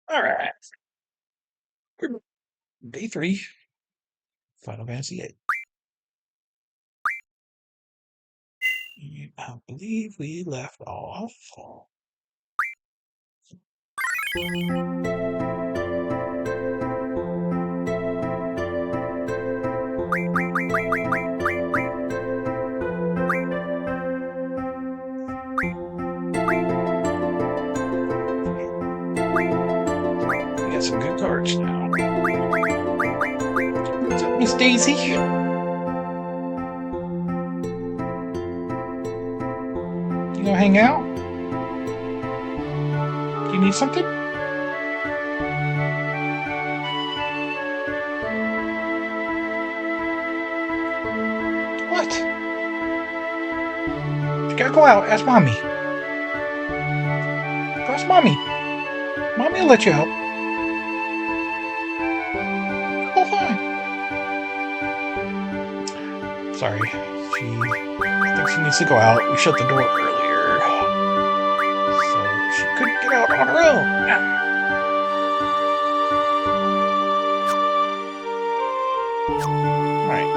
All right. Day 3, Final Fantasy 8. I believe we left off. We got some good cards now. What's up, Miss Daisy? You gonna hang out? Do you need something? What? You gotta go out. Ask Mommy. Go ask Mommy. Mommy will let you out. Go on. Sorry. I think she needs to go out. We shut the door earlier. So she couldn't get out on her own. Right.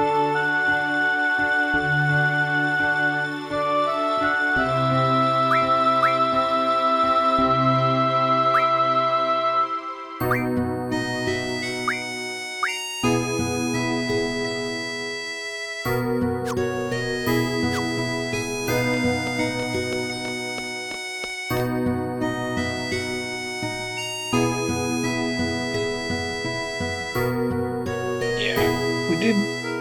Yeah. We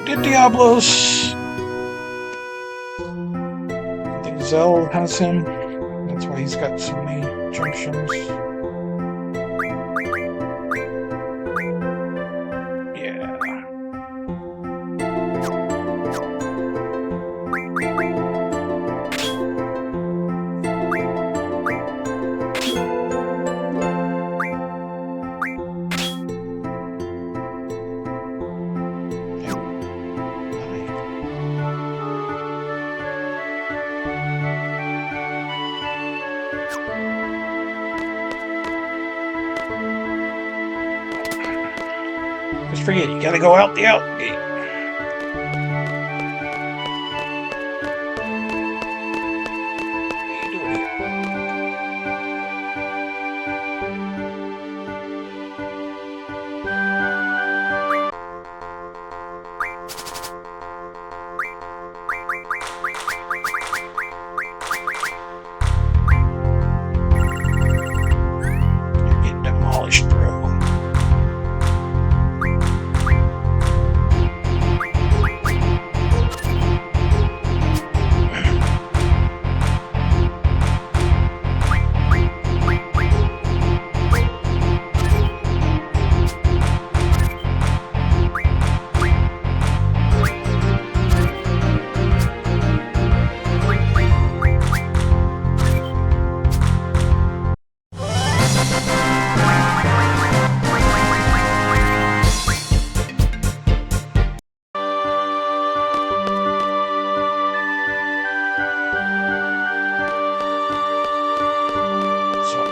did Diablos. I think Zell has him. That's why he's got so many junctions. Yeah. Just forget, you gotta go out the out gate. What are you doing here? You're getting demolished, bro.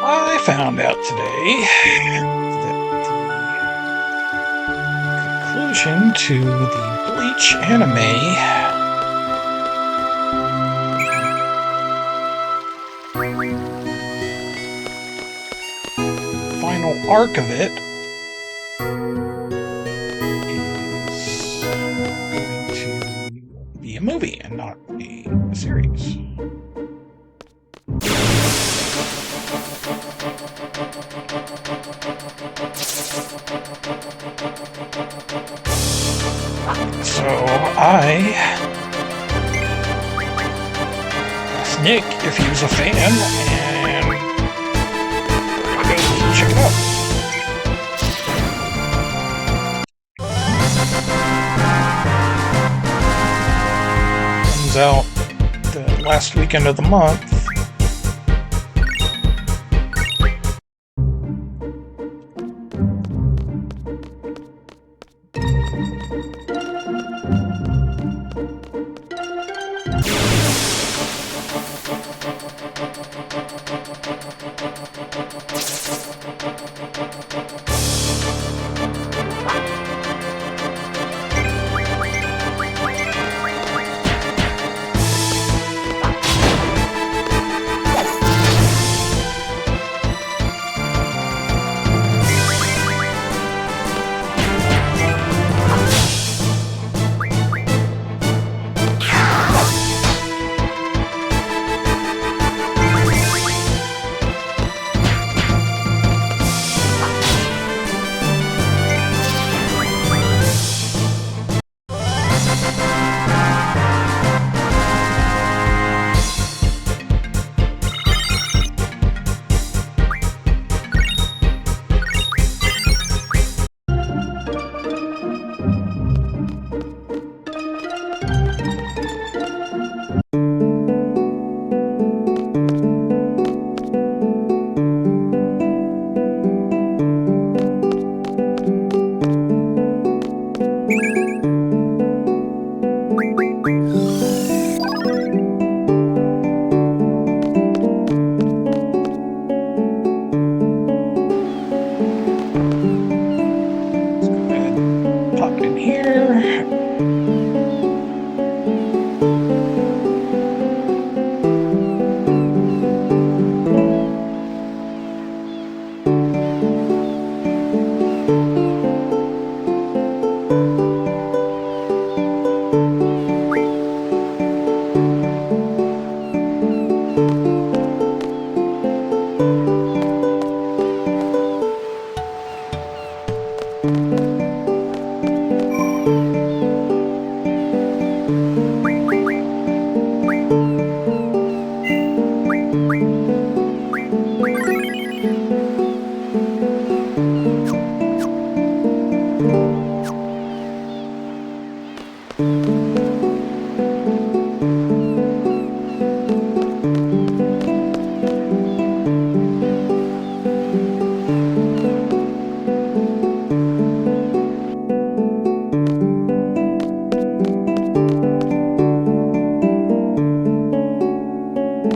I found out today that the conclusion to the Bleach anime final arc of it is going to be a movie and not a series. So I asked Nick if he was a fan, and we're gonna go check it out. Comes out the last weekend of the month. Pop in here.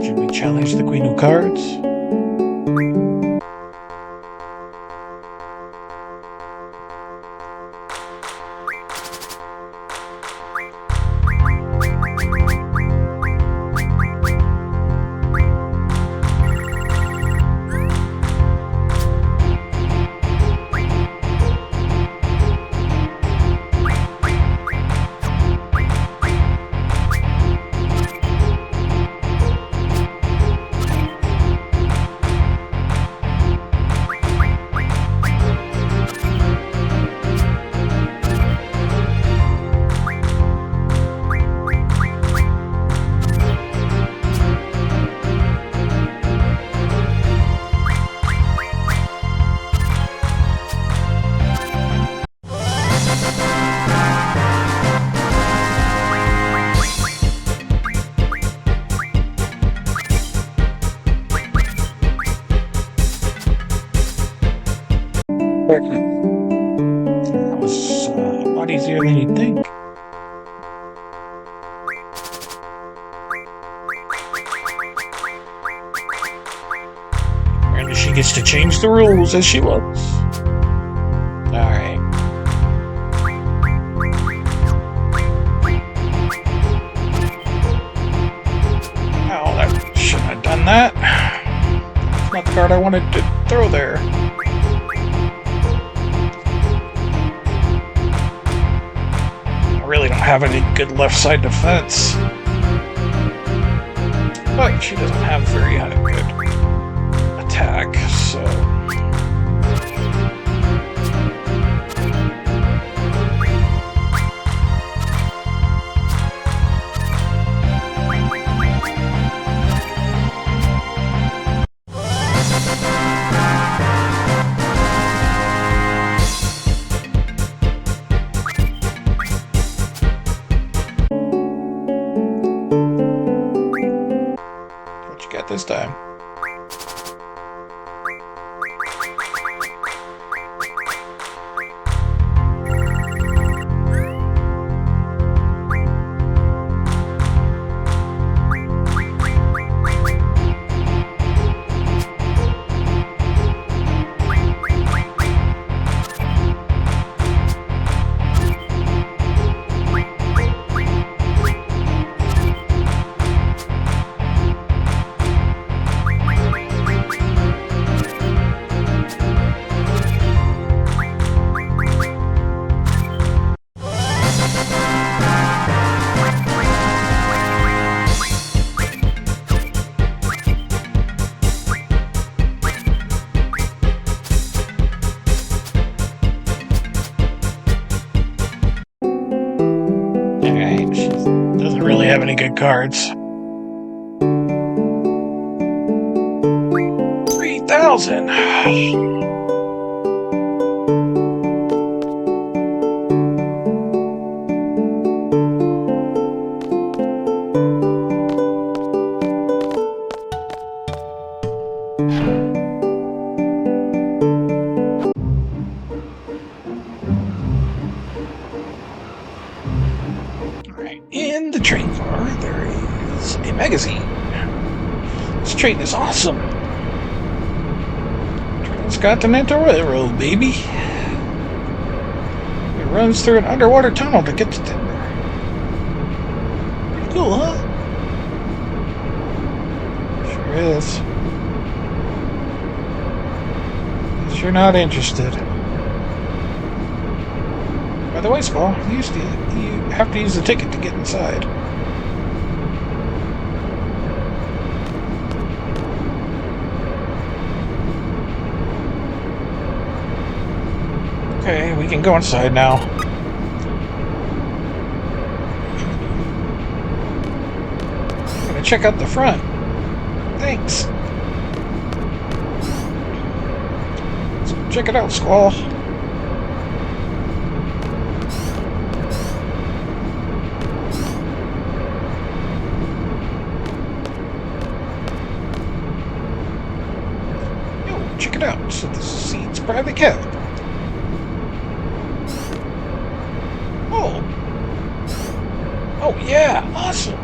Should we challenge the Queen of Cards? That was a lot easier than you'd think. Apparently she gets to change the rules as she wants. Alright. Oh, that shouldn't have done that. It's not the card I wanted to throw there. I really don't have any good left side defense. But she doesn't have very good attack, so... What you got this time? Alright, she doesn't really have any good cards. 3,000! In the train car, there is a magazine. This train is awesome. Transcontinental Railroad, baby. It runs through an underwater tunnel to get to Denver. Pretty cool, huh? Sure is. Guess you're not interested. By the way, Squall, you have to use the ticket to get inside. Okay, we can go inside now. I'm gonna check out the front. Thanks. Let's go check it out, Squall. Check it out. So this is Seed's private cab. Oh. Oh, yeah. Awesome.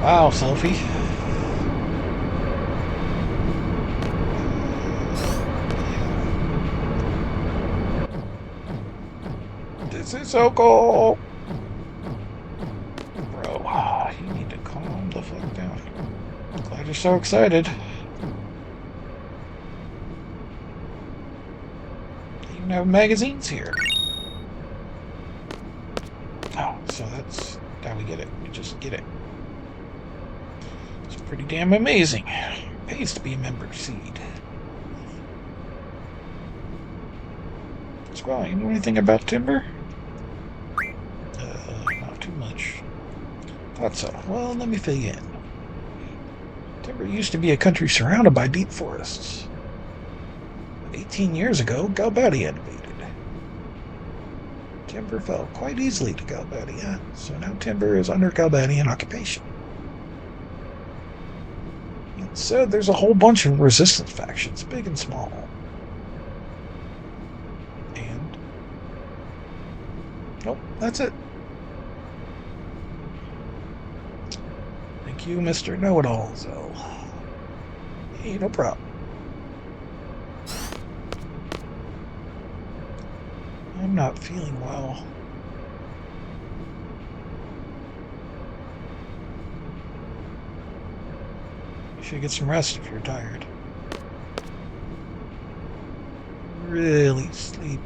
Wow, Sophie. This is so cool. You need to calm the fuck down. I'm glad you're so excited. They even have magazines here. Oh, so that's how we get it. We just get it. It's pretty damn amazing. Pays to be a member of Seed. Squall, you know anything about timber? Not too much. Thought so. Well, let me fill you in. Timber used to be a country surrounded by deep forests. 18 years ago, Galbadia invaded. Timber fell quite easily to Galbadia, so now timber is under Galbadian occupation. Instead, there's a whole bunch of resistance factions, big and small. And... nope, that's it. Thank you, Mr. Know-It-All, so... hey, no problem. I'm not feeling well. You should get some rest if you're tired. Really sleepy.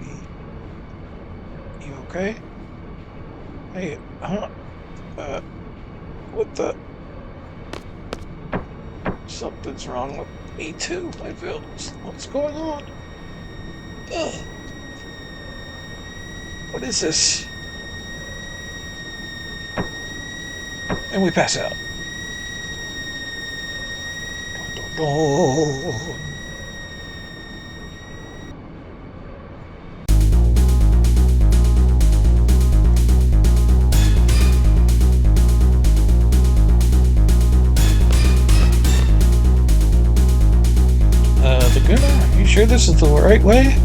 You okay? Hey, huh? What the... something's wrong with me too. I feel... what's going on? Ugh. What is this? And we pass out. Dun, dun, dun. Laguna, are you sure this is the right way?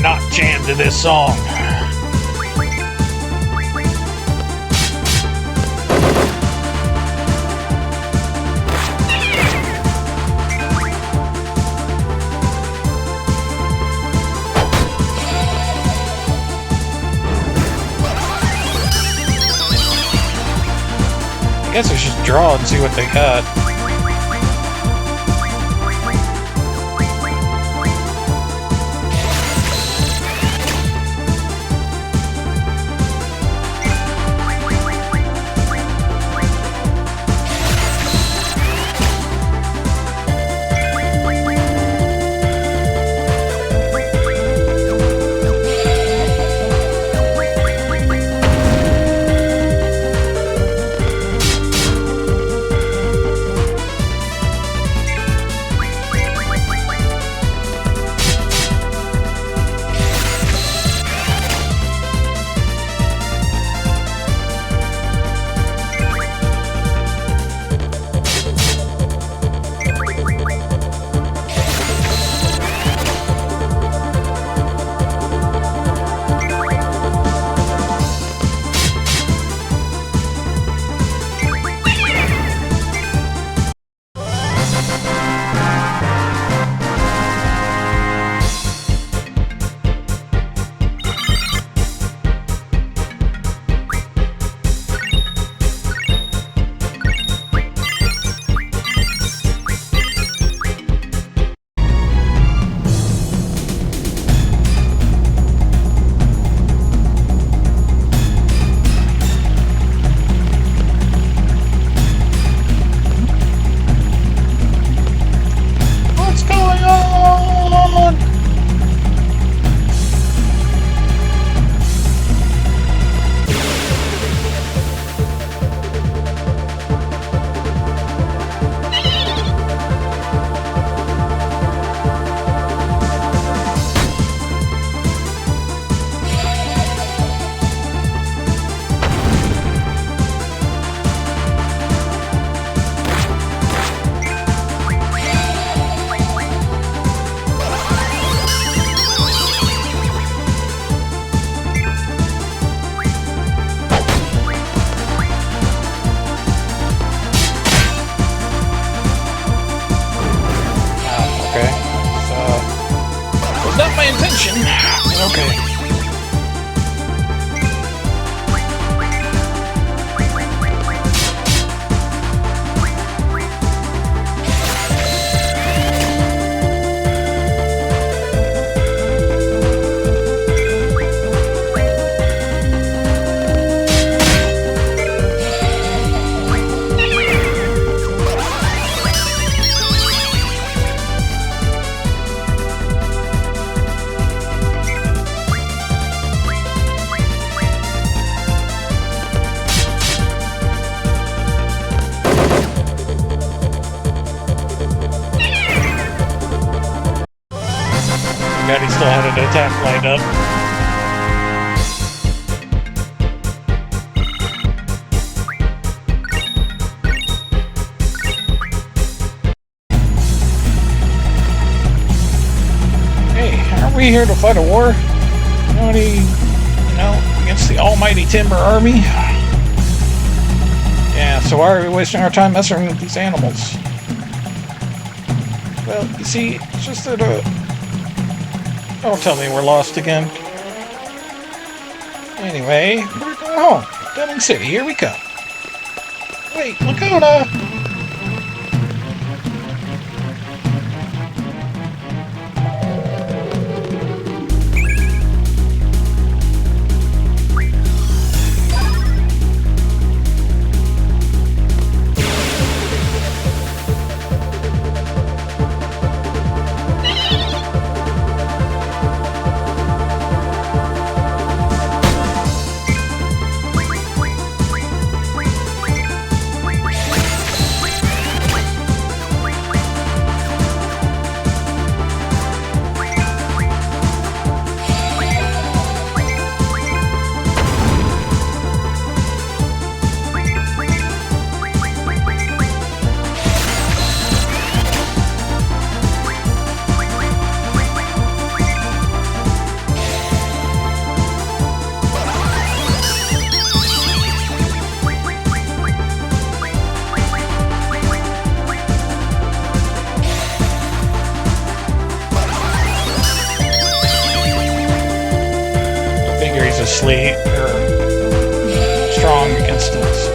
Not jam to this song. I guess I should draw and see what they got. Okay. God, he still had an attack lined up. Hey, aren't we here to fight a war? Against the almighty Timber Army? Yeah, so why are we wasting our time messing with these animals? Well, you see, it's just that, don't tell me we're lost again. Anyway, we're going home. Dunning City, here we come. Wait, Lakota! Asleep or strong against us.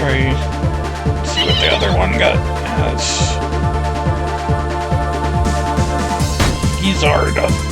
try. See what the other one got. Has Gizzard.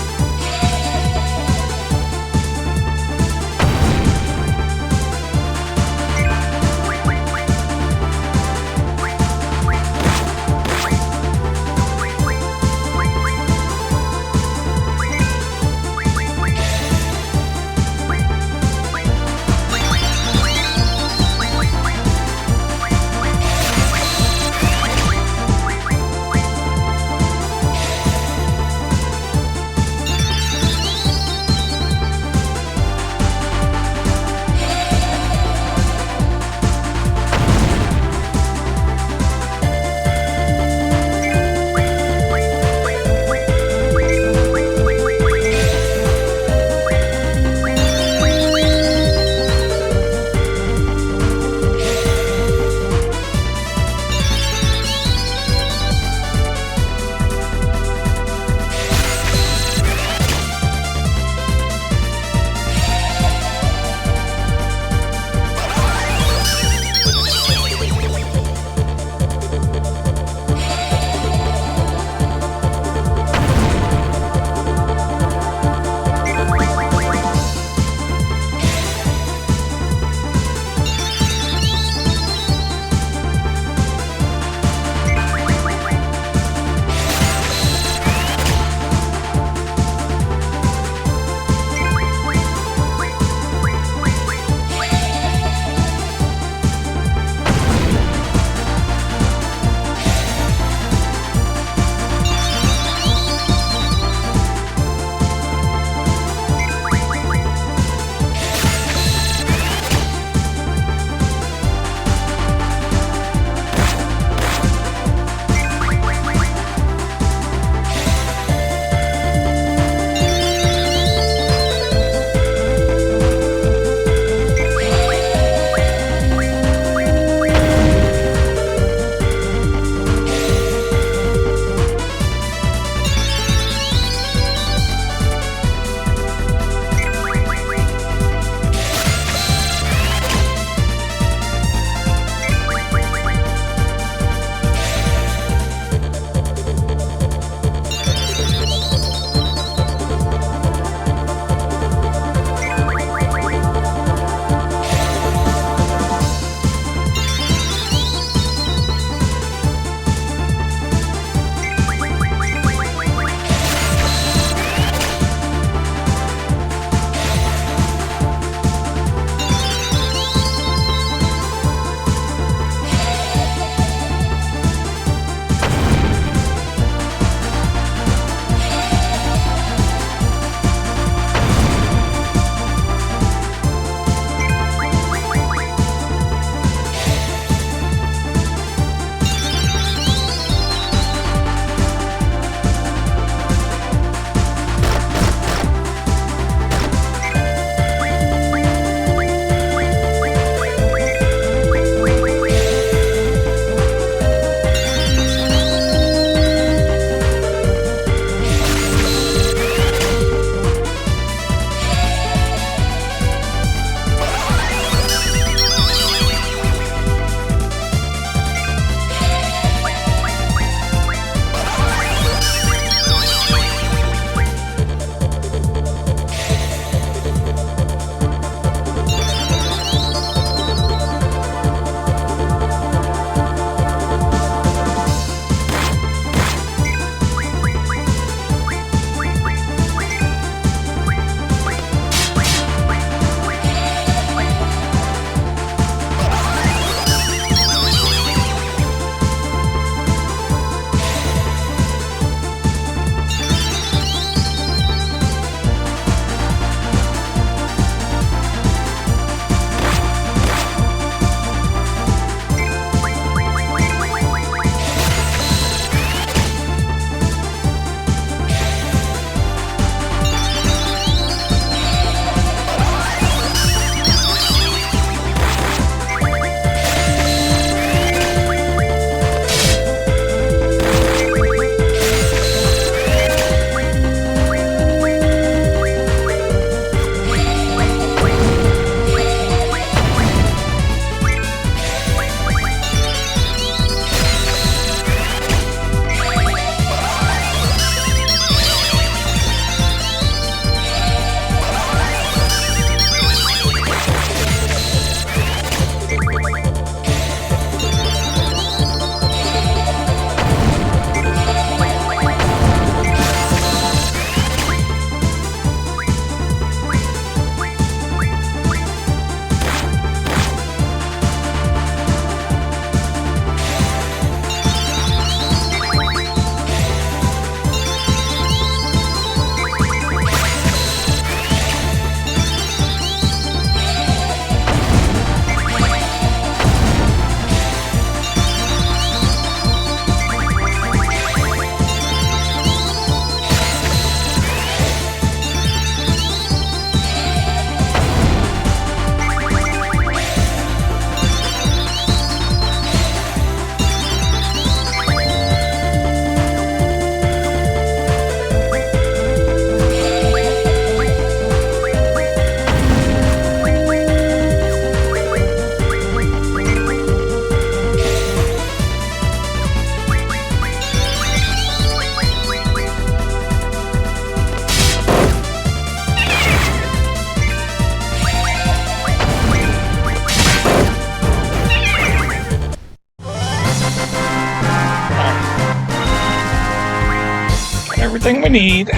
everything we need.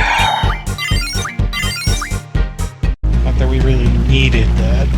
Not that we really needed that.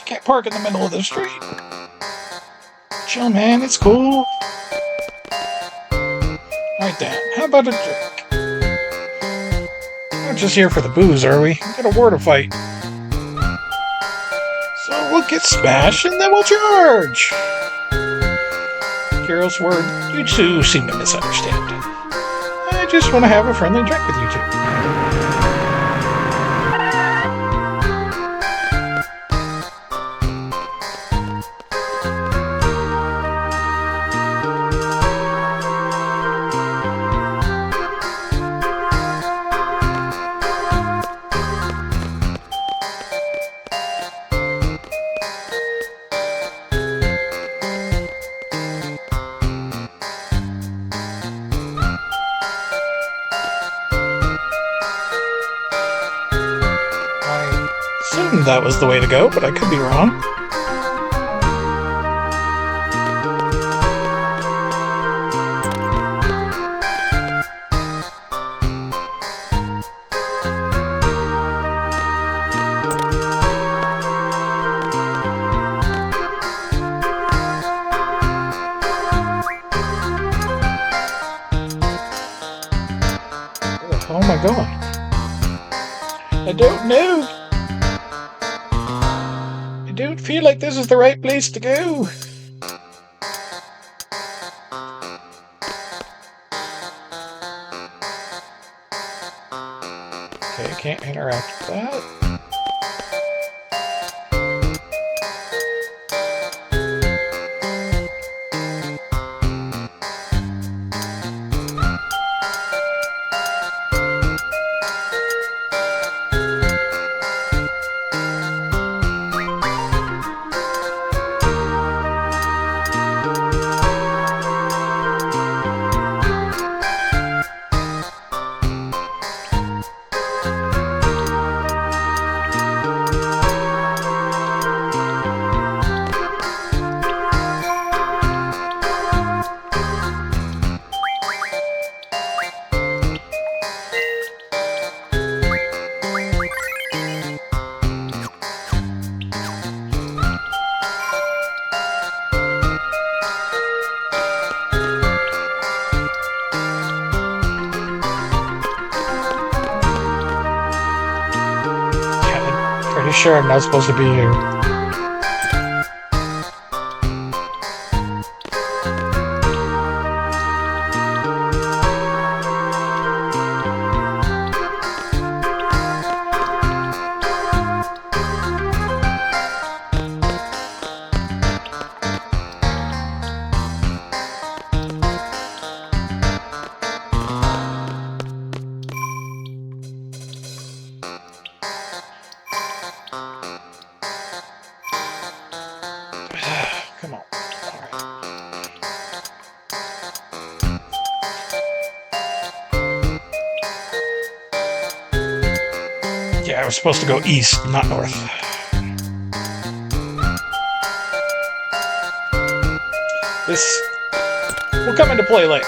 Can't park in the middle of the street. Chill, man, it's cool. Alright then, how about a drink? We're not just here for the booze, are we? We got a war to fight. So we'll get smashed and then we'll charge. Kirill's word, you two seem to misunderstand. I just want to have a friendly drink with you two. That was the way to go, but I could be wrong. Where the hell am I going? I don't know. I don't feel like this is the right place to go. Okay, I can't interact with that. Pretty sure I'm not supposed to be here. Come on. Yeah, I was supposed to go east, not north. This will come into play later.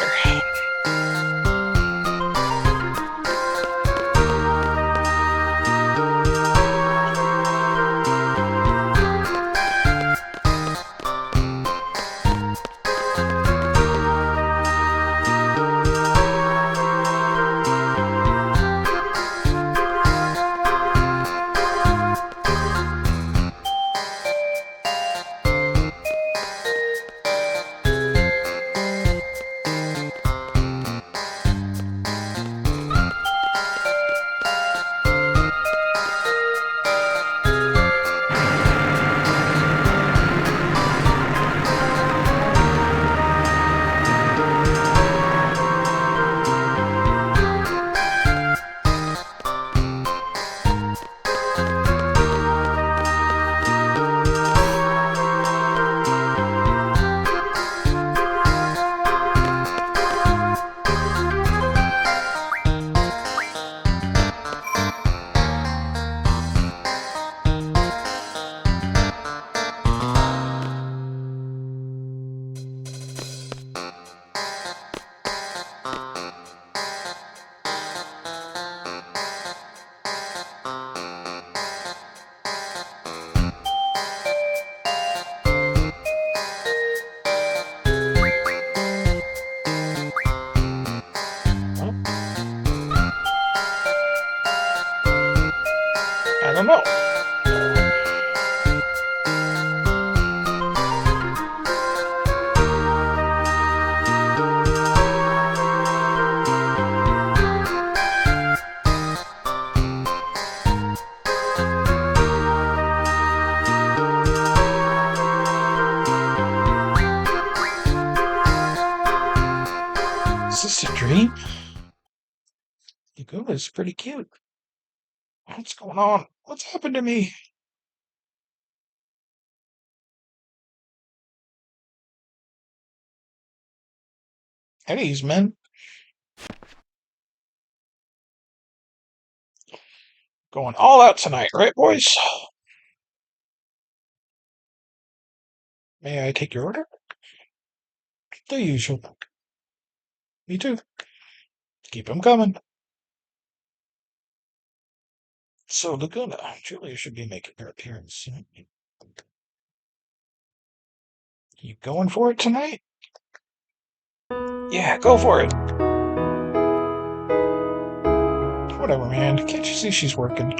is pretty cute. What's going on? What's happened to me? At ease, men. Going all out tonight, right, boys? May I take your order? The usual. Me too. Keep 'em coming. So, Laguna, Julia should be making her appearance soon. You going for it tonight? Yeah, go for it. Whatever, man. Can't you see she's working?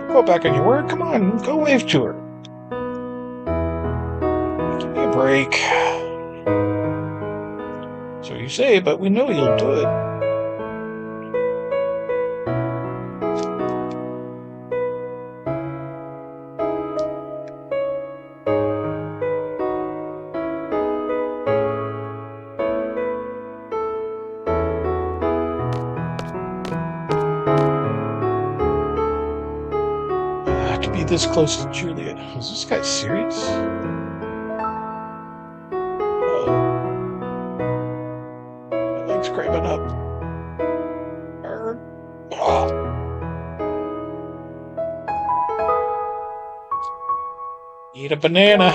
Go back on your word. Come on, go wave to her. Give me a break. So you say, but we know you'll do it. To be this close to Juliet. Is this guy serious? My leg's cramping up. Oh. Eat a banana.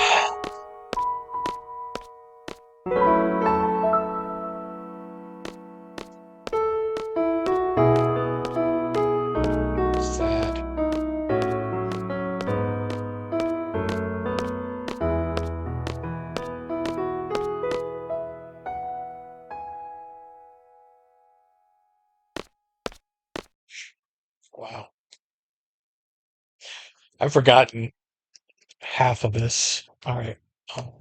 Sad. Wow. I've forgotten half of this. All right. Oh,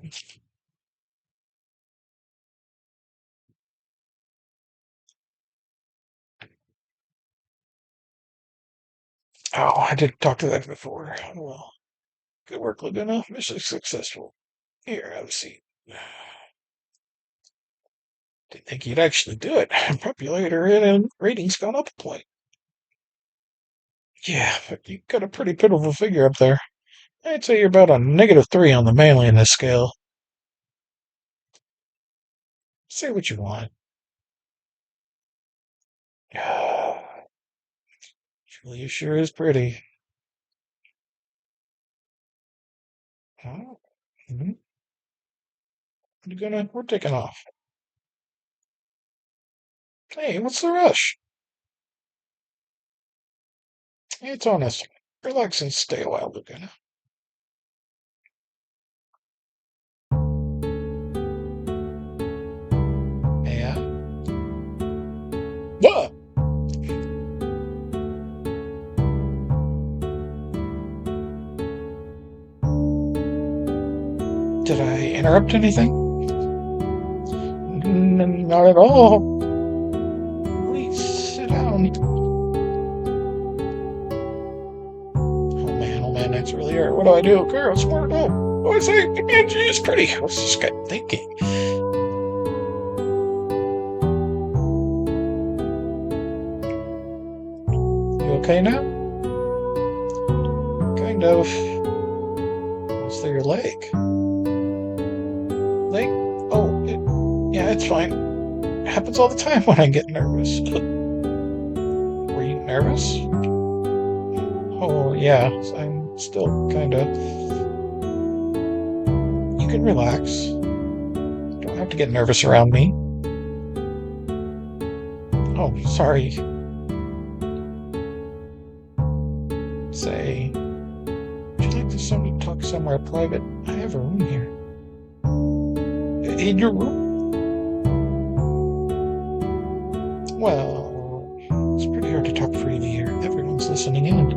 I didn't talk to that before. Well, good work, Laguna. Mission successful. Here, have a seat. Didn't think you'd actually do it. Popularity ratings gone up a point. Yeah, but you got a pretty pitiful figure up there. I'd say you're about a -3 on the manliness scale. Say what you want. Julia sure is pretty. Oh, we're taking off. Hey, what's the rush? It's on us. Relax and stay a while, Laguna. Yeah? What? Did I interrupt anything? Not at all. Please sit down. Oh man, that's really hard. What do I do? Girl, smart up. What do I say? Angie is pretty. What's this guy thinking? You okay now? Kind of. What's your leg? Leg? Oh, yeah, it's fine. It happens all the time when I get nervous. Were you nervous? Oh, yeah, I'm still kinda. You can relax. You don't have to get nervous around me. Oh, sorry. Say, would you like to talk somewhere private? I have a room here. In your room? Well, it's pretty hard to talk freely here. Everyone's listening in.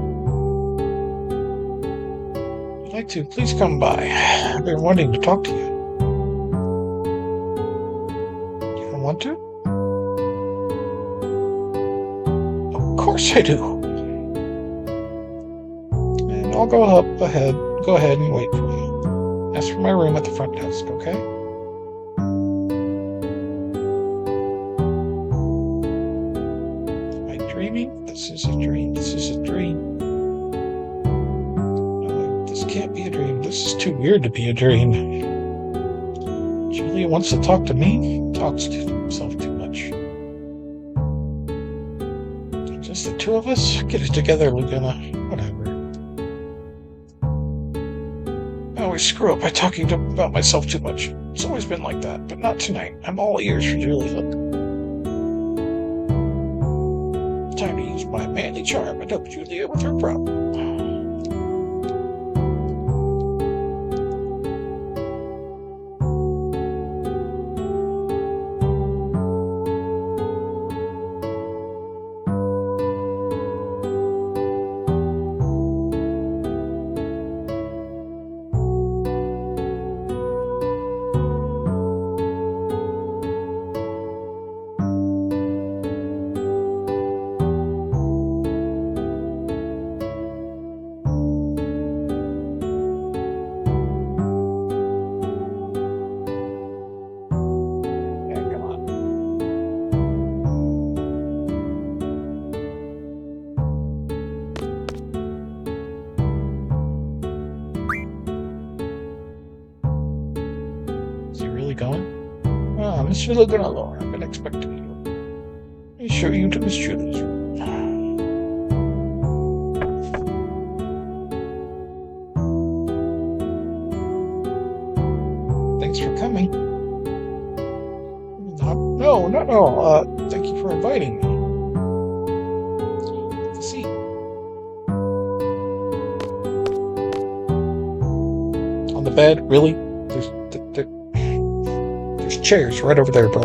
If you'd like to, please come by. I've been wanting to talk to you. You don't want to? Of course I do. And I'll go ahead and wait for you. Ask for my room at the front desk, okay? This is a dream. This is a dream. No, this can't be a dream. This is too weird to be a dream. Julia wants to talk to me. Talks to himself too much. Just the two of us? Get it together, Laguna. Whatever. I always screw up by talking about myself too much. It's always been like that, but not tonight. I'm all ears for Julia. Time to use my manly charm and help Julia with her problem. Going? Ah, Mr. Laguna, I've been expecting you. Let me show you to Miss Julia's room. Thanks for coming. No. Thank you for inviting me. Have a seat. On the bed? Really? There's chairs right over there, bro.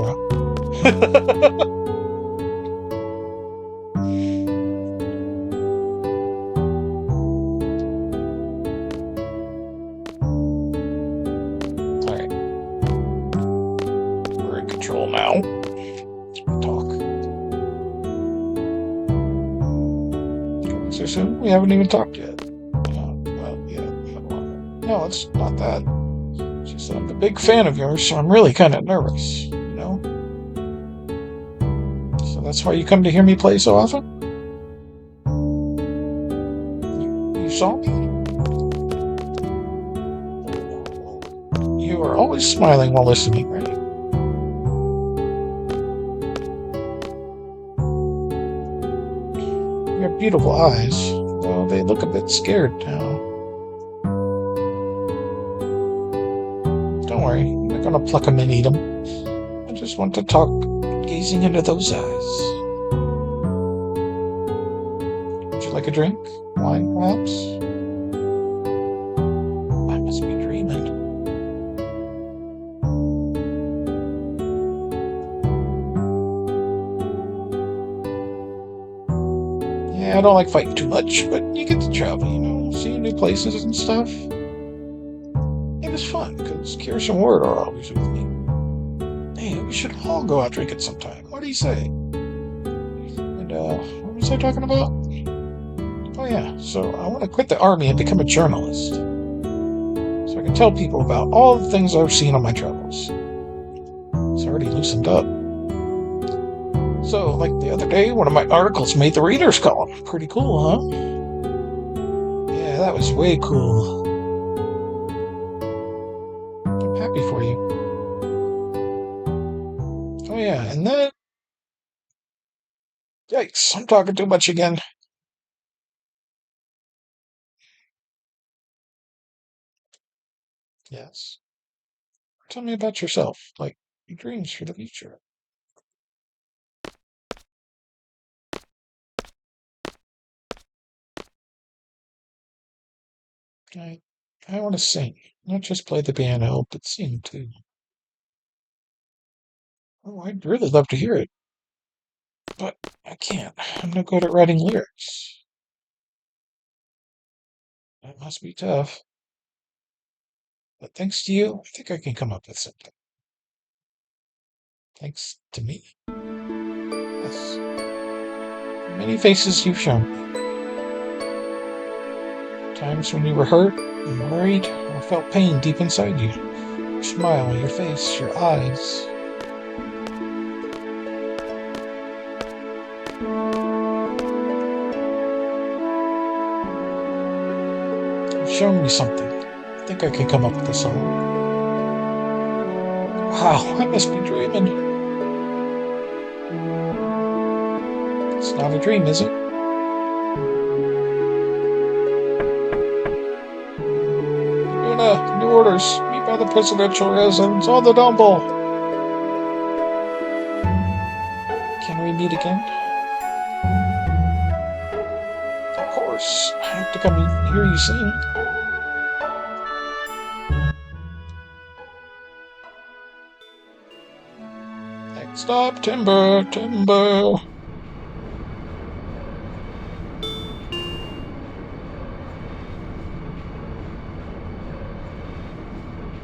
Alright. We're in control now. Talk. So soon? We haven't even talked yet. No, it's not that. I'm a big fan of yours, so I'm really kind of nervous, you know? So that's why you come to hear me play so often? You saw me? You are always smiling while listening, right? You have beautiful eyes, though they look a bit scared now. Don't worry, I'm not gonna pluck them and eat them. I just want to talk, gazing into those eyes. Would you like a drink? Wine, perhaps? I must be dreaming. Yeah, I don't like fighting too much, but you get to travel, you know, see new places and stuff. It was fun, because Kirsten and Ward are always with me. Hey, we should all go out drinking sometime. What do you say? And, what was I talking about? Oh yeah, so I want to quit the army and become a journalist. So I can tell people about all the things I've seen on my travels. It's already loosened up. So, like the other day, one of my articles made the readers column. Pretty cool, huh? Yeah, that was way cool. Happy for you. Oh yeah, and then... Yikes, I'm talking too much again. Yes. Tell me about yourself, like your dreams for the future. I want to sing, not just play the piano, but sing too. Oh, I'd really love to hear it. But I can't. I'm no good at writing lyrics. That must be tough. But thanks to you, I think I can come up with something. Thanks to me. Yes. Many faces you've shown me. Times when you were hurt and worried or felt pain deep inside you. Your smile, your face, your eyes. You've shown me something. I think I can come up with a song. Wow, I must be dreaming. It's not a dream, is it? Luna, new orders. Meet by the presidential residence on the Dumble. Can we meet again? Of course. I have to come hear you sing. Next stop, Timber, Timber.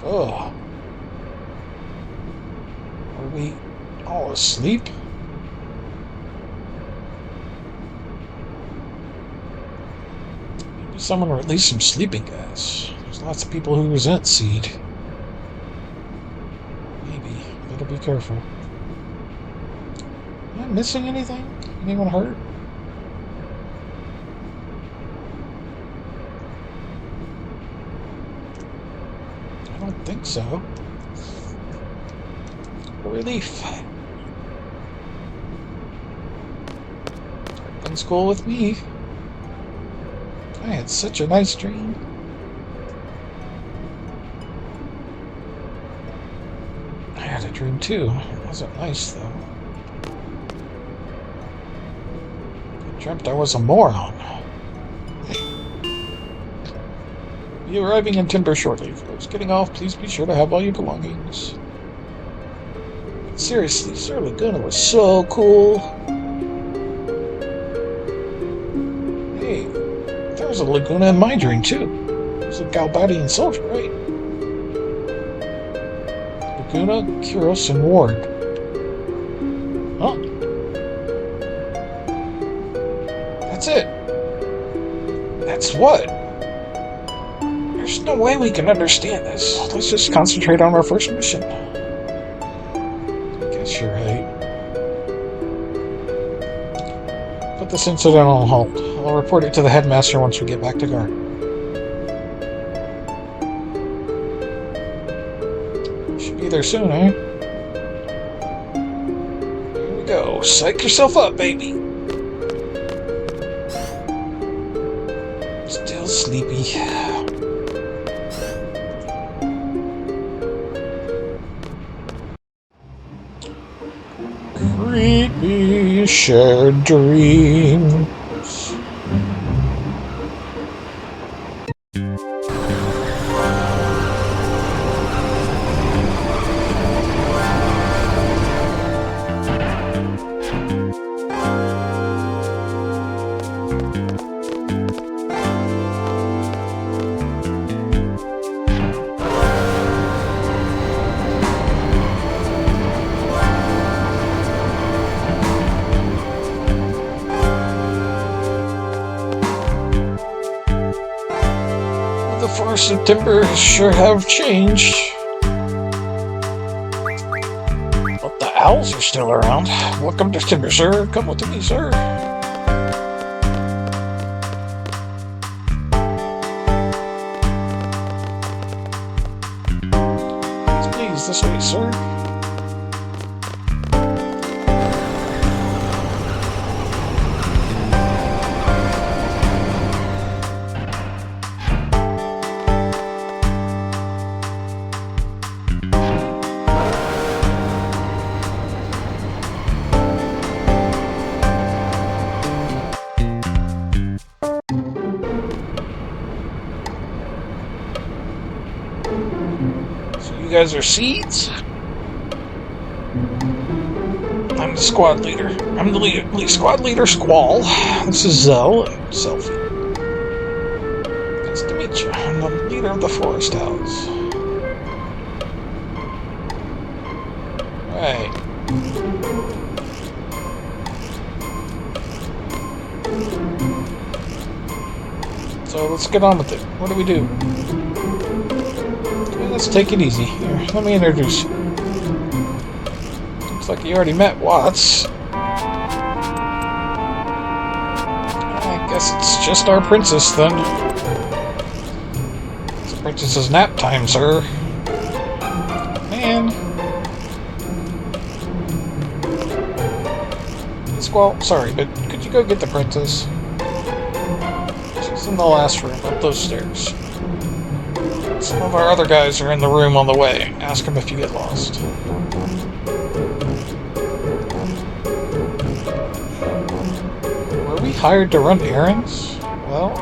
Oh. Are we all asleep? Maybe someone released some sleeping gas. There's lots of people who resent seed. Maybe. Better be careful. Am I missing anything? Anyone hurt? I don't think so. A relief. Everything's cool with me. I had such a nice dream. I had a dream too. It wasn't nice though. I dreamt I was a moron. Be arriving in Timber shortly. For those getting off, please be sure to have all your belongings. Seriously, Sir Laguna was so cool. Hey, there was a Laguna in my dream too. It was a Galbadian soldier, right? Laguna, Kuros, and Ward. Huh? That's it. That's what? There's no way we can understand this. Let's just concentrate on our first mission. I guess you're right. Put this incident on hold. I'll report it to the headmaster once we get back to guard. Should be there soon, eh? Here we go. Psych yourself up, baby. Still sleepy. Creepy shared dreams. The forests of Timber sure have changed. But the owls are still around. Welcome to Timber, sir. Come with me, sir. Please, this way, sir. You guys are seeds? I'm the squad leader. I'm the squad leader, Squall. This is Zell. Selfie. Nice to meet you. I'm the leader of the Forest House. Right. So let's get on with it. What do we do? Let's take it easy. Here, let me introduce you. Looks like you already met Watts. I guess it's just our princess then. Princess's nap time, sir. Man. Squall, sorry, but could you go get the princess? She's in the last room, up those stairs. Some of our other guys are in the room on the way. Ask them if you get lost. Were we hired to run errands? Well...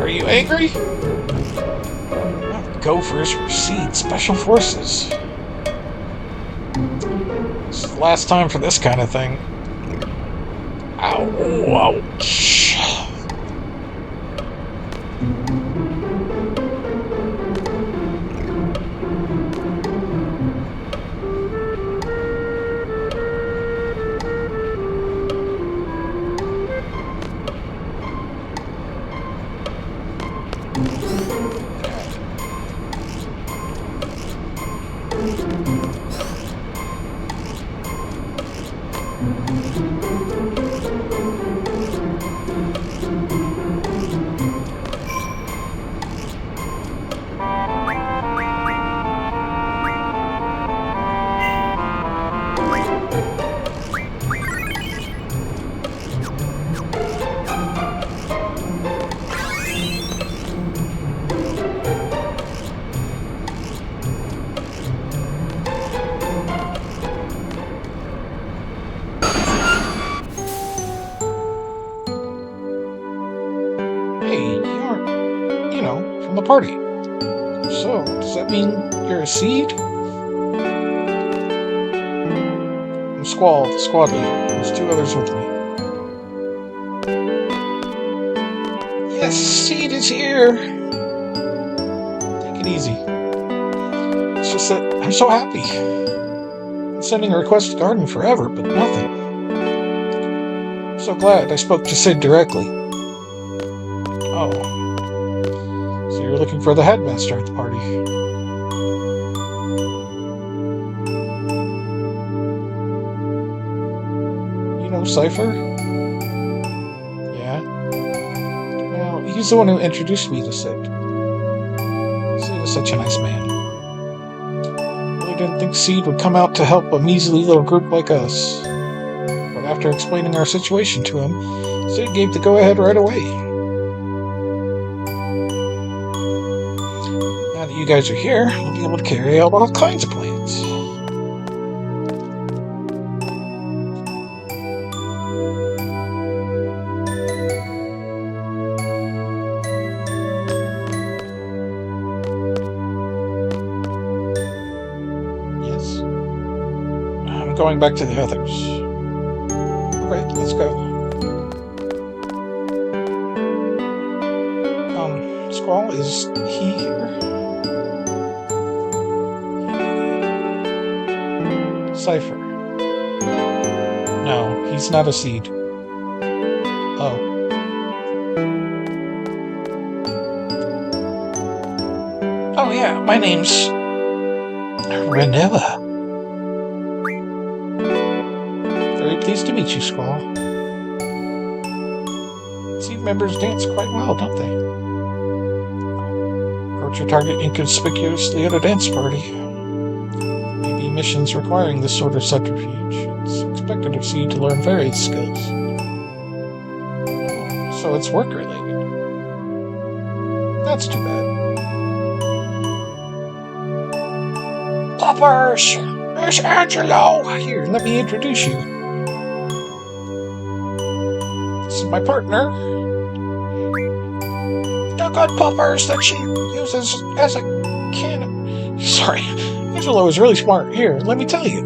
Are you angry? Gophers proceed Special Forces. This is the last time for this kind of thing. Ow, ouch. From the party. So, does that mean you're a seed? I'm Squall, the squad leader. There's 2 others with me. Yes, seed is here! Take it easy. It's just that I'm so happy. I'm sending a request to Garden forever, but nothing. I'm so glad I spoke to Sid directly. Oh. You're looking for the headmaster at the party. You know Cypher? Yeah? Well, he's the one who introduced me to Sid. Sid is such a nice man. Really didn't think Seed would come out to help a measly little group like us. But after explaining our situation to him, Sid gave the go-ahead right away. Now that you guys are here, we'll be able to carry out all kinds of plans. Yes. I'm going back to the others. Alright, let's go. Squall, is he here? Cypher. No, he's not a seed. Oh. Oh yeah, my name's... Renella. Very pleased to meet you, Squall. Seed members dance quite well, don't they? Approach your target inconspicuously at a dance party. Maybe missions requiring this sort of subterfuge. It's expected of Seed to learn various skills. So it's work-related. That's too bad. Poppers! Miss Angelo! Here, let me introduce you. This is my partner. The good poppers that she uses as a cannon. Sorry, Angelo is really smart. Here, let me tell you.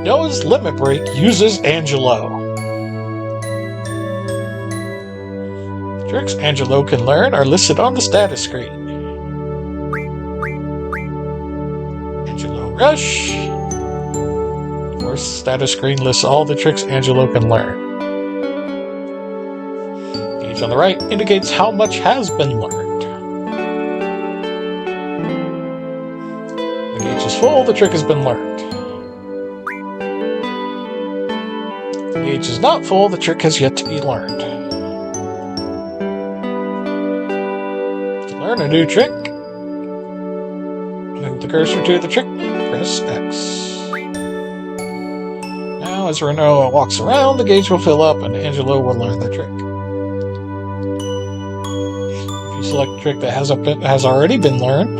Noah's Limit Break uses Angelo. The tricks Angelo can learn are listed on the status screen. Angelo Rush. Of course, the status screen lists all the tricks Angelo can learn. The gauge on the right indicates how much has been learned. The gauge is full, the trick has been learned. The gauge is not full. The trick has yet to be learned. To learn a new trick, move the cursor to the trick, press X. Now, as Renault walks around, the gauge will fill up and Angelo will learn the trick. If you select a trick that has already been learned,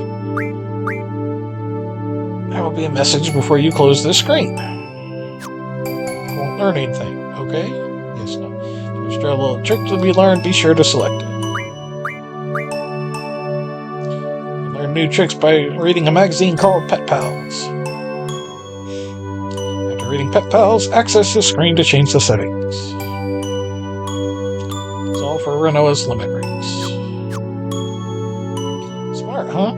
there will be a message before you close the screen. Won't learn anything, okay? Yes, no. There's still a little trick to be learned, be sure to select it. You learn new tricks by reading a magazine called Pet Pals. After reading Pet Pals, access the screen to change the settings. It's all for Renault's limit breaks. Smart, huh?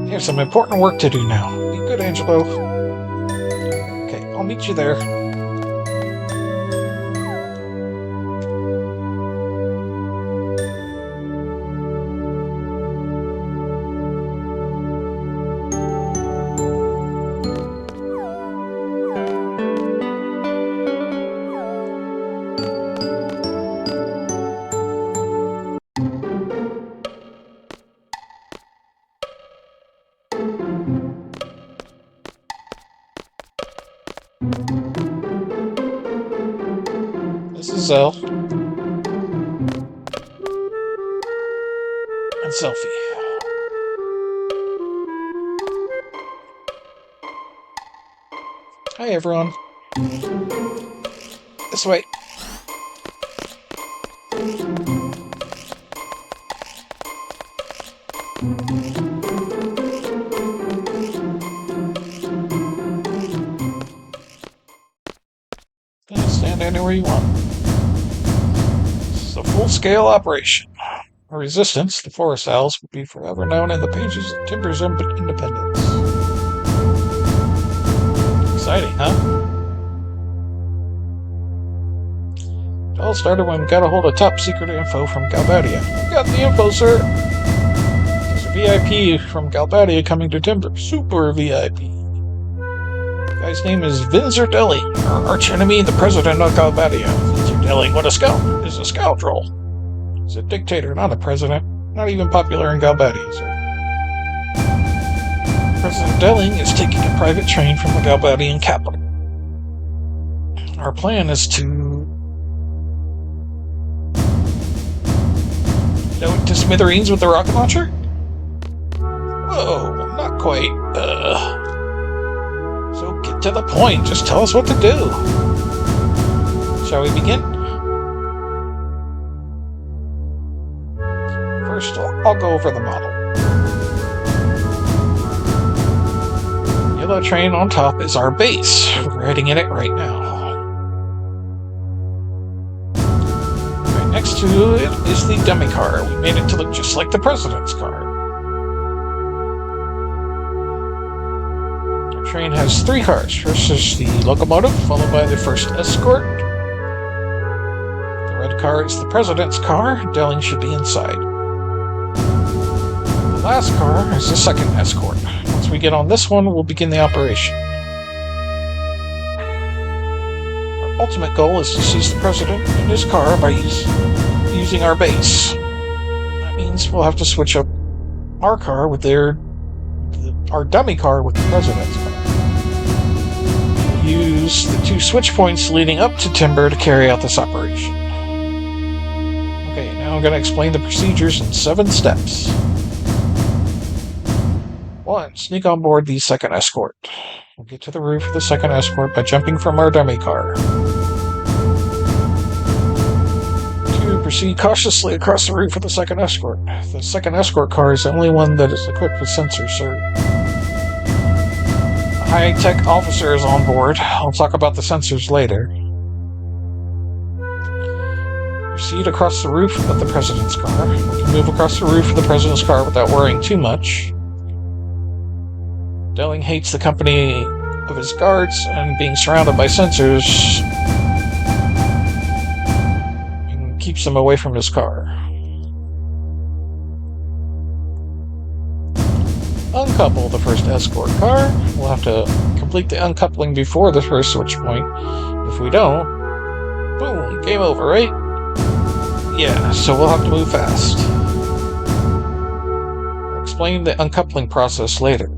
You have some important work to do now. Be good, Angelo. Okay, I'll meet you there. This is Zell. And Selfie. Hi, everyone. This way. Stand anywhere you want. This is a full-scale operation. A resistance, the Forest Owls, will be forever known in the pages of Timber's independence. Exciting, huh? It all started when we got a hold of top-secret info from Galbadia. We got the info, sir! There's a VIP from Galbadia coming to Timber. Super VIP. The guy's name is Vin Zardelli, our arch-enemy, the president of Galbadia. Zardelli, what a is a scoundrel. He's a dictator, not a president. Not even popular in Galbadia, sir. President Delling is taking a private train from the Galbadian capital. Our plan is to blow it to smithereens with the rocket launcher? Whoa, not quite. So get to the point. Just tell us what to do. Shall we begin? First, I'll go over the model. Yellow train on top is our base. We're heading in it right now. Right next to it is the dummy car. We made it to look just like the president's car. The train has 3 cars. First is the locomotive, followed by the first escort. The red car is the president's car. Delling should be inside. The last car is the second escort. Once we get on this one, we'll begin the operation. Our ultimate goal is to seize the president in his car by using our base. That means we'll have to switch up our car with our dummy car with the president's car. We'll use the 2 switch points leading up to Timber to carry out this operation. Okay, now I'm going to explain the procedures in 7 steps. 1. Sneak on board the second escort. We'll get to the roof of the second escort by jumping from our dummy car. 2. Proceed cautiously across the roof of the second escort. The second escort car is the only one that is equipped with sensors, sir. A high-tech officer is on board. I'll talk about the sensors later. Proceed across the roof of the president's car. We can move across the roof of the president's car without worrying too much. Delling hates the company of his guards and being surrounded by sensors and keeps them away from his car. Uncouple the first escort car. We'll have to complete the uncoupling before the first switch point. If we don't, boom, game over, right? Yeah, so we'll have to move fast. I'll explain the uncoupling process later.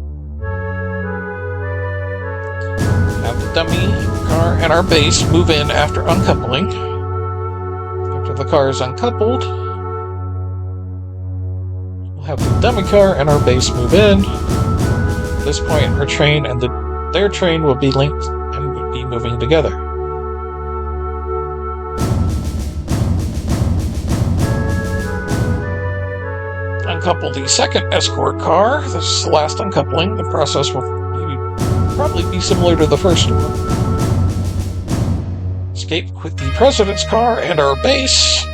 Have the dummy car and our base move in after uncoupling. After the car is uncoupled, we'll have the dummy car and our base move in. At this point, our train and their train will be linked and will be moving together. Uncouple the second escort car. This is the last uncoupling. The process will probably be similar to the first one. Escape with the president's car and our base.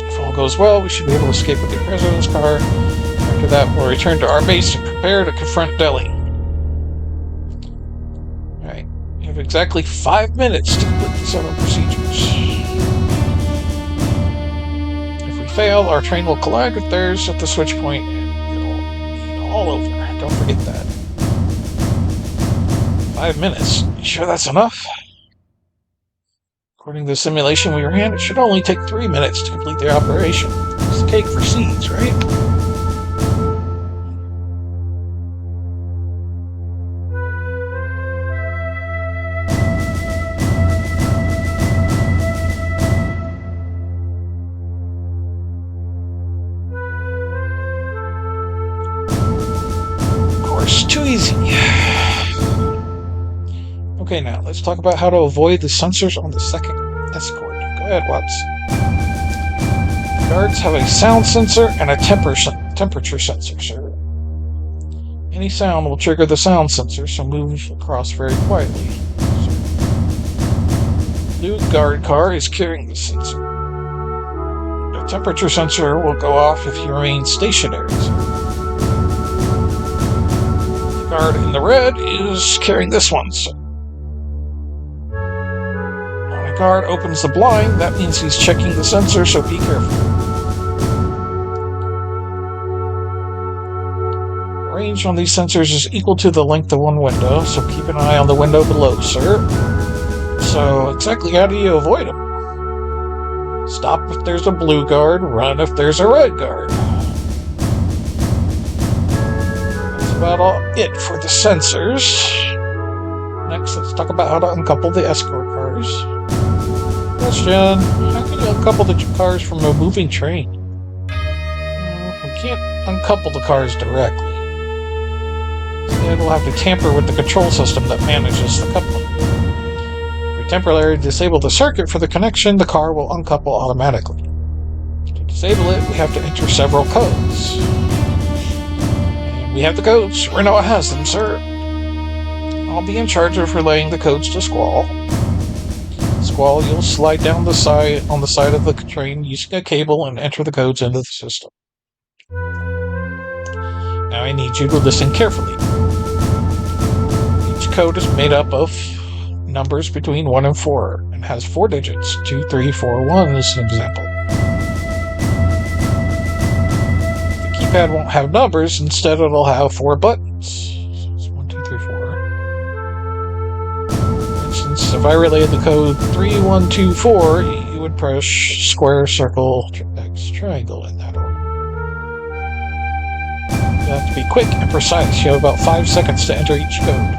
If all goes well, we should be able to escape with the president's car. After that, we'll return to our base and prepare to confront Delhi. Alright, you have exactly 5 minutes to complete the 7 procedures. If we fail, our train will collide with theirs at the switch point and it'll be all over. Don't forget that. 5 minutes. You sure that's enough? According to the simulation we ran, it should only take 3 minutes to complete the operation. It's cake for seeds, right? Of course, too easy. Okay, now let's talk about how to avoid the sensors on the second escort. Go ahead, Watts. Guards have a sound sensor and a temperature sensor, sir. Any sound will trigger the sound sensor, so move across very quietly. Blue guard car is carrying the sensor. The temperature sensor will go off if you remain stationary, sir. The guard in the red is carrying this one, sir. Guard opens the blind, that means he's checking the sensor, so be careful. Range on these sensors is equal to the length of one window, so keep an eye on the window below, sir. So, exactly how do you avoid them? Stop if there's a blue guard, run if there's a red guard. That's about it for the sensors. Next, let's talk about how to uncouple the escort cars. Question: how can you uncouple the cars from a moving train? We can't uncouple the cars directly. Instead, we'll have to tamper with the control system that manages the coupling. If we temporarily disable the circuit for the connection, the car will uncouple automatically. To disable it, we have to enter several codes. And we have the codes. Renoa has them, sir. I'll be in charge of relaying the codes to Squall. Squall, you'll slide down the side on the side of the train using a cable and enter the codes into the system. Now I need you to listen carefully. Each code is made up of numbers between 1 and 4 and has 4 digits. 2, 3, 4, 1 is an example. The keypad won't have numbers, instead it'll have 4 buttons. So it's 1, 2, 3, 4. If I relayed the code 3124, you would press square, circle, X, triangle in that order. You have to be quick and precise. You have about 5 seconds to enter each code.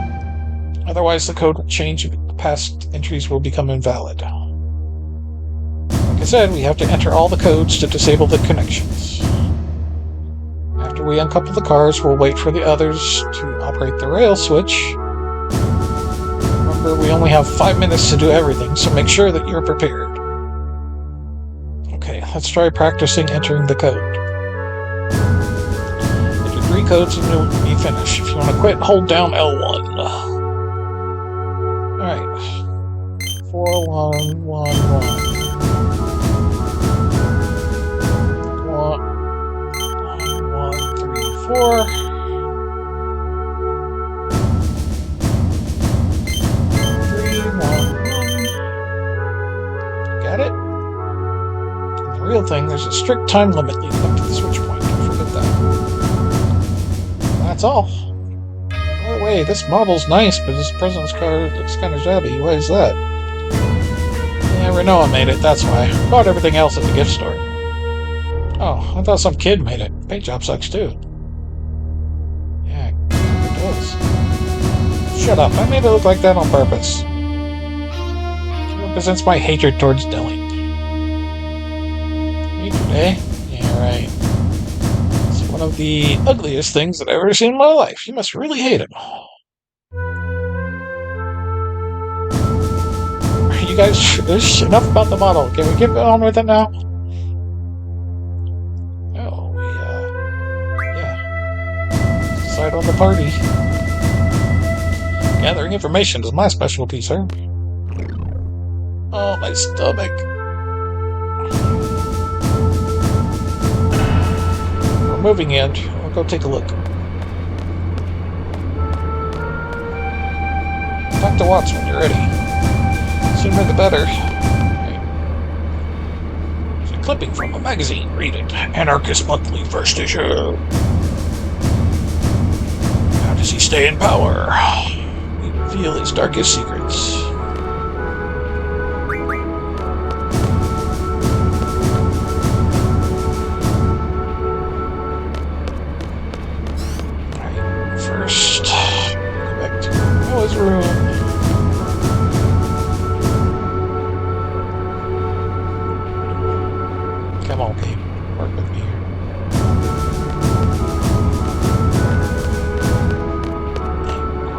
Otherwise, the code will change and past entries will become invalid. Like I said, we have to enter all the codes to disable the connections. After we uncouple the cars, we'll wait for the others to operate the rail switch. We only have 5 minutes to do everything, so make sure that you're prepared. Okay, let's try practicing entering the code. Enter 3 codes and you'll be finished. If you want to quit, hold down L1. Alright. 4111. 1134. Got it? And the real thing, there's a strict time limit leading up to the switch point. Don't forget that. That's all. By the way, way, this model's nice, but this president's car looks kind of shabby. Why is that? Yeah, Renoa made it, that's why. Bought everything else at the gift store. Oh, I thought some kid made it. Paint job sucks too. Yeah, it does. Shut up, I made it look like that on purpose. It represents my hatred towards Delhi. Hatred, eh? Yeah, right. It's one of the ugliest things that I've ever seen in my life. You must really hate him. You guys, enough about the model. Can we get on with it now? Oh, yeah. Decide on the party. Gathering information is my specialty, sir. Oh, my stomach. We're moving in. I'll go take a look. Talk to Watts when you're ready. Sooner the better. It's a clipping from a magazine. Read it. Anarchist Monthly, first issue. How does he stay in power? We reveal his darkest secrets. Alright, first, go back to Noah's room. Come on, babe. Work with me here.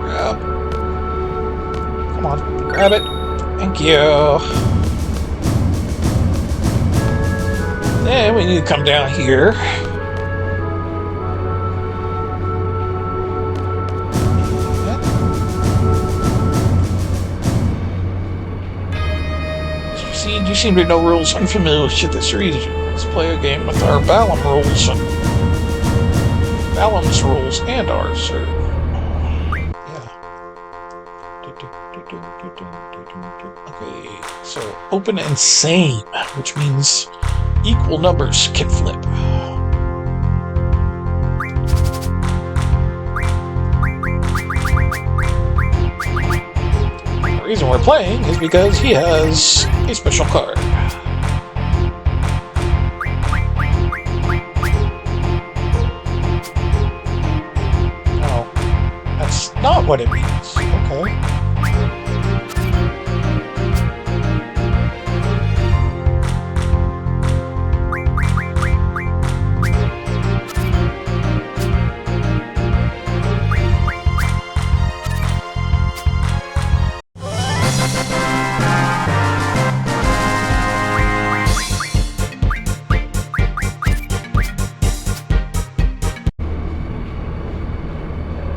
Grab. Come on, grab it. Thank you. Then we need to come down here. You seem to know rules unfamiliar with this region. Let's play a game with our Balam rules. Balam's rules and ours, sir. Yeah. Okay, so open and same, which means equal numbers can flip. The reason we're playing is because he has a special card. No, that's not what it means. Okay.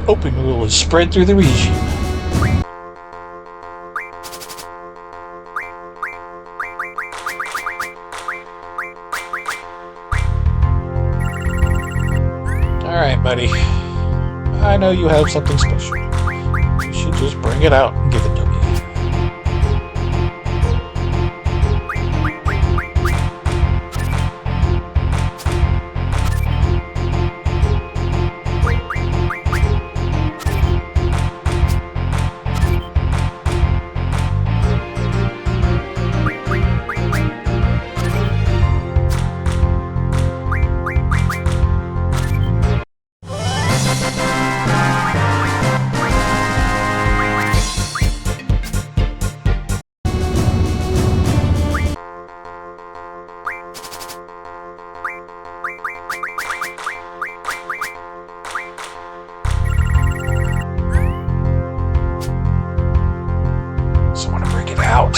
Open rule is spread through the region. Alright, buddy. I know you have something special. You should just bring it out and give it to me. Out.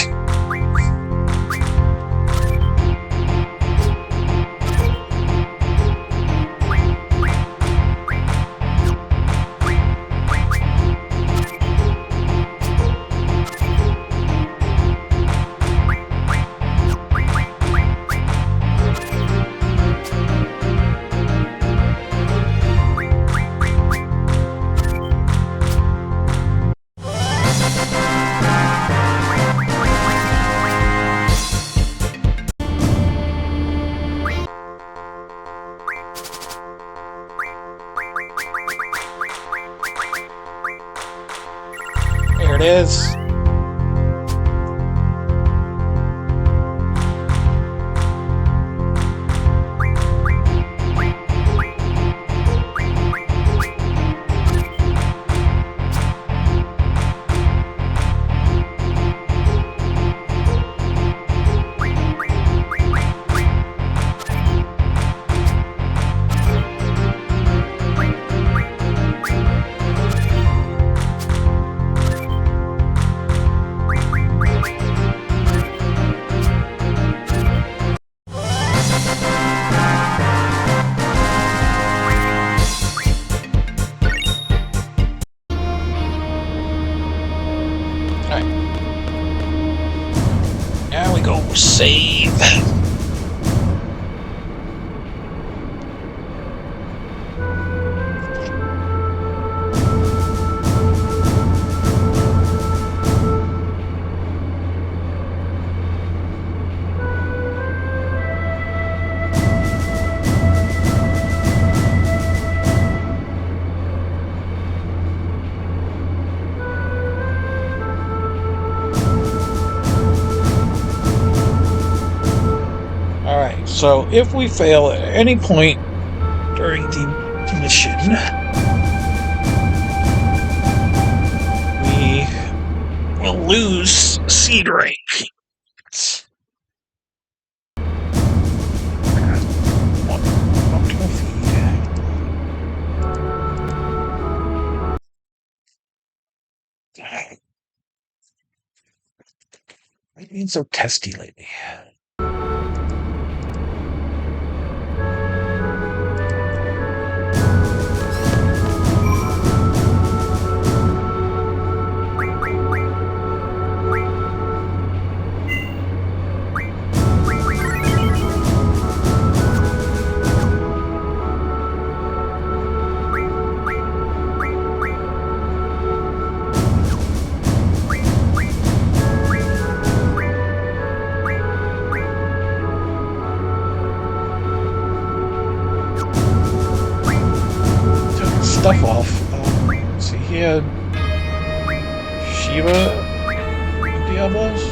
is. Now we go save. So if we fail at any point during the mission, we will lose seed rank. I've been so testy lately. Stuff off. See, he had Shiva Diablos.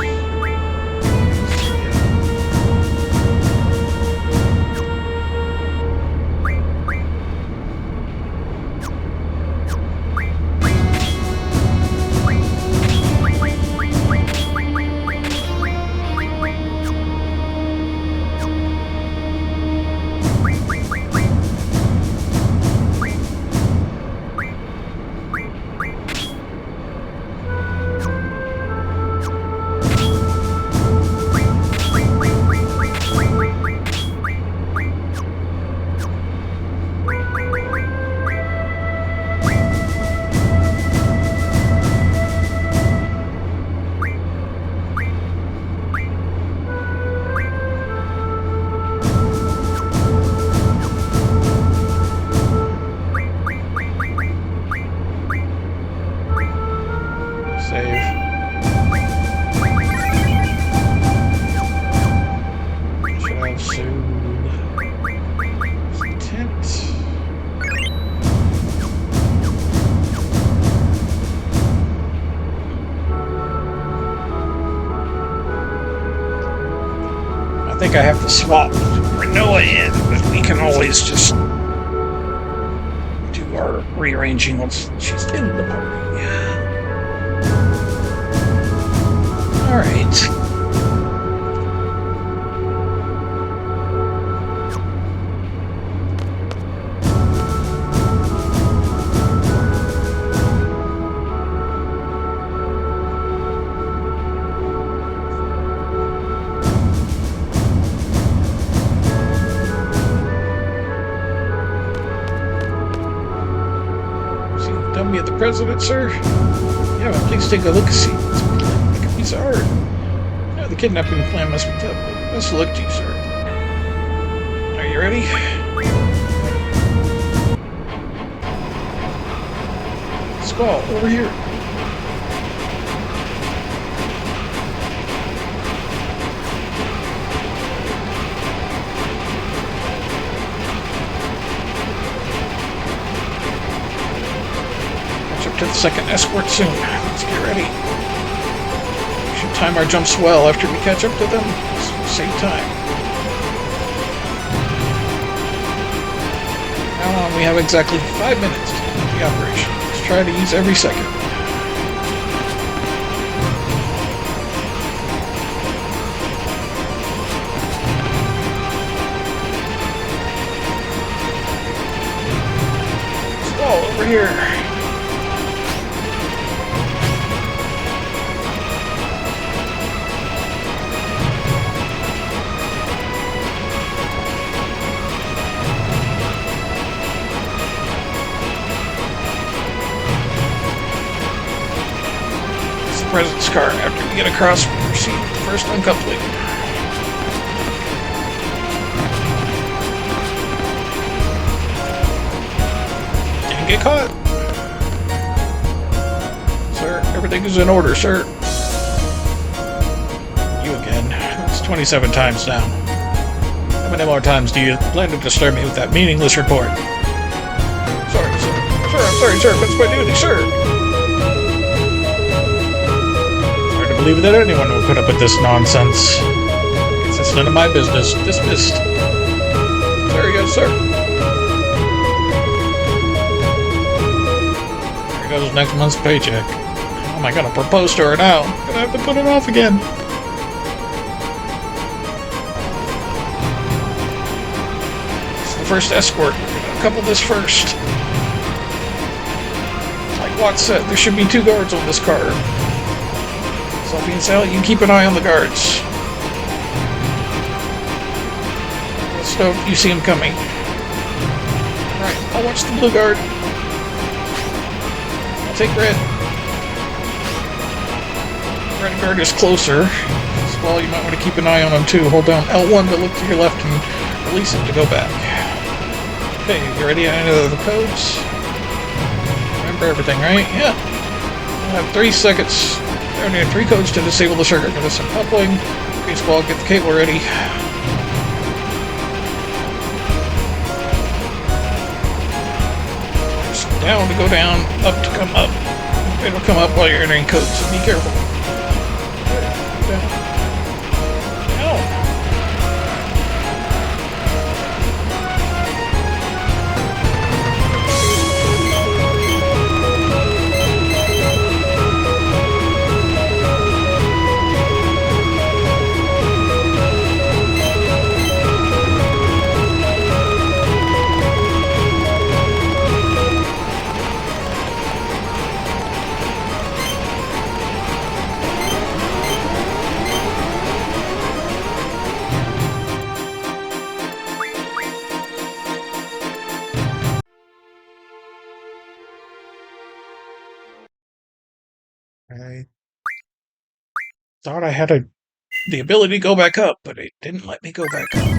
I think I have to swap Rinoa in, but we can always just do our rearranging once she's in the party. Alright. Dummy of the president, sir? Yeah, well, please take a look-see. It's like a piece of art. Yeah, the kidnapping plan must be tough, but best of luck to you, sir. Are you ready? Squall, over here. To the second escort soon. Let's get ready. time our jumps well after we catch up to them. Save time. Now on, we have exactly 5 minutes to complete the operation. Let's try to use every second. Stall over here. President's car. After we get across, we proceed with the first uncoupling. Didn't get caught. Sir, everything is in order, sir. You again. That's 27 times now. How many more times do you plan to disturb me with that meaningless report? Sorry, sir. Sir, I'm sorry, sir. That's my duty, sir. Believe that anyone will put up with this nonsense. It's none of my business. Dismissed. Sir, yes, sir. Here goes next month's paycheck. How am I gonna propose to her now? Gonna have to put it off again. It's the first escort. We're gonna couple this first. Like Watts said, there should be 2 guards on this car. Sophie and Sally, you keep an eye on the guards. Let's know if you see him coming. Alright, I'll watch the blue guard. I'll take red. Red guard is closer. Well, you might want to keep an eye on him too. Hold down L1 to look to your left and release him to go back. Okay, you ready? I know the codes. Remember everything, right? Yeah. We'll have 3 seconds. I only have 3 codes to disable the circuit for this uncoupling. Okay, squad, get the cable ready. Just down to go down, up to come up. It'll come up while you're entering codes, so be careful. Down. Down. I thought I had the ability to go back up, but it didn't let me go back up.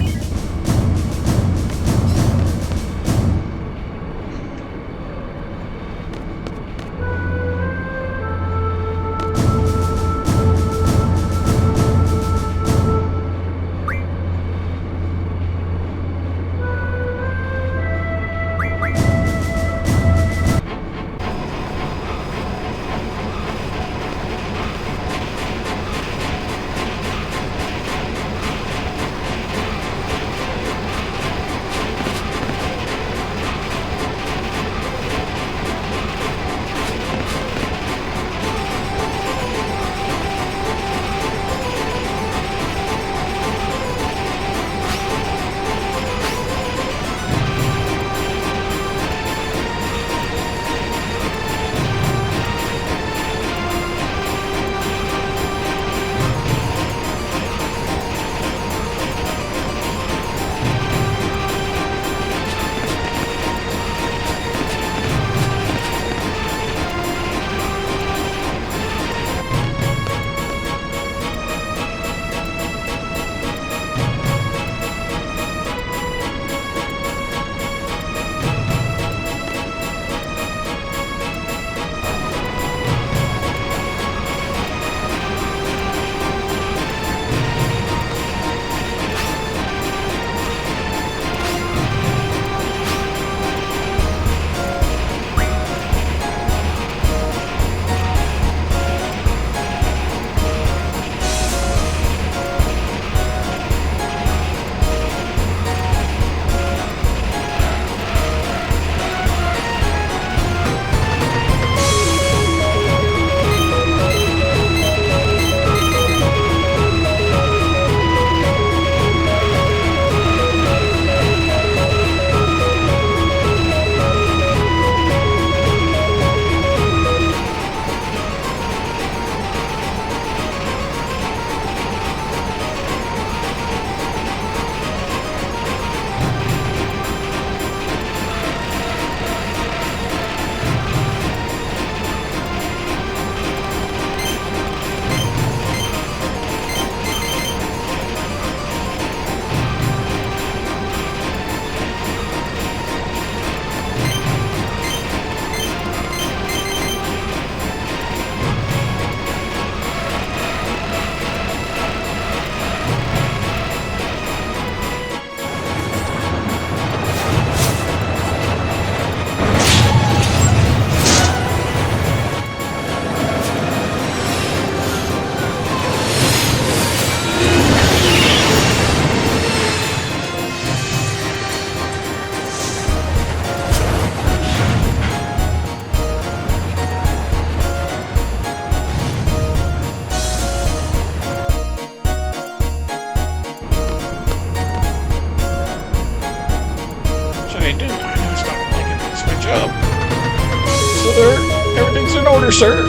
order, sir.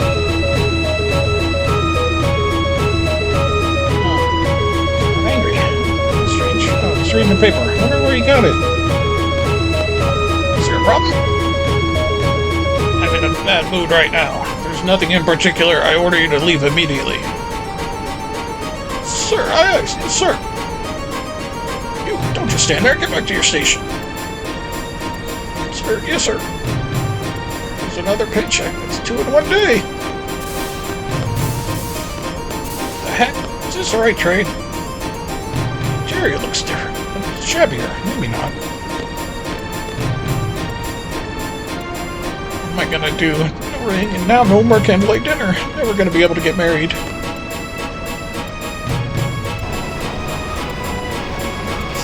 I'm angry. Strange. Oh, he's reading the paper. I wonder where he got it. Is there a problem? I'm in a bad mood right now. There's nothing in particular. I order you to leave immediately. Sir, aye, sir. You, don't just stand there. Get back to your station. Sir, yes, sir. There's another paycheck. That's 2 in 1 day. The heck? Is this the right train? Jerry looks different. Shabbier. Maybe not. What am I gonna do? No ring, and now no more candlelight dinner. Never gonna be able to get married.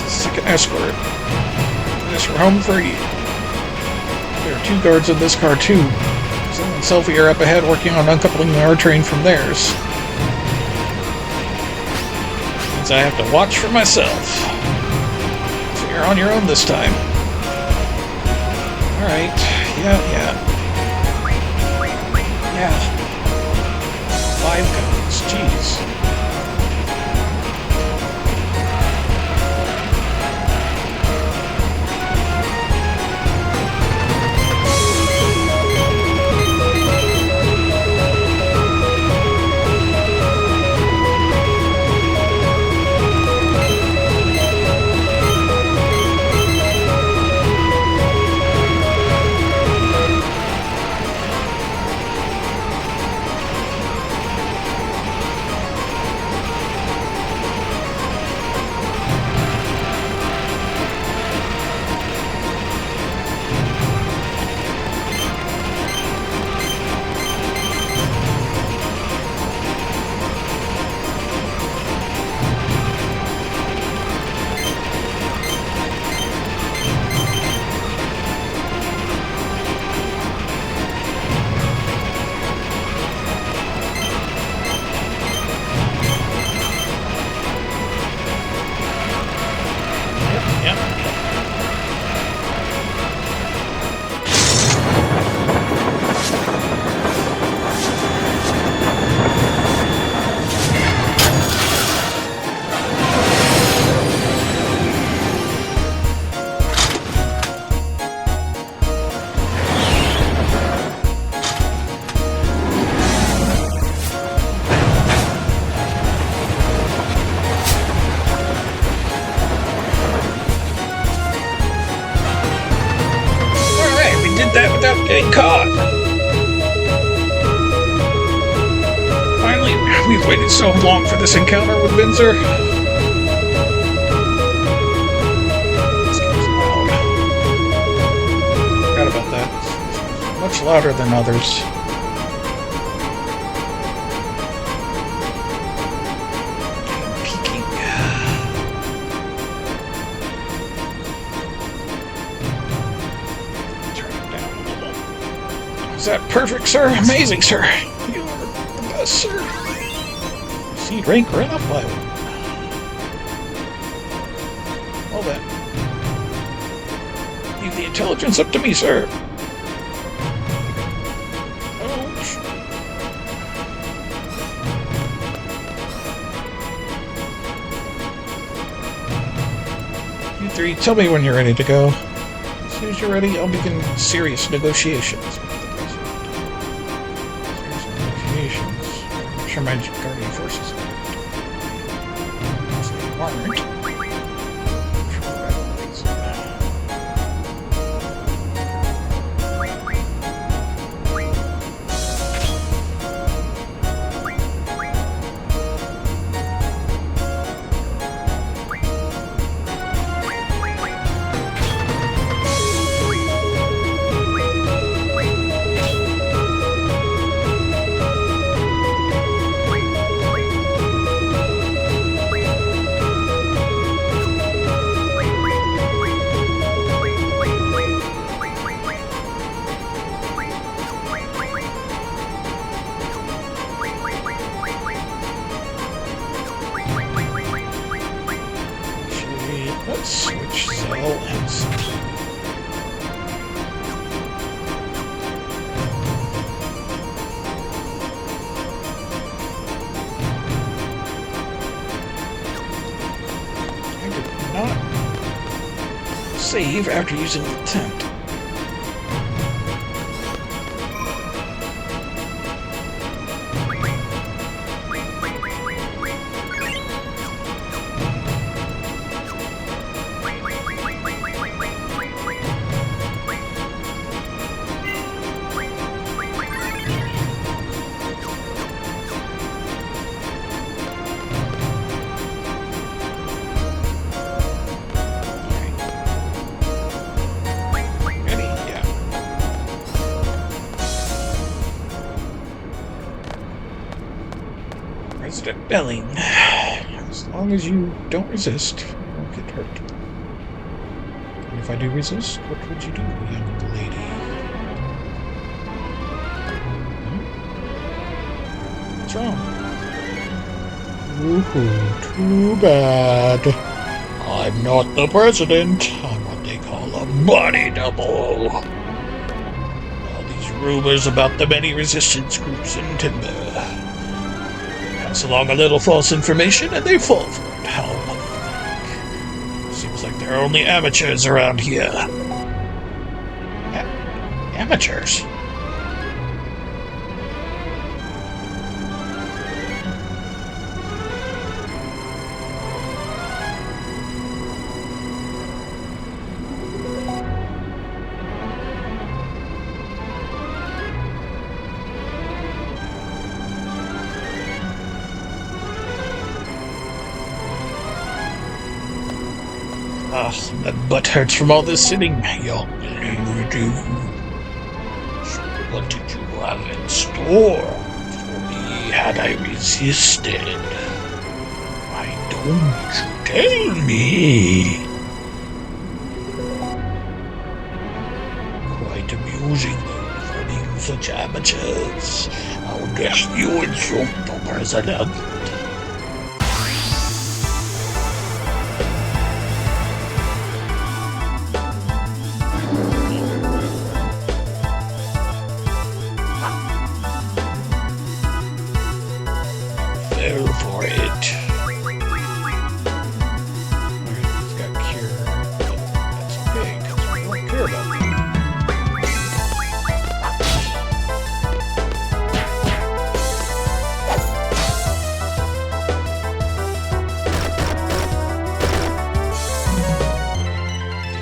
Second escort. This for home free. There are 2 guards in this car too. Sam and Selphie are up ahead working on uncoupling our train from theirs. Means I have to watch for myself. So you're on your own this time. Alright. Yeah. 5 guns. Jeez. That without getting caught. Finally, we've waited so long for this encounter with Windsor. This game's loud. Forgot about that. Much louder than others. Is that perfect, sir? Amazing, sir. You are the best, sir. See, rank right up by one. Well then. Leave the intelligence up to me, sir. Ouch. You 3, tell me when you're ready to go. As soon as you're ready, I'll begin serious negotiations. I'm sure my guardian forces aren't. Let's switch Zell and cannot save after using the tent. President Belling. As long as you don't resist, you won't get hurt. And if I do resist, what would you do, young lady? What's wrong? Ooh, too bad. I'm not the president. I'm what they call a body double. All these rumors about the many resistance groups in Timber. Pass along a little false information and they fall for it. How pathetic. Seems like there are only amateurs around here. Amateurs? That butt hurts from all this sitting, young lady. What did you have in store for me had I resisted? Why don't you tell me? Quite amusing, though, for being such amateurs. How dare you insult the president? For it. He's got cure, but that's okay, because we don't care about that.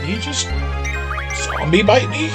Did he just zombie bite me?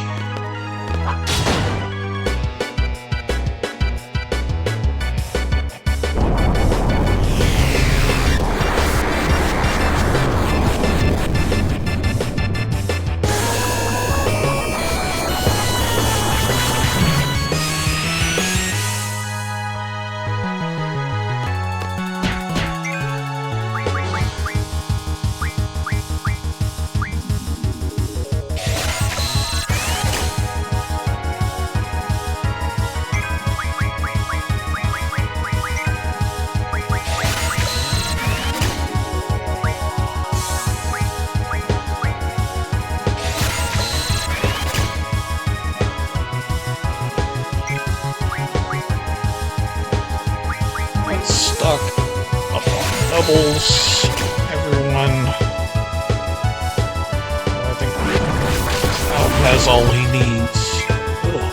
Stuck up on doubles. Everyone. I think Alp has all he needs. Ugh.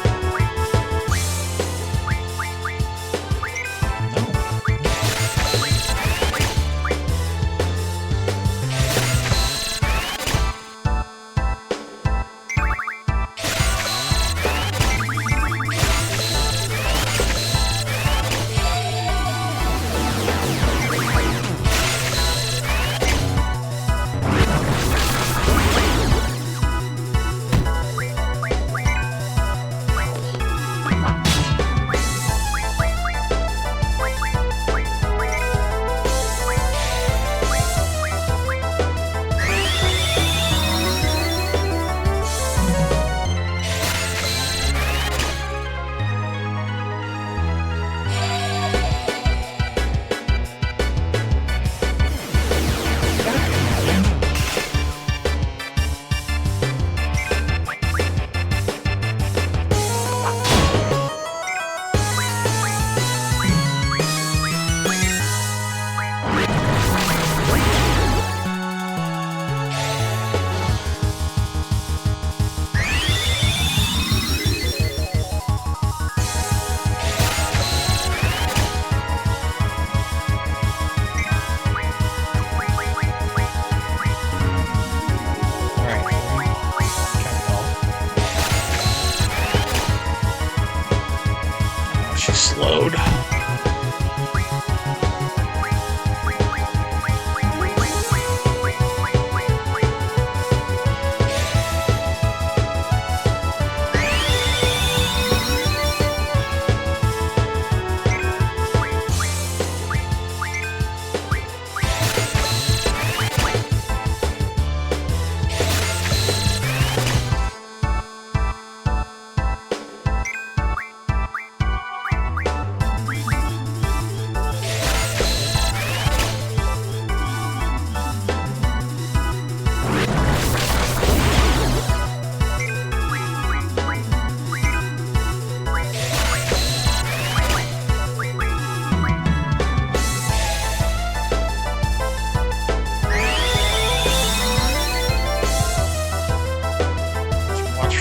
load.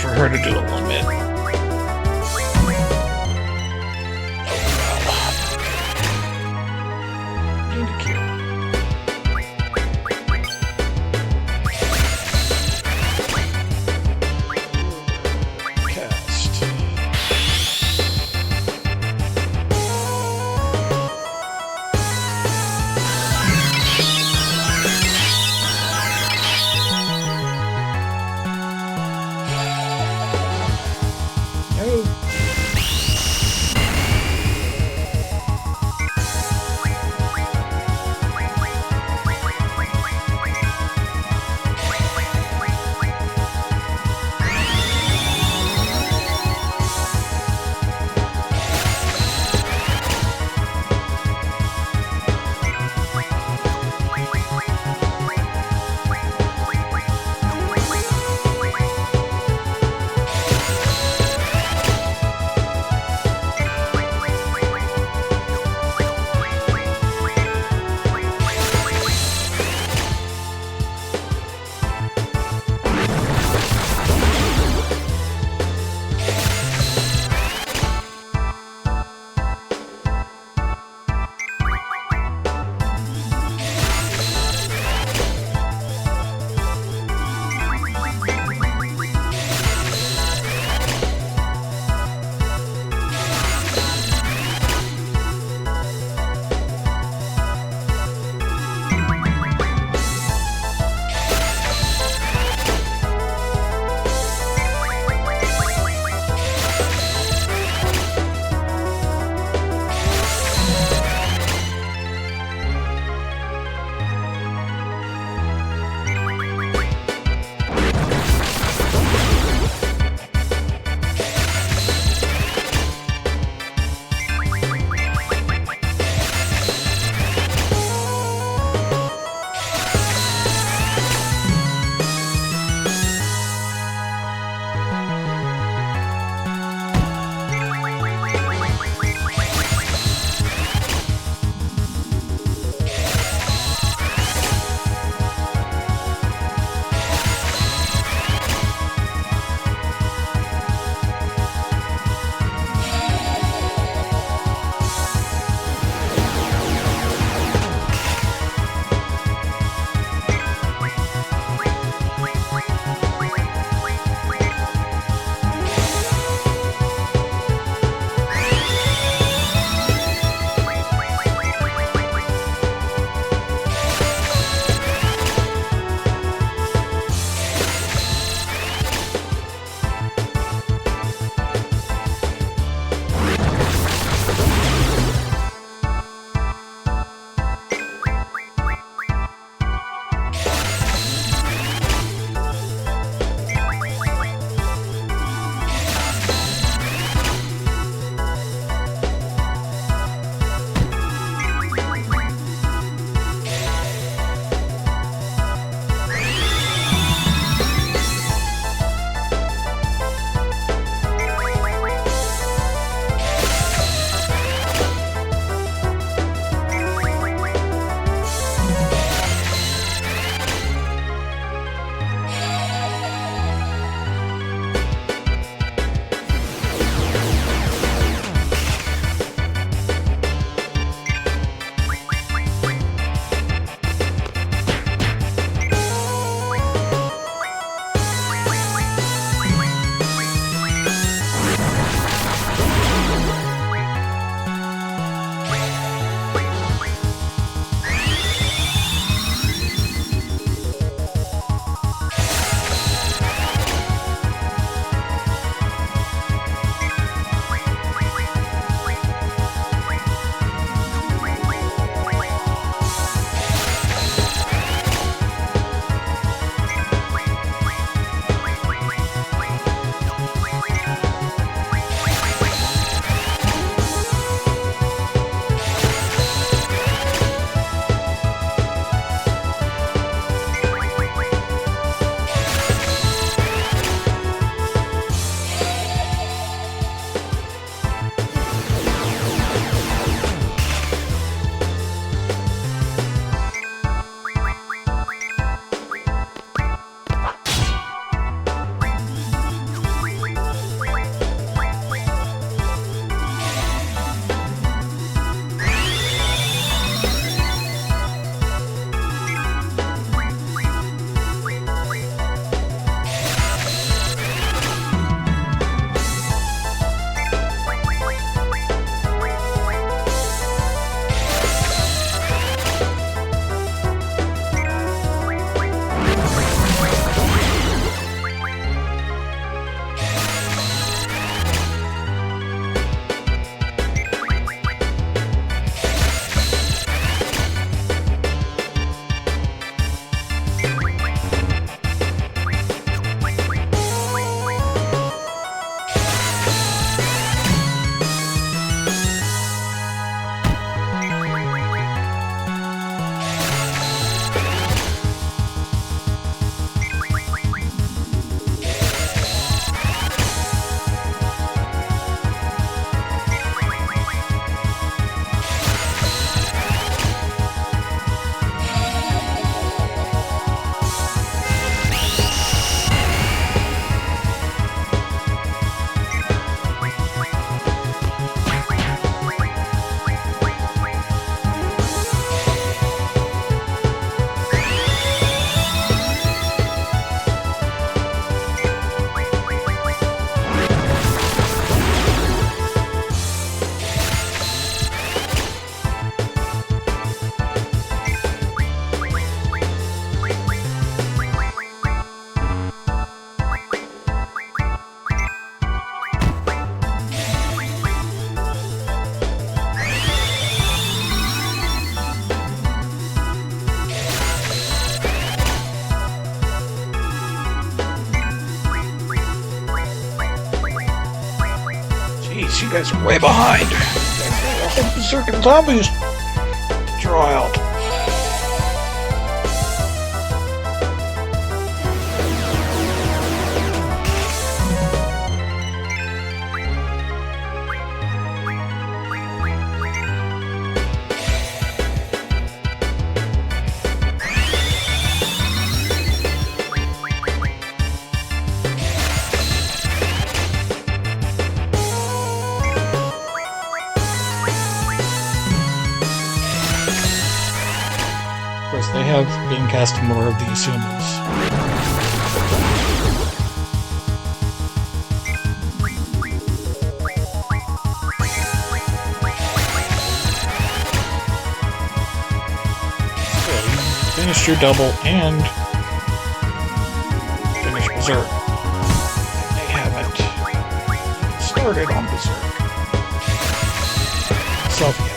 For her to do a limit. Need a kill. Cast. you guys are way behind. You guys got a whole berserking zombies to draw out. They have been casting more of these humans. So you finished your double and finished Berserk. And they haven't started on Berserk. Selfie.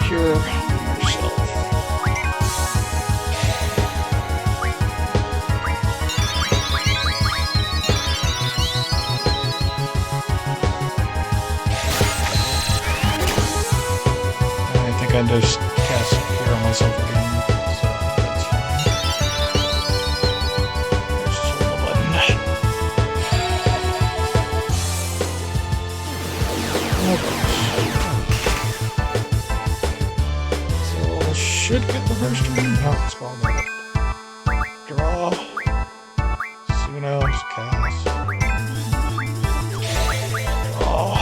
Cure yourself. I think I just cast Cure on myself again, so that's fine. There's just the button. Okay. Squall got it. Draw. Sunos, cast. Draw.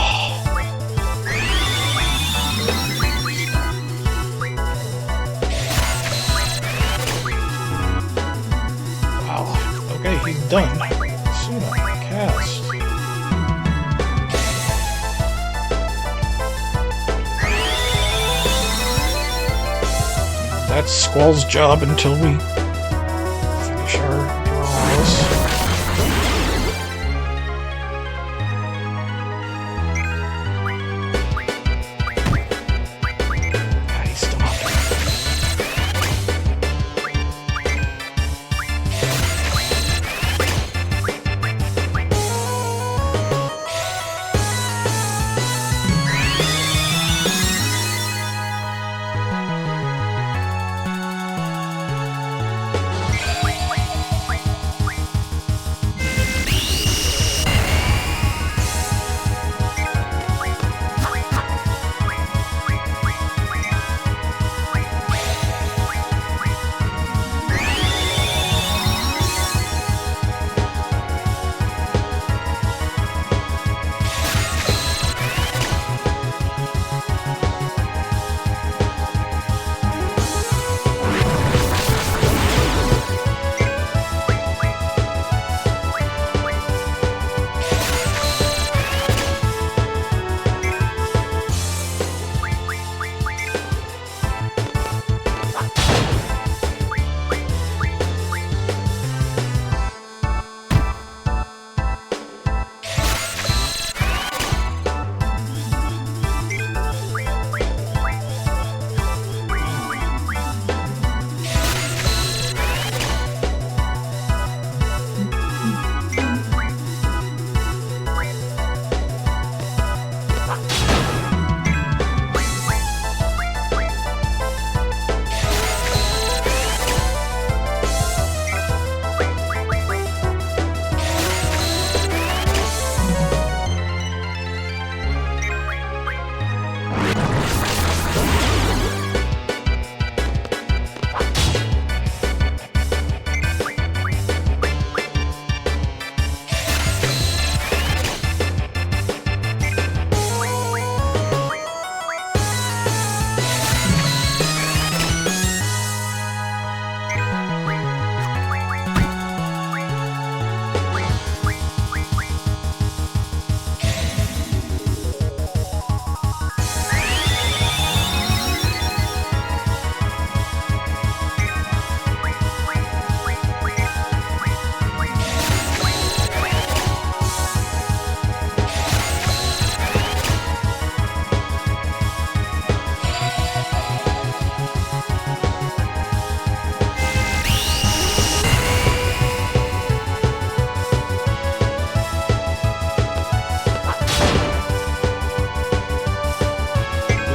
Wow. Okay, he's done. Suno, cast. That's Squall's job until we finish our draws. Ah, he's still not done.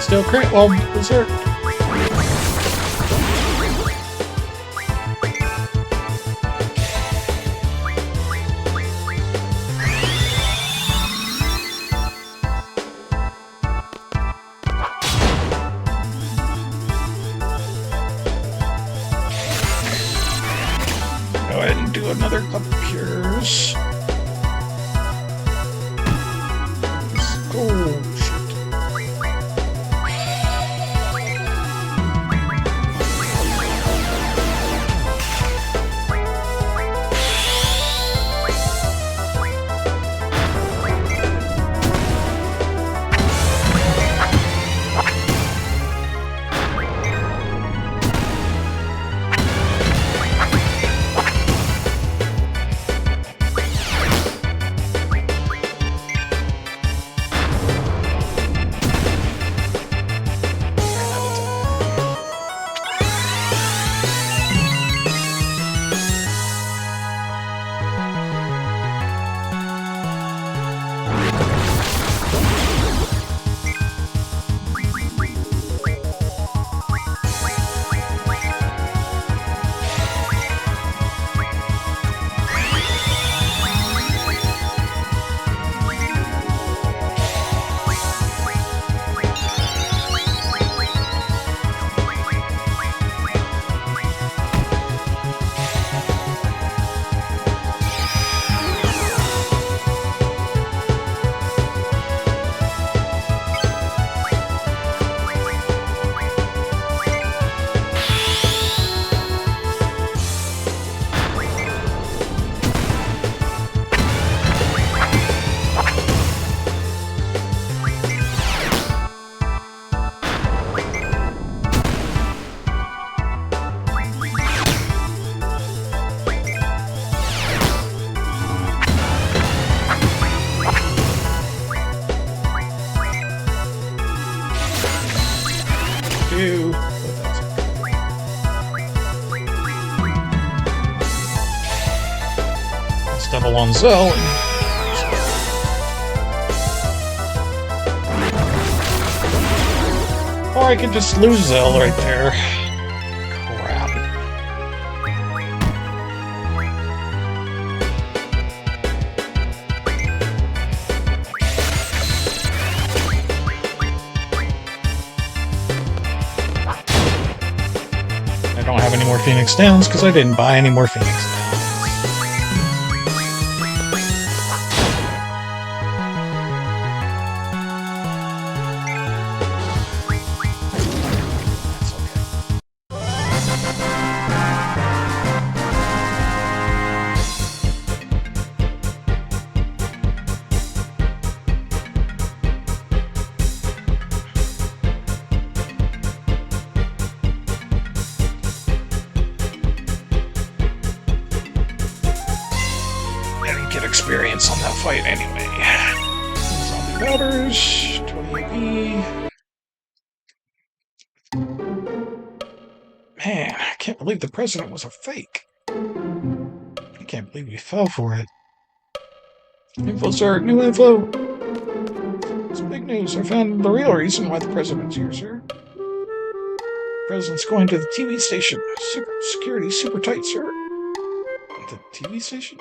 Still crit. Well, berserk. Go ahead and do another couple cures. Oh, shit. Let's double on Zell. Or I could just lose Zell right there. Crap. I don't have any more Phoenix Downs because I didn't buy any more Phoenix Downs. Experience on that fight anyway. Zombie Routers, 20AP. Man, I can't believe the president was a fake. I can't believe we fell for it. Info, sir. New info. It's big news. I found the real reason why the president's here, sir. The president's going to the TV station. Security super tight, sir. The TV station?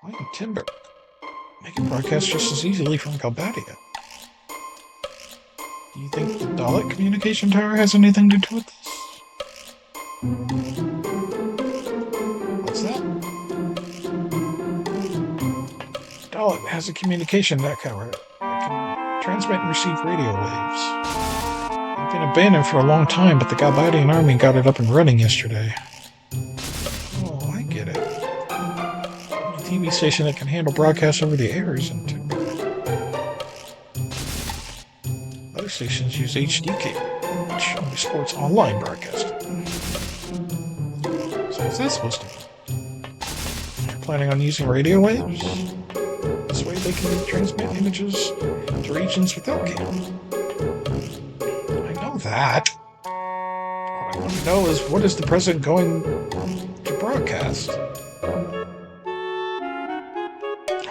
Why in Timber? They can broadcast just as easily from Galbadia. Do you think the Dalek communication tower has anything to do with this? What's that? Dalek has a communication tower that can transmit and receive radio waves. It's been abandoned for a long time, but the Galbadian army got it up and running yesterday. Oh, I get it. TV station that can handle broadcasts over the air is in Timber. Other stations use HD cable, which only supports online broadcasting. So what's that supposed to mean? You're planning on using radio waves? This way they can transmit images to regions without cable. I know that. What I want to know is, what is the president going to broadcast?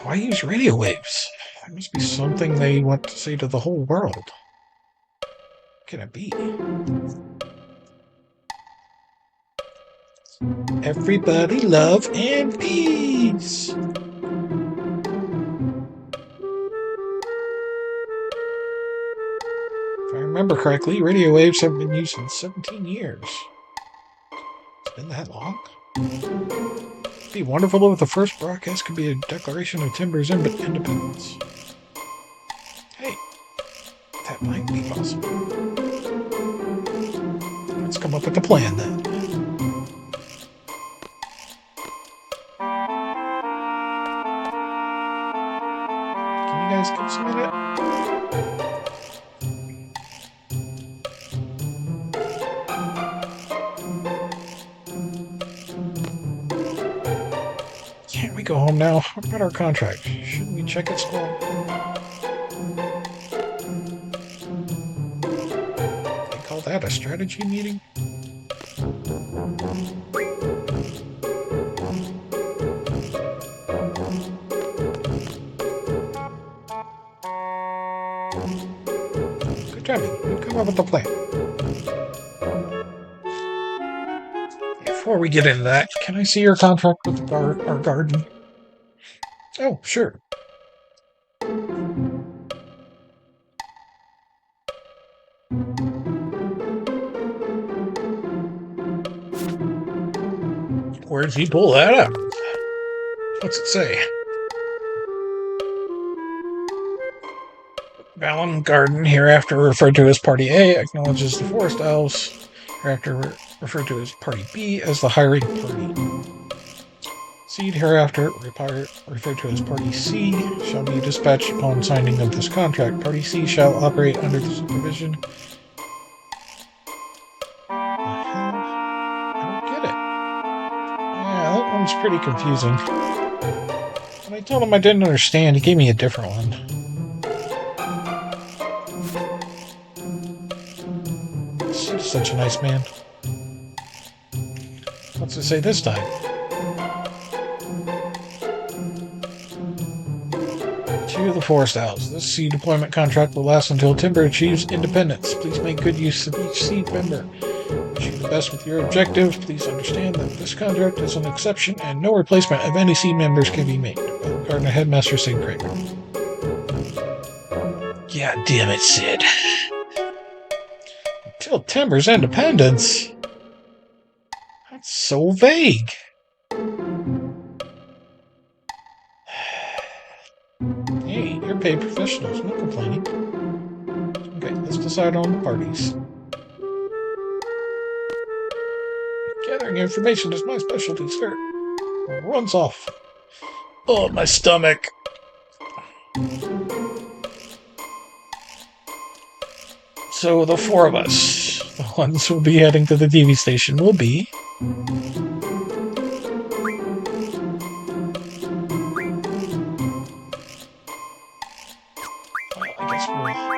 Why use radio waves? There must be something they want to say to the whole world. What can it be? Everybody love and peace! If I remember correctly, radio waves have been used in 17 years. It's been that long? It'd be wonderful if the first broadcast could be a declaration of Timber's independence. Hey, that might be possible. Let's come up with a plan then. Can you guys give us a minute? Can't we go home now? What about our contract? Shouldn't we check it still? They call that a strategy meeting? Good timing. We've come up with a plan. Before we get into that, can I see your contract with our garden? Oh, sure. Where did he pull that out? What's it say? Valen Garden, hereafter referred to as Party A, acknowledges the Forest Elves, hereafter referred to as Party B, as the hiring party. Seed, hereafter referred to as Party C, shall be dispatched upon signing of this contract. Party C shall operate under the supervision. I don't get it. Yeah, that one's pretty confusing. When I told him I didn't understand, he gave me a different one. He's such a nice man. What's it say this time? To the Forest House. This seed deployment contract will last until Timber achieves independence. Please make good use of each seed member. Wish you the best with your objectives. Please understand that this contract is an exception and no replacement of any seed members can be made. Gardener Headmaster Sid Kramer. God damn it, Sid. Until Timber's independence? That's so vague. Hey, you're paid professionals, no complaining. Okay, let's decide on the parties. Gathering information is my specialty, sir. Runs off. Oh, my stomach. So the four of us, the ones who will be heading to the TV station, will be... Well, I guess we'll... do that.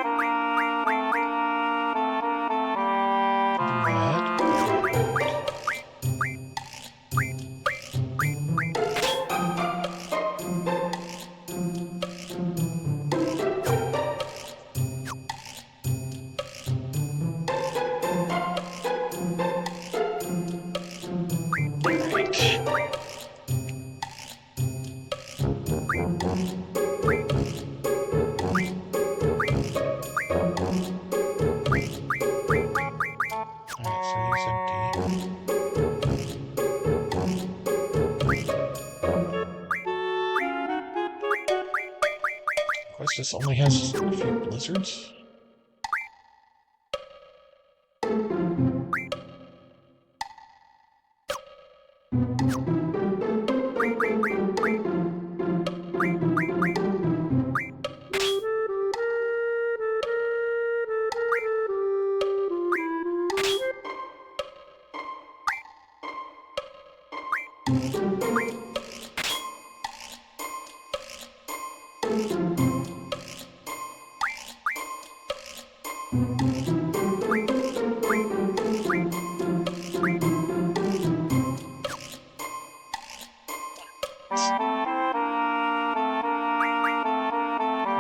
This only has a few blizzards.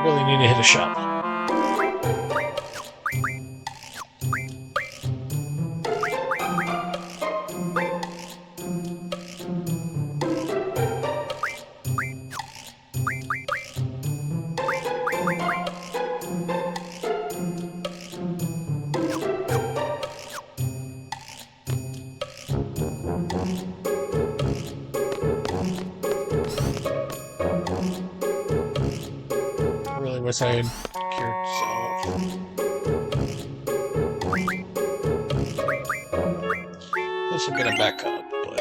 Really need to hit a shot. Wish I had cured self. This will get a backup, but...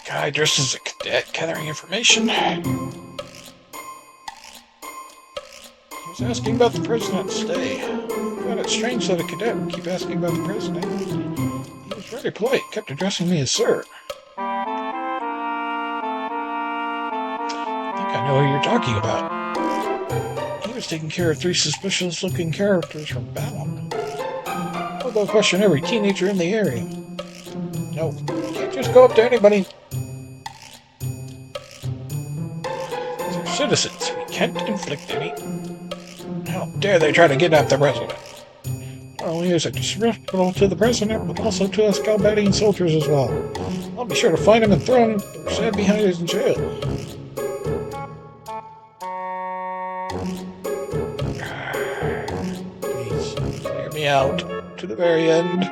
Guy dressed as a cadet gathering information. He was asking about the president's stay. I found it strange that a cadet would keep asking about the president. He was very polite, kept addressing me as sir. I think I know who you're talking about. He was taking care of 3 suspicious-looking characters from Balam. I'll go question every teenager in the area. No, you can't just go up to anybody. Citizens, we can't inflict any. How dare they try to kidnap the president? Not only is it disrespectful to the president, but also to us Galbadian soldiers as well. I'll be sure to find him and throw him or stand behind us in jail. Please, hear me out to the very end.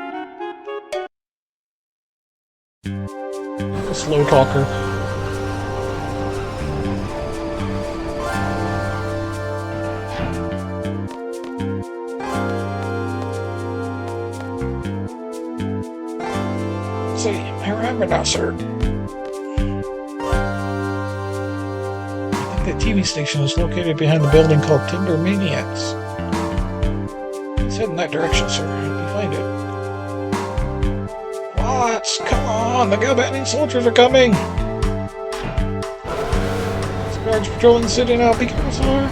A slow talker. I remember now, sir. I think that TV station is located behind the building called Timber Maniacs. Let's head in that direction, sir. Help you find it. What? Come on! The Galbanian soldiers are coming! There's guards patrolling the city now. Be careful, sir.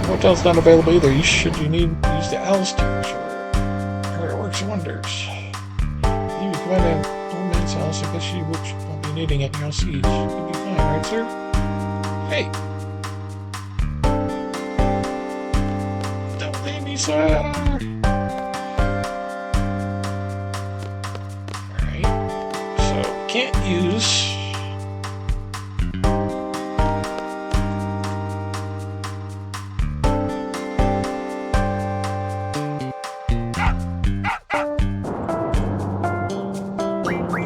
The hotel's not available either. You need to use the Owl's Sure. It works wonders. You come out and old man's house. I guess you won't be needing it in your siege. You'll be fine, right, sir? Hey! Don't leave me, sir! Alright. So, can't use...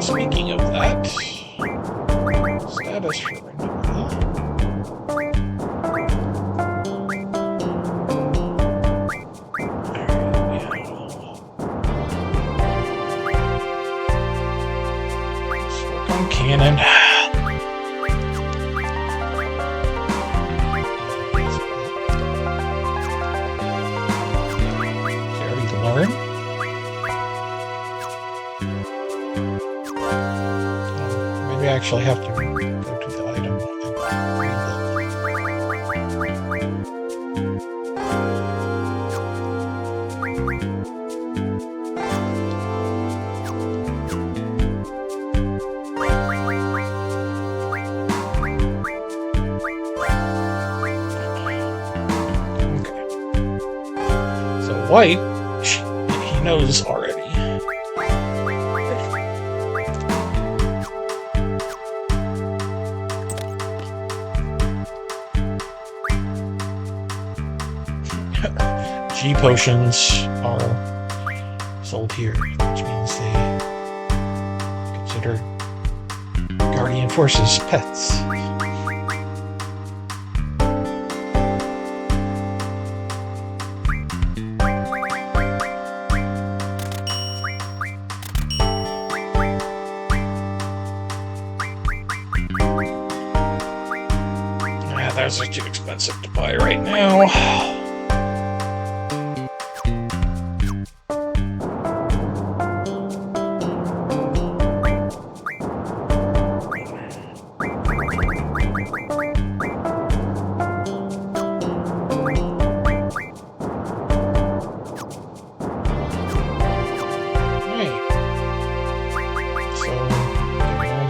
Speaking of that, status for renewal. Let's work on cannon. Already learn. Maybe I actually have to go to the item and read Okay. So White, he knows already. G potions are sold here, which means they consider Guardian Forces pets. Those are too expensive to buy right now.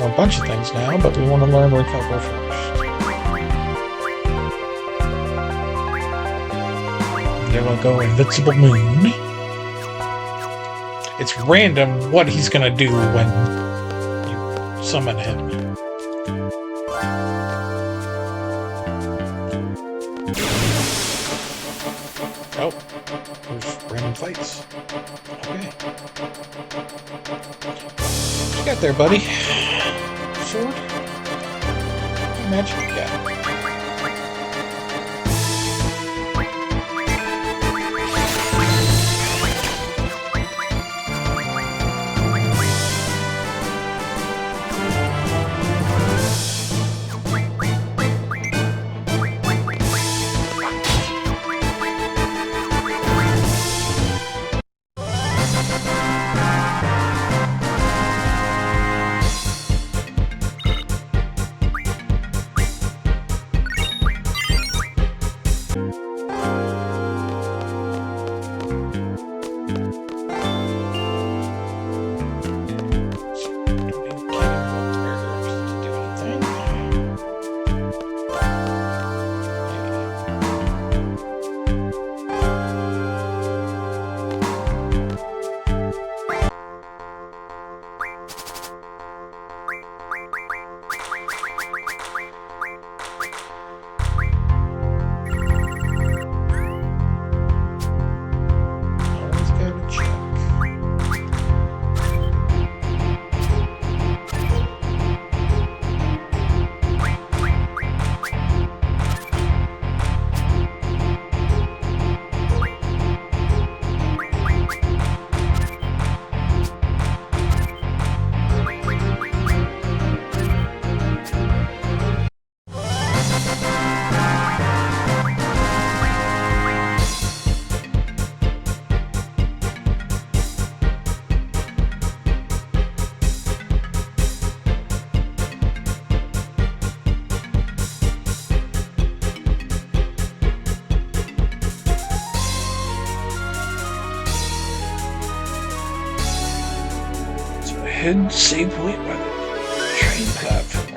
A bunch of things now, but we want to learn Recover first. Then we'll go Invincible Moon. It's random what he's gonna do when you summon him. Oh, there's random fights. Okay. What you got there, buddy? Sword? Magic cat. head safely by the train platform.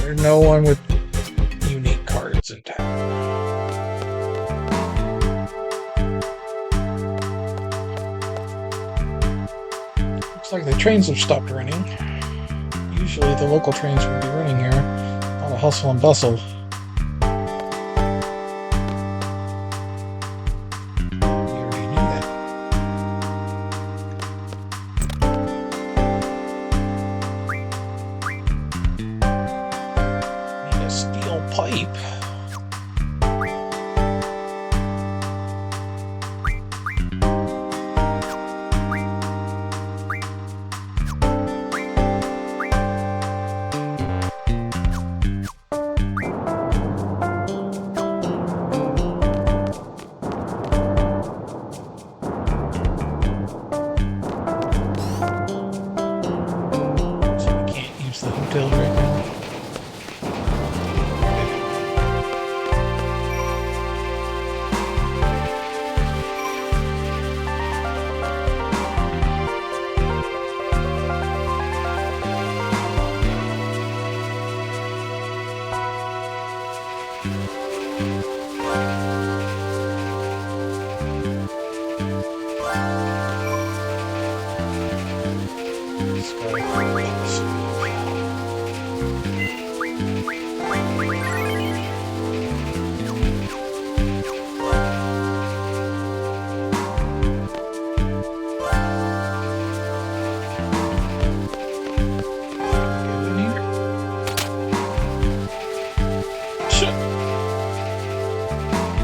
There's no one with unique cards in town. Looks like the trains have stopped running. Usually the local trains would be running here. A lot of hustle and bustle. You already knew that. Need a steel pipe. The hotel right now.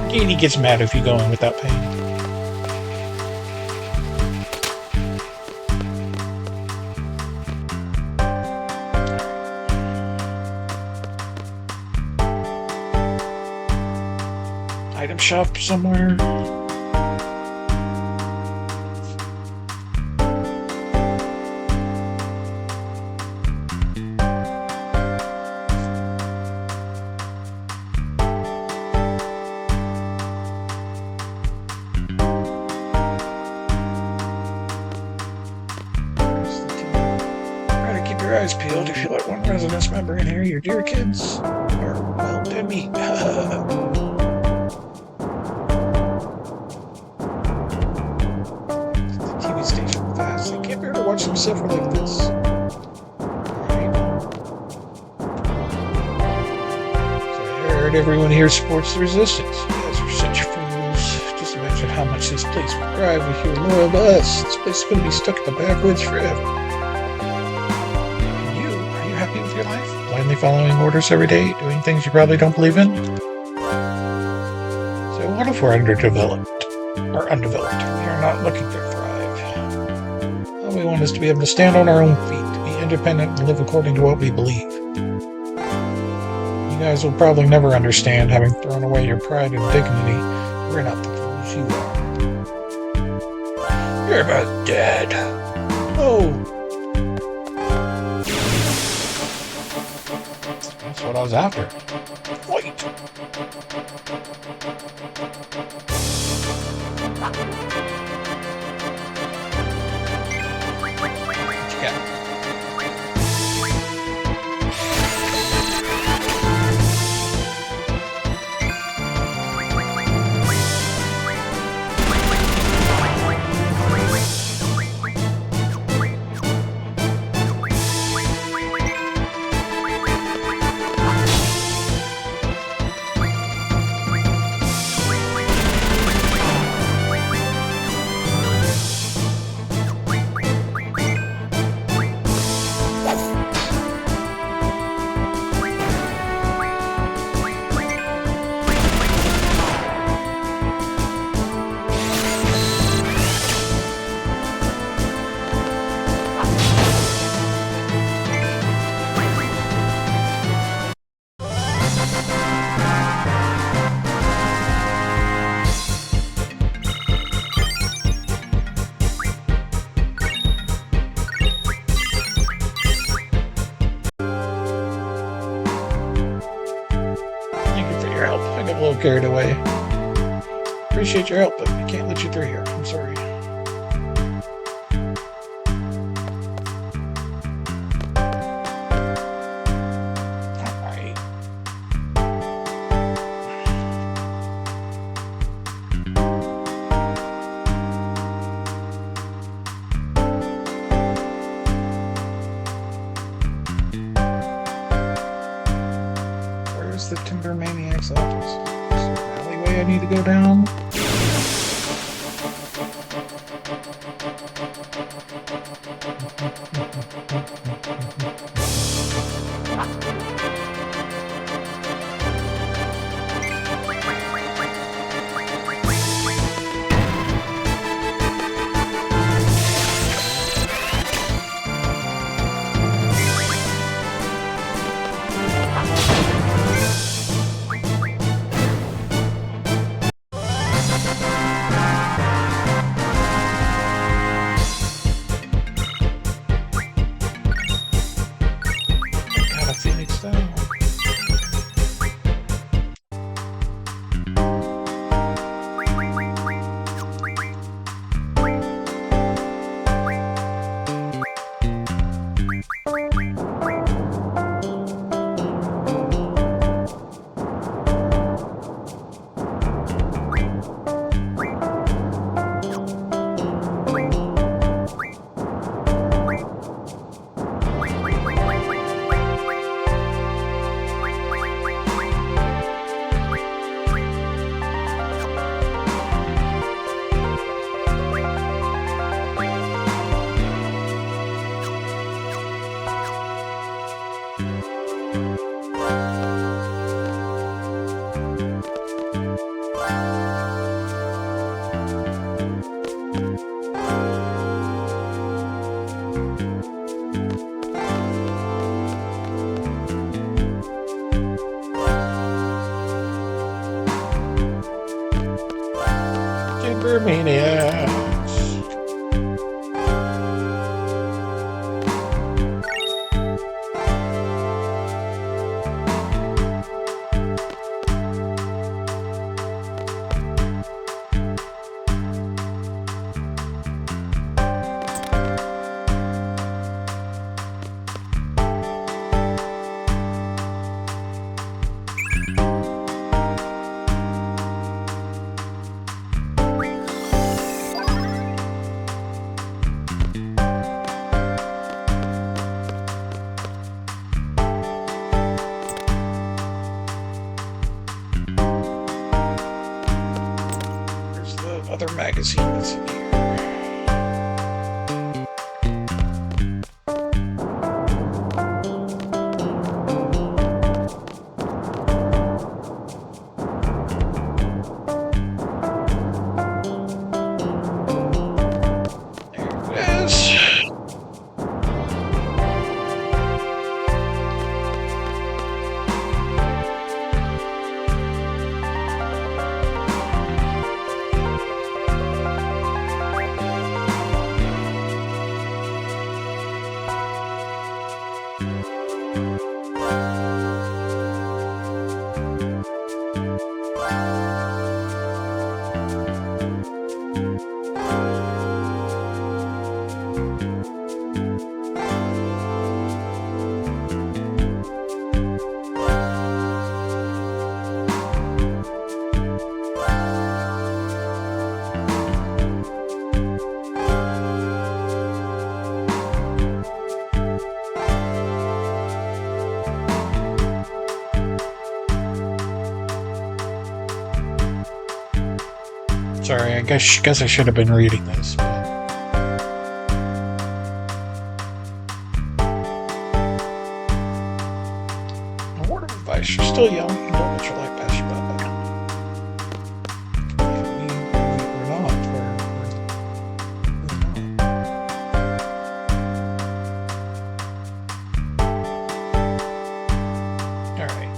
Katie gets mad if you go in without paying. Item shop somewhere. Keep your eyes peeled if you let one residence member in here. Your dear kids are, well, dead meat. The TV station fast. I can't bear to watch them suffer like this. Right. So I heard everyone here supports the resistance. You guys are such fools. Just imagine how much this place would thrive if you were loyal to us. This place is going to be stuck in the backwoods forever. Happy with your life? Blindly following orders every day, doing things you probably don't believe in? So what if we're underdeveloped? Or undeveloped? We are not looking to thrive. All we want is to be able to stand on our own feet, to be independent and live according to what we believe. You guys will probably never understand, having thrown away your pride and dignity. We're not the fools you are. You're about dead. Oh. That's what I was after. Wait. What you got? a little carried away. Appreciate your help, but I can't let you through here. I'm sorry. The Timber Maniac's office. Is there an alleyway I need to go down? Phoenix down. Timber Maniacs. Other magazine that's in here. There it is. Sorry, I guess I should have been reading this. But... a word of advice: you're still young. Don't let your life pass you by. Yeah, we're not. We're not. All right.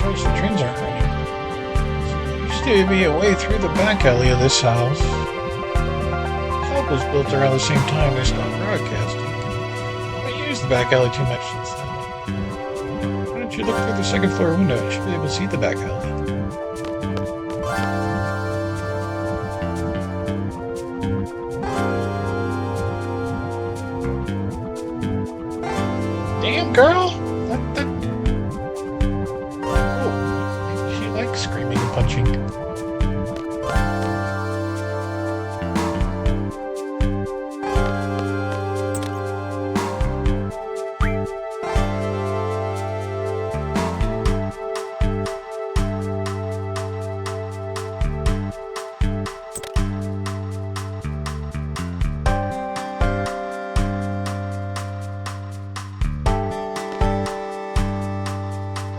Christ, the trains aren't running. There used to be a way through the back alley of this house. The club was built around the same time they stopped broadcasting. I used the back alley too much since then. Why don't you look through the second floor window? You should be able to see the back alley. Damn, girl! Oh, she likes screaming and punching.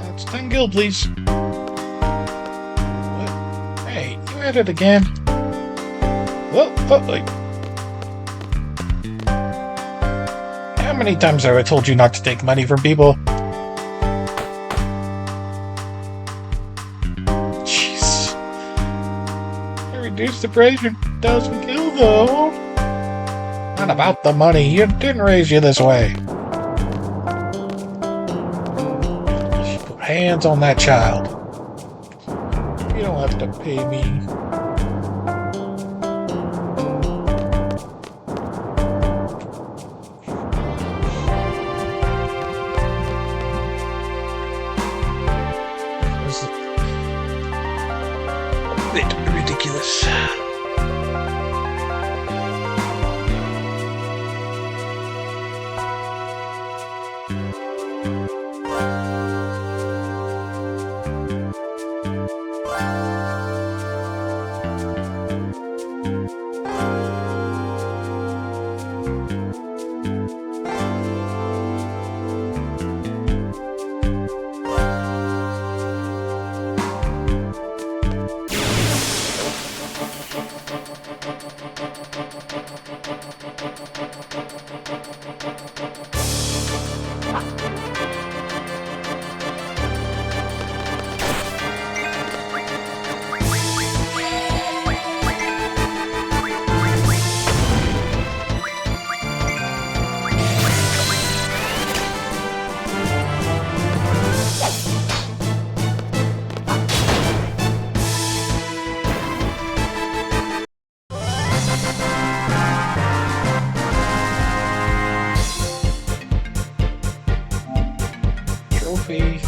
That's 10 gil, please. What? Hey, you at it again. How many times have I told you not to take money from people? Jeez. I reduced the price for 1,000 gil, though. Not about the money. You didn't raise you this way. She put hands on that child. You don't have to pay me. This is a bit ridiculous. Trophy.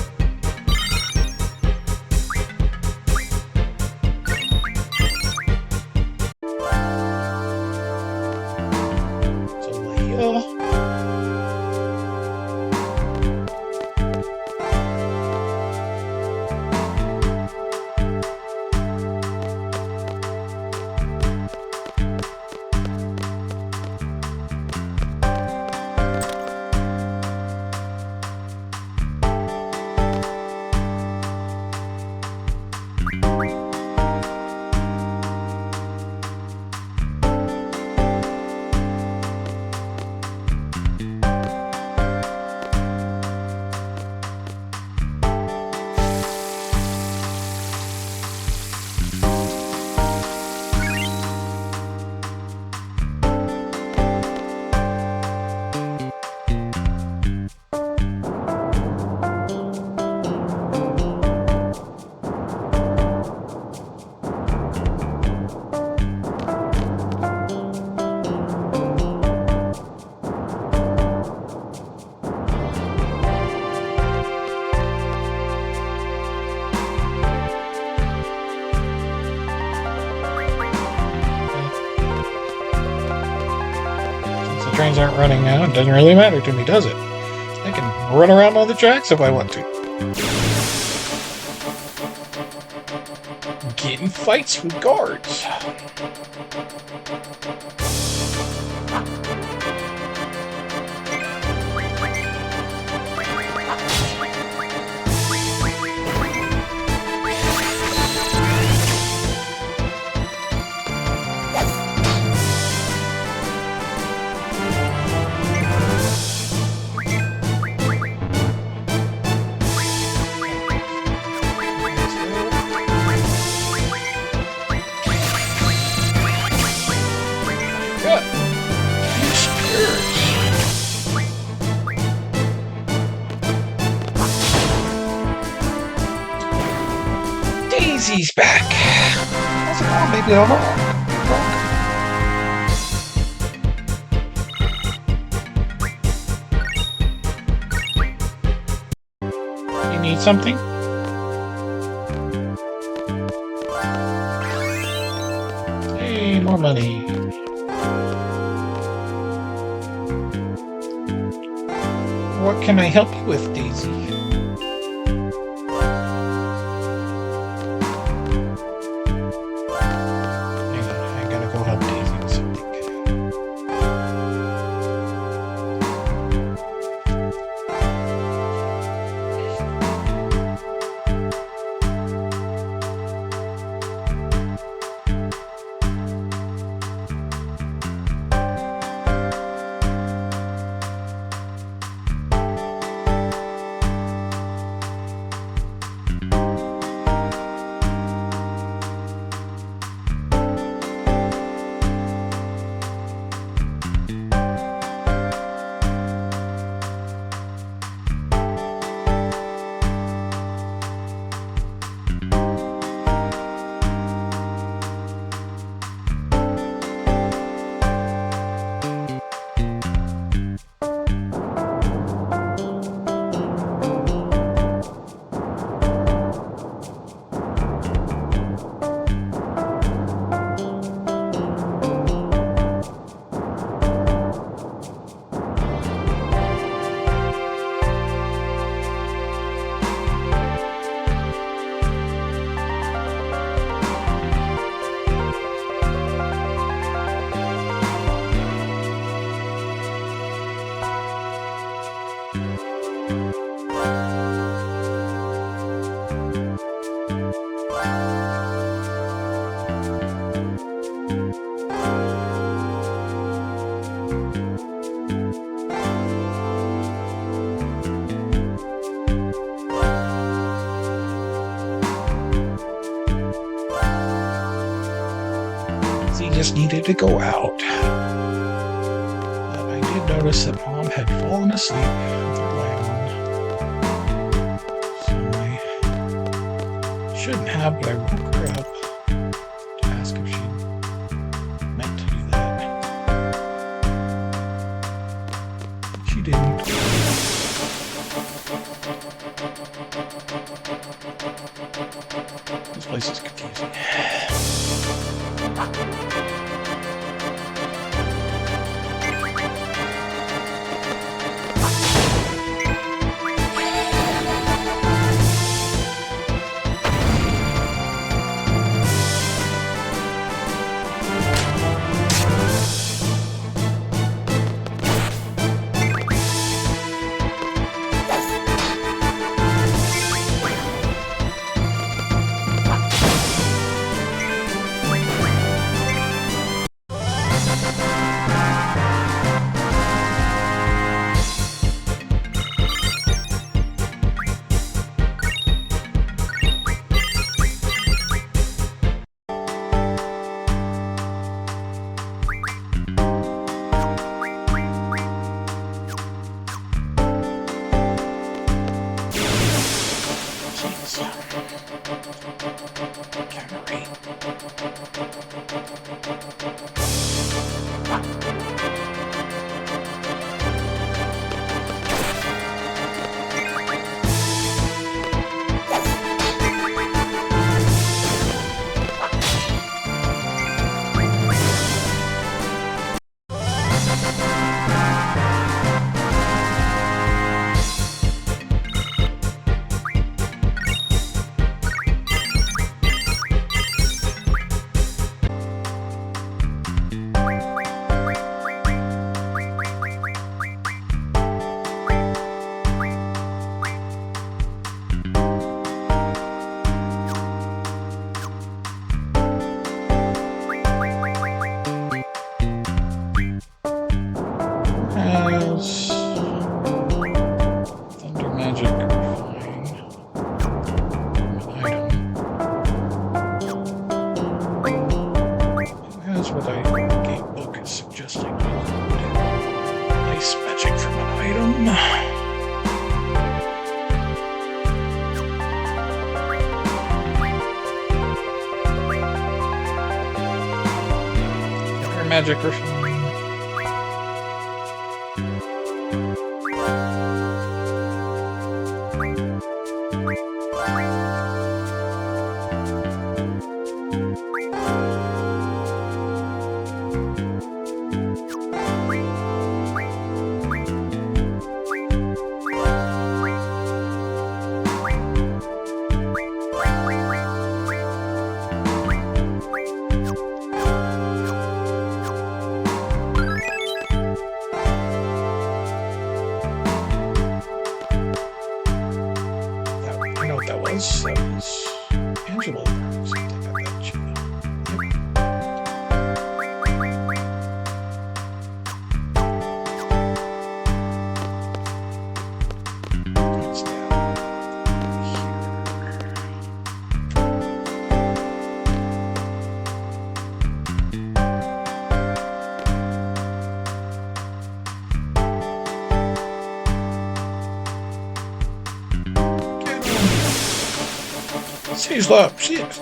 Trains aren't running now, it doesn't really matter to me, does it? I can run around on the tracks if I want to. Get in fights with guards. Daisy's back. How's it going, baby doll? You need something? Hey, more money. What can I help you with, Daisy? Hang on, I gotta go help Daisy with something. He just needed to go out. But I did notice that Mom had fallen asleep with her light on. So I shouldn't have, but I woke her up to ask if she meant to do that. She didn't. This place is confusing. magic or something. That was Angelo. Something I bet you. It's down here. Six lap, 6.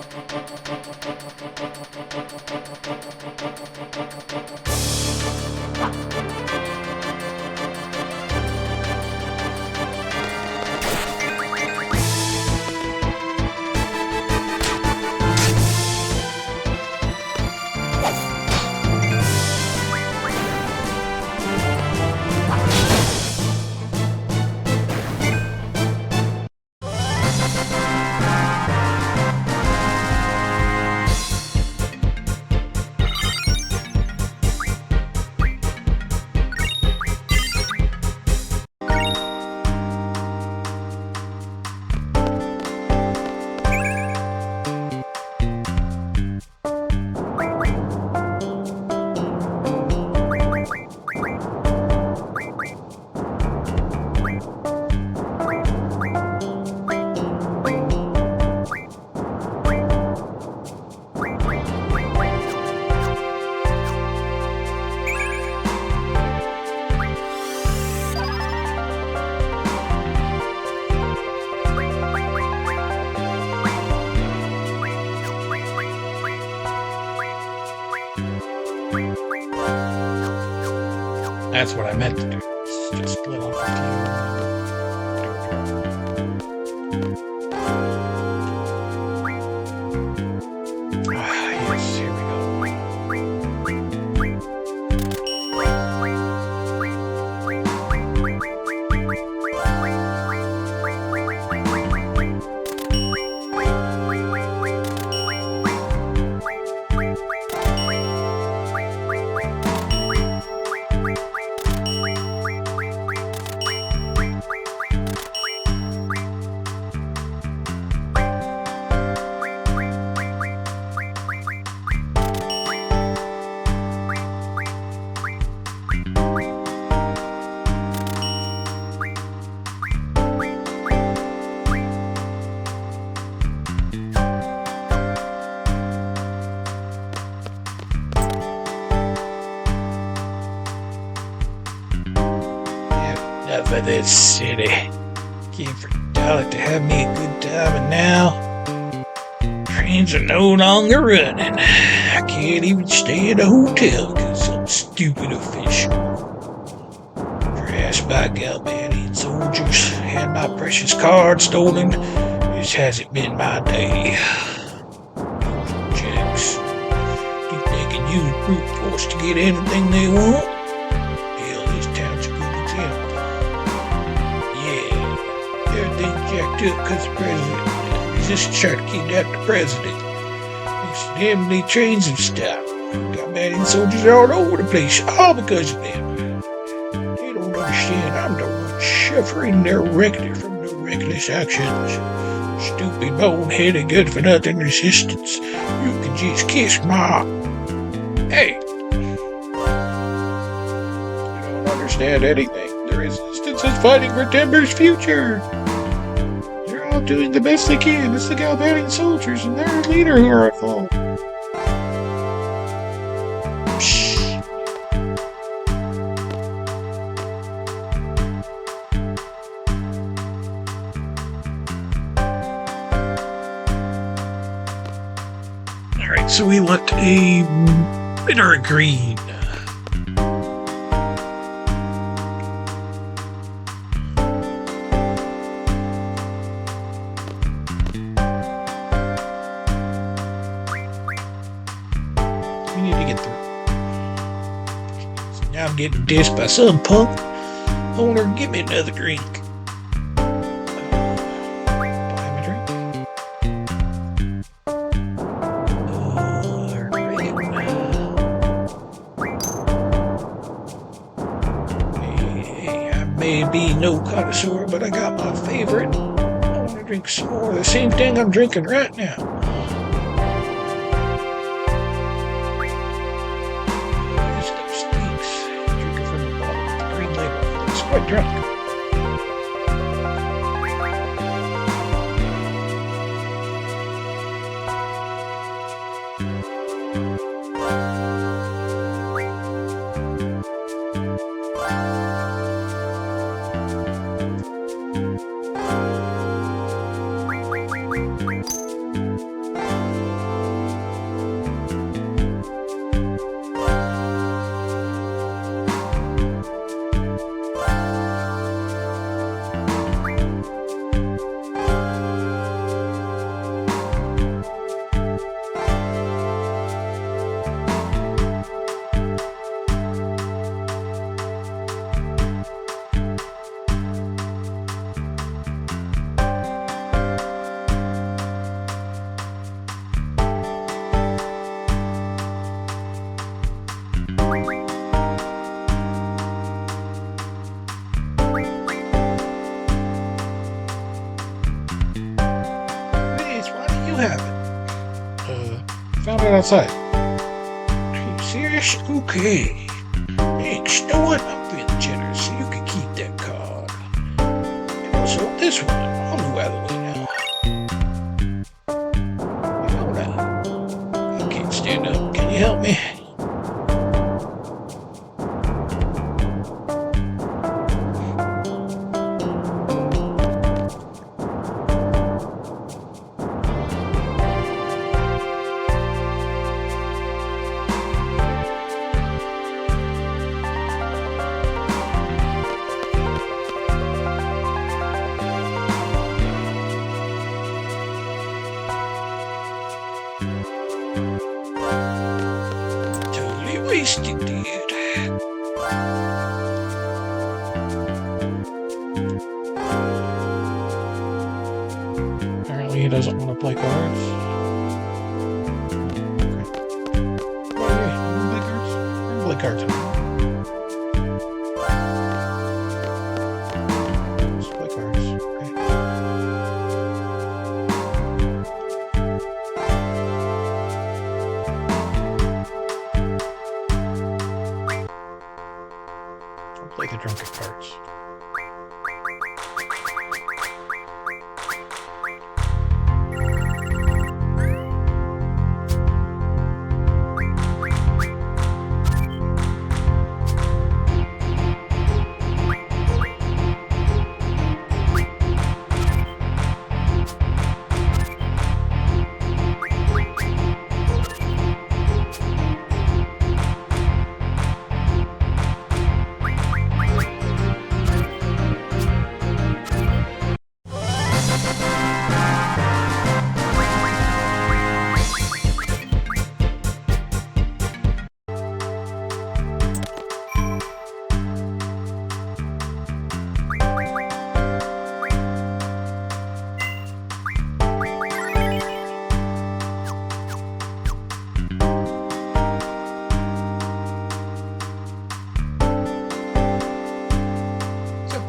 That's what I meant to do. Just split off a few and do it. Yes, here we go. Enough of this city. Came for $1 to have me a good time, and now trains are no longer running. I can't even stay in a hotel because some stupid official harassed by Galbadian soldiers had my precious card stolen. This hasn't been my day. Jerks. Think they can use brute force to get anything they want? Hell, this town's a good example. Everything jacked up because the president resistance tried to kidnap the president. These damn trains have stopped. Got mad soldiers all over the place, all because of them. They don't understand I'm the one suffering their reckoning from their reckless actions. Stupid, boneheaded, good-for-nothing resistance. You can just kiss my... Hey! You don't understand anything. The resistance is fighting for Timber's future. They're all doing the best they can. It's the Galbadian soldiers and their leader who are at fault. Shh. Alright, so we want a bitter green. I'm getting dissed by some punk. Owner, give me another drink. Buy him a drink. Hey, I may be no connoisseur, but I got my favorite. I want to drink some more of the same thing I'm drinking right now. This stuff stinks. Drinking from the bottle with the green label. It's quite drunk. Have it. Found it outside. Are you serious? Okay. Thanks. You know what? I'm feeling generous, so you can keep that card. And also this one. I'll move out of the way now. Hold on. I can't stand up. Can you help me? Wasted, dude. Apparently he doesn't want to play cards. Okay. Oh, yeah, you want to play cards? I can play cards. Let's play cards. Okay. Play the drunken cards.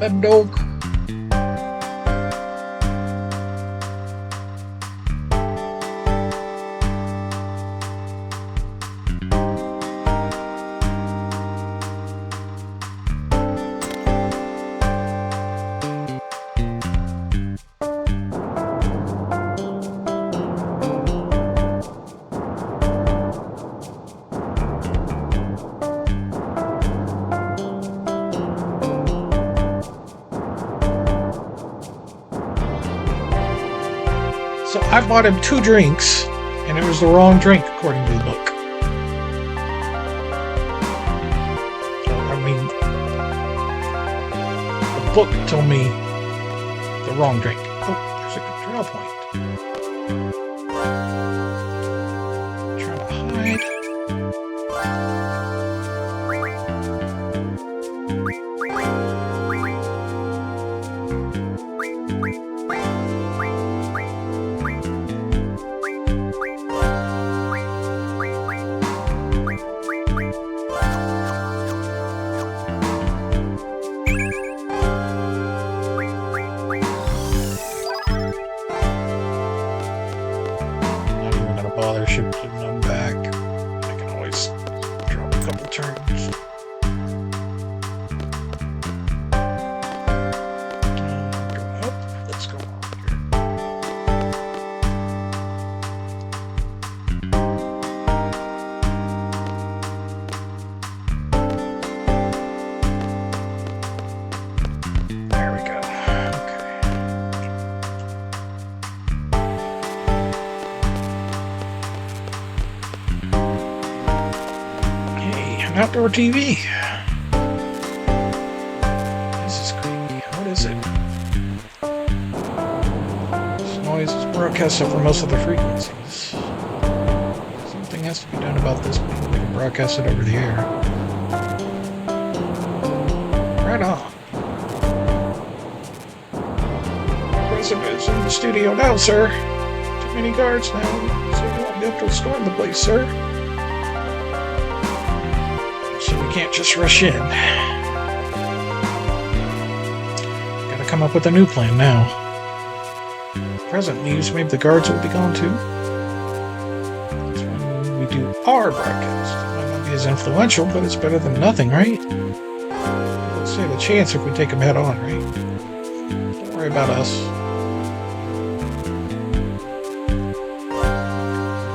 What's up, dog? So I bought him 2 drinks, and it was the wrong drink according to the book. I mean, the book told me the wrong drink. Oh, there's a control point. Trying to hide. bother shipping them back. I can always drop a couple turns. Go up. Let's go on here. There we go. Okay. Hey, an outdoor TV. This is creepy. What is it? This noise is broadcast over most of the frequencies. Something has to be done about this before we can broadcast it over the air. Right on. President is in the studio now, sir. Too many guards now, so you won't be able to storm the place, sir. So we can't just rush in. Gotta come up with a new plan now. Present news, maybe the guards will be gone too. That's when we do our broadcast. It might not be as influential, but it's better than nothing, right? Let's say the chance if we take them head on, right? Don't worry about us.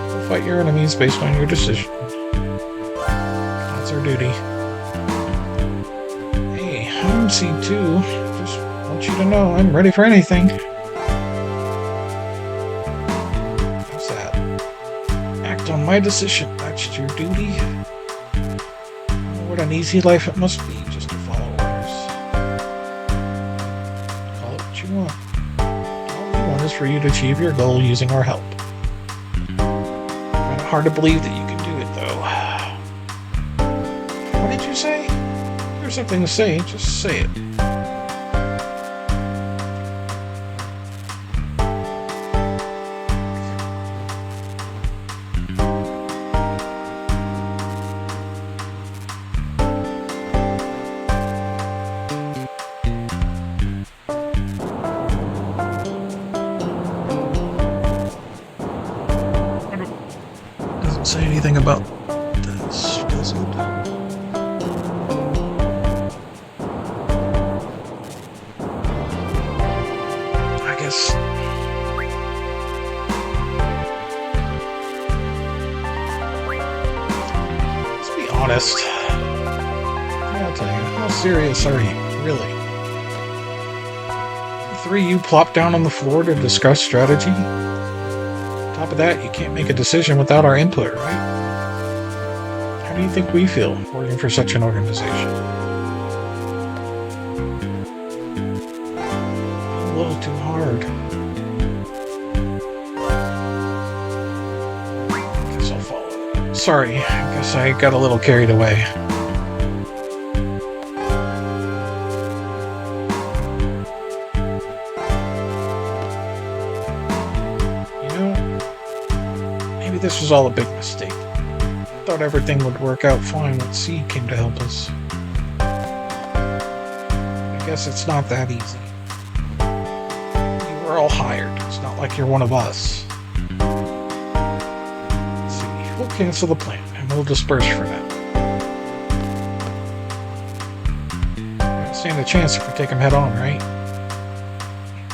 We'll fight your enemies based on your decision. That's our duty. Hey, I'm C2. Just want you to know I'm ready for anything. What's that? Act on my decision. That's your duty. What an easy life it must be just to follow orders. Call it what you want. All we want is for you to achieve your goal using our help. Kind of hard to believe that you can do it, though. What did you say? If there's something to say, just say it. Doesn't say anything about this, does it? I guess. Let's be honest. I'll tell you, how serious are you, really? The three you plop down on the floor to discuss strategy? On top of that, you can't make a decision without our input, right? How do you think we feel working for such an organization? A little too hard. Guess I'll follow. Sorry, I guess I got a little carried away. You know, maybe this was all a big mistake. I thought everything would work out fine when C came to help us. I guess it's not that easy. You were all hired. It's not like you're one of us. Let's see, we'll cancel the plan and we'll disperse for now. We don't stand a chance if we take them head on, right?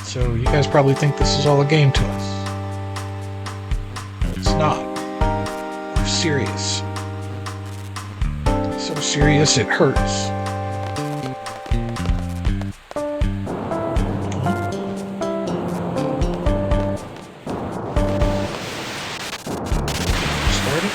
So you guys probably think this is all a game to us. No, it's not. We're serious. So serious it hurts. Started?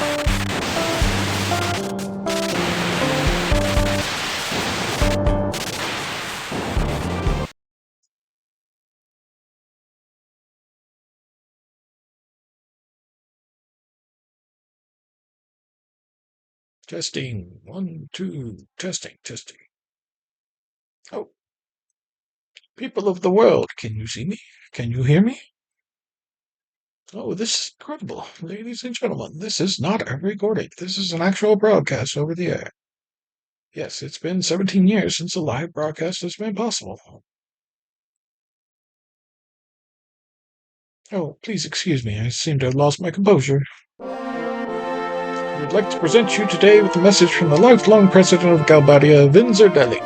Testing. 1, 2. Testing. Oh, people of the world, can you see me? Can you hear me? Oh, this is incredible. Ladies and gentlemen, this is not a recording. This is an actual broadcast over the air. Yes, it's been 17 years since a live broadcast has been possible. Oh, please excuse me. I seem to have lost my composure. We'd like to present you today with a message from the lifelong president of Galbadia, Vinzer Deli.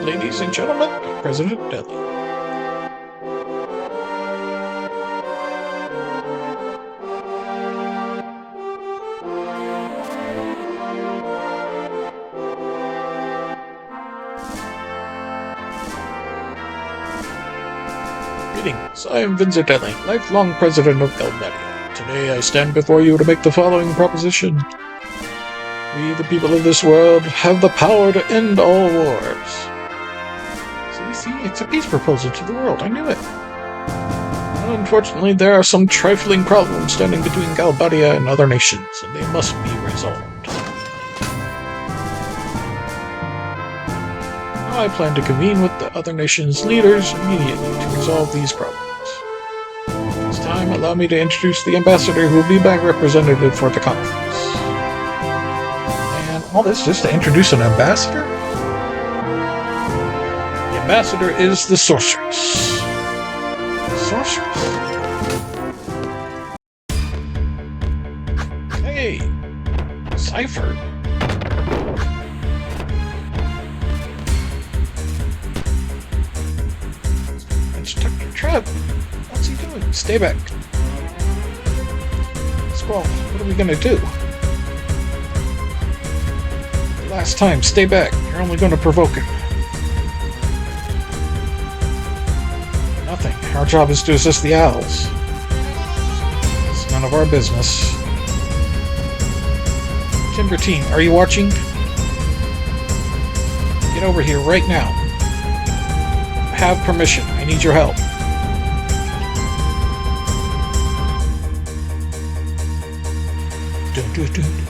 Ladies and gentlemen, President Deli. Greetings, I am Vinzer Deli, lifelong president of Galbadia. Today I stand before you to make the following proposition. We, the people of this world, have the power to end all wars. See, it's a peace proposal to the world, I knew it. Unfortunately, there are some trifling problems standing between Galbadia and other nations, and they must be resolved. I plan to convene with the other nations' leaders immediately to resolve these problems. At this time, allow me to introduce the ambassador who will be my representative for the conference. And all this just to introduce an ambassador? The ambassador is the sorceress. The sorceress? Hey! Cypher? Instructor Trev! What's he doing? Stay back. Squall, what are we gonna do? Last time, stay back. You're only gonna provoke him. Nothing. Our job is to assist the owls. It's none of our business. Timber Team, are you watching? Get over here right now. Have permission. I need your help.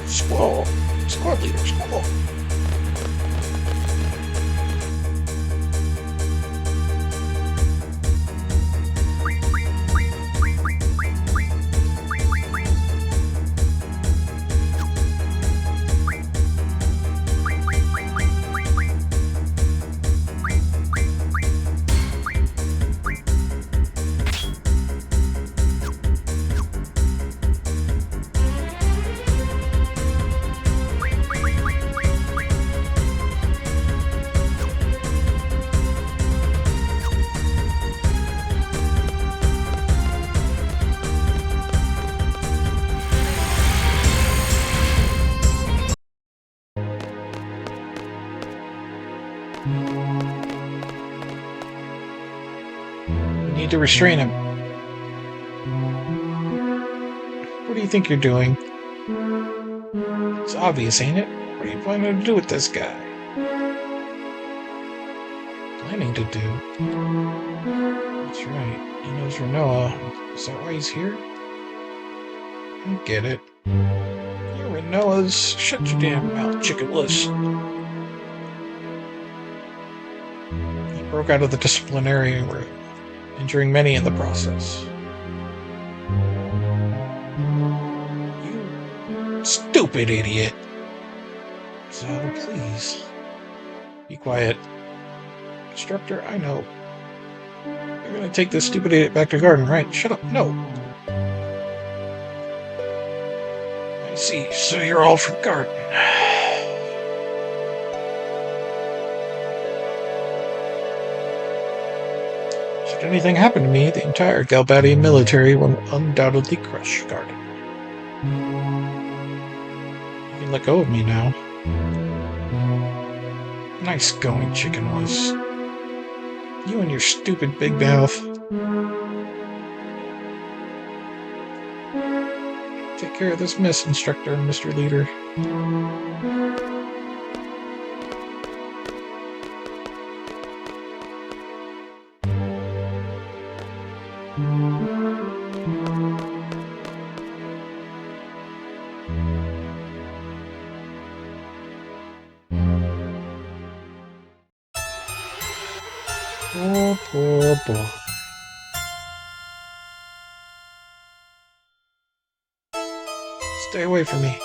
Squall. Squad leader, Squall. We need to restrain him. What do you think you're doing? It's obvious, ain't it? What are you planning to do with this guy? Planning to do? That's right. He knows Rinoa. Is that why he's here? I get it. You're Rinoa's. Shut your damn mouth, chickenless. He broke out of the disciplinary room, injuring many in the process. You stupid idiot! So, please, be quiet. Instructor, I know. You're gonna take this stupid idiot back to garden, right? Shut up, no! I see, so you're all from garden. Should anything happen to me, the entire Galbadia military will undoubtedly crush Garden. You can let go of me now. Nice going, chickenless. You and your stupid big mouth. Take care of this mess, Instructor and Mr. Leader. Poor boy. Stay away from me.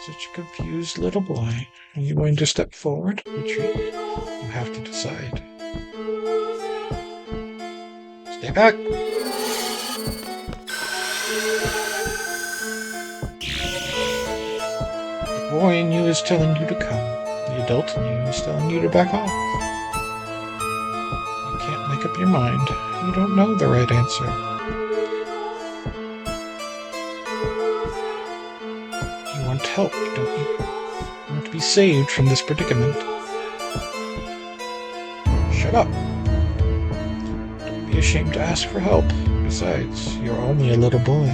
Such a confused little boy. Are you going to step forward? Retreat? You have to decide. Stay back. boy in you is telling you to come. The adult in you is telling you to back off. You can't make up your mind. You don't know the right answer. You want help, don't you? You want to be saved from this predicament. Shut up. Don't be ashamed to ask for help. Besides, you're only a little boy.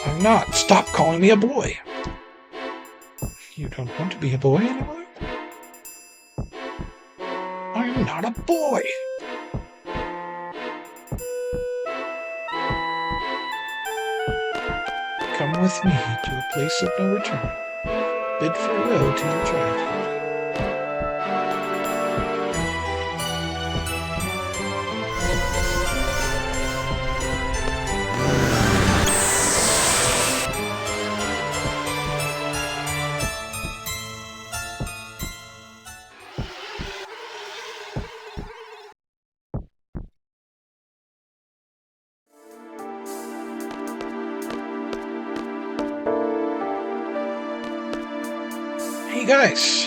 I'm not. Stop calling me a boy. You don't want to be a boy anymore? I'm not a boy. Come with me to a place of no return. Bid farewell to your childhood. Hey guys!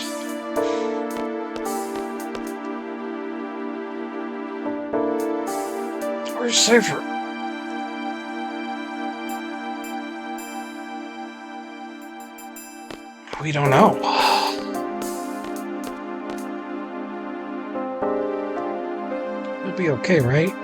Where's Cypher? We don't know. He'll be okay, right?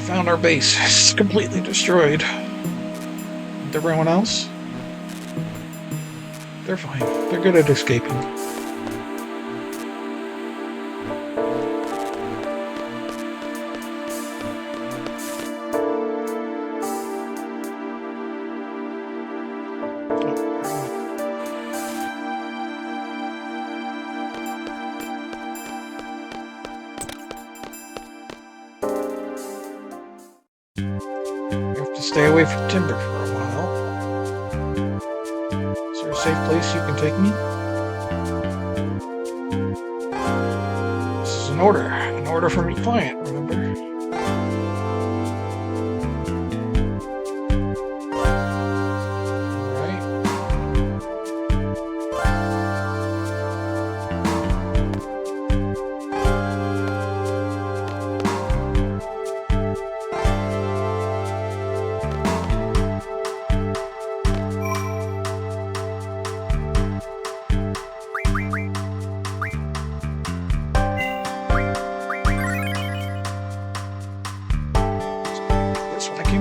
Found our base. It's completely destroyed. And everyone else? They're fine. They're good at escaping. Stay away from timber for a while. Is there a safe place you can take me? This is an order from your client, remember?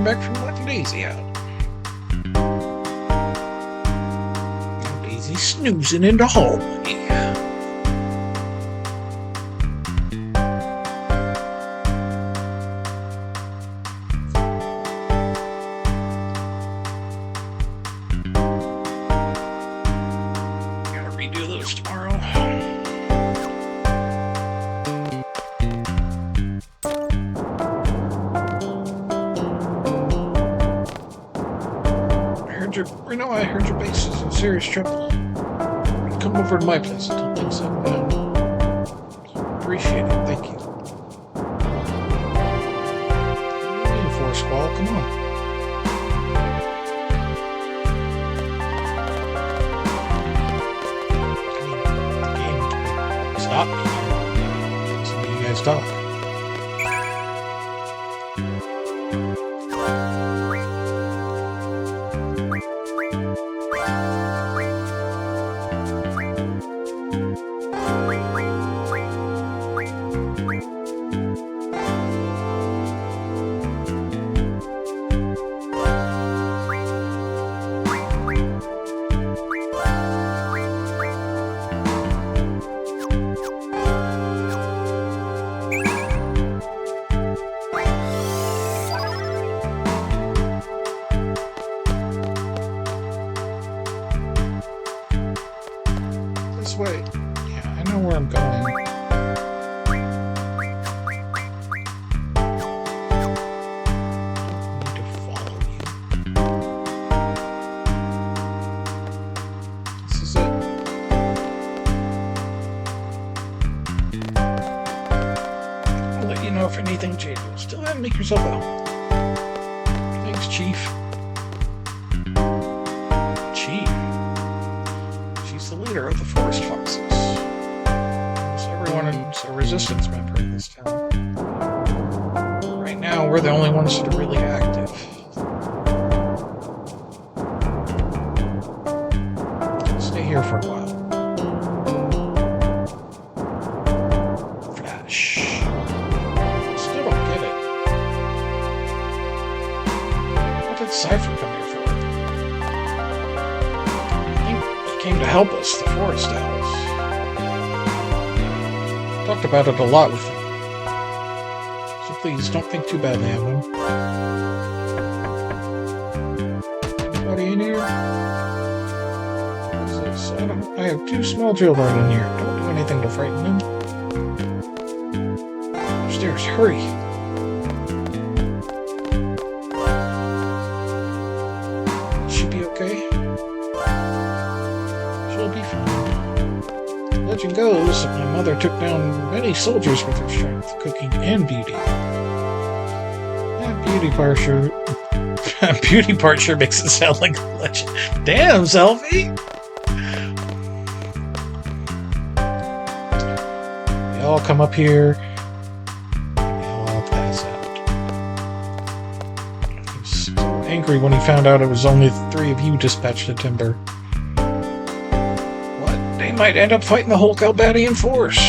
Back from letting Daisy out. Now Daisy's snoozing in the hallway. Gotta redo those tomorrow. I heard your base is in serious trouble. Come over to my place until things settle down. Appreciate it, thank you. What are you waiting for, Squall? Come on. The game stopped me. Listen to you guys talk. this way. Yeah, I know where I'm going. I need to follow you. This is it. I'll let you know if anything changes. Still have to make yourself at home. Thanks, Chief. Chief? She's the leader of the Forest Foxes. Almost everyone is a resistance member in this town. Right now, we're the only ones that are really active. Stay here for a while. Flash. Still don't get it. What did Cypher come here for? I think he came to help us, the Forest Owls. Talked about it a lot with him. So please, don't think too badly of him. Anybody in here? What's this? I have 2 small children in here. Don't do anything to frighten them. Upstairs, hurry! She'll be okay? She'll be fine. Legend goes that my mother took down many soldiers with her strength, cooking, and beauty. That beauty part sure makes it sound like a legend. Damn, Selfie! They all come up here. They all pass out. He was so angry when he found out it was only 3 of you dispatched to Timber. They might end up fighting the whole Galbadian force.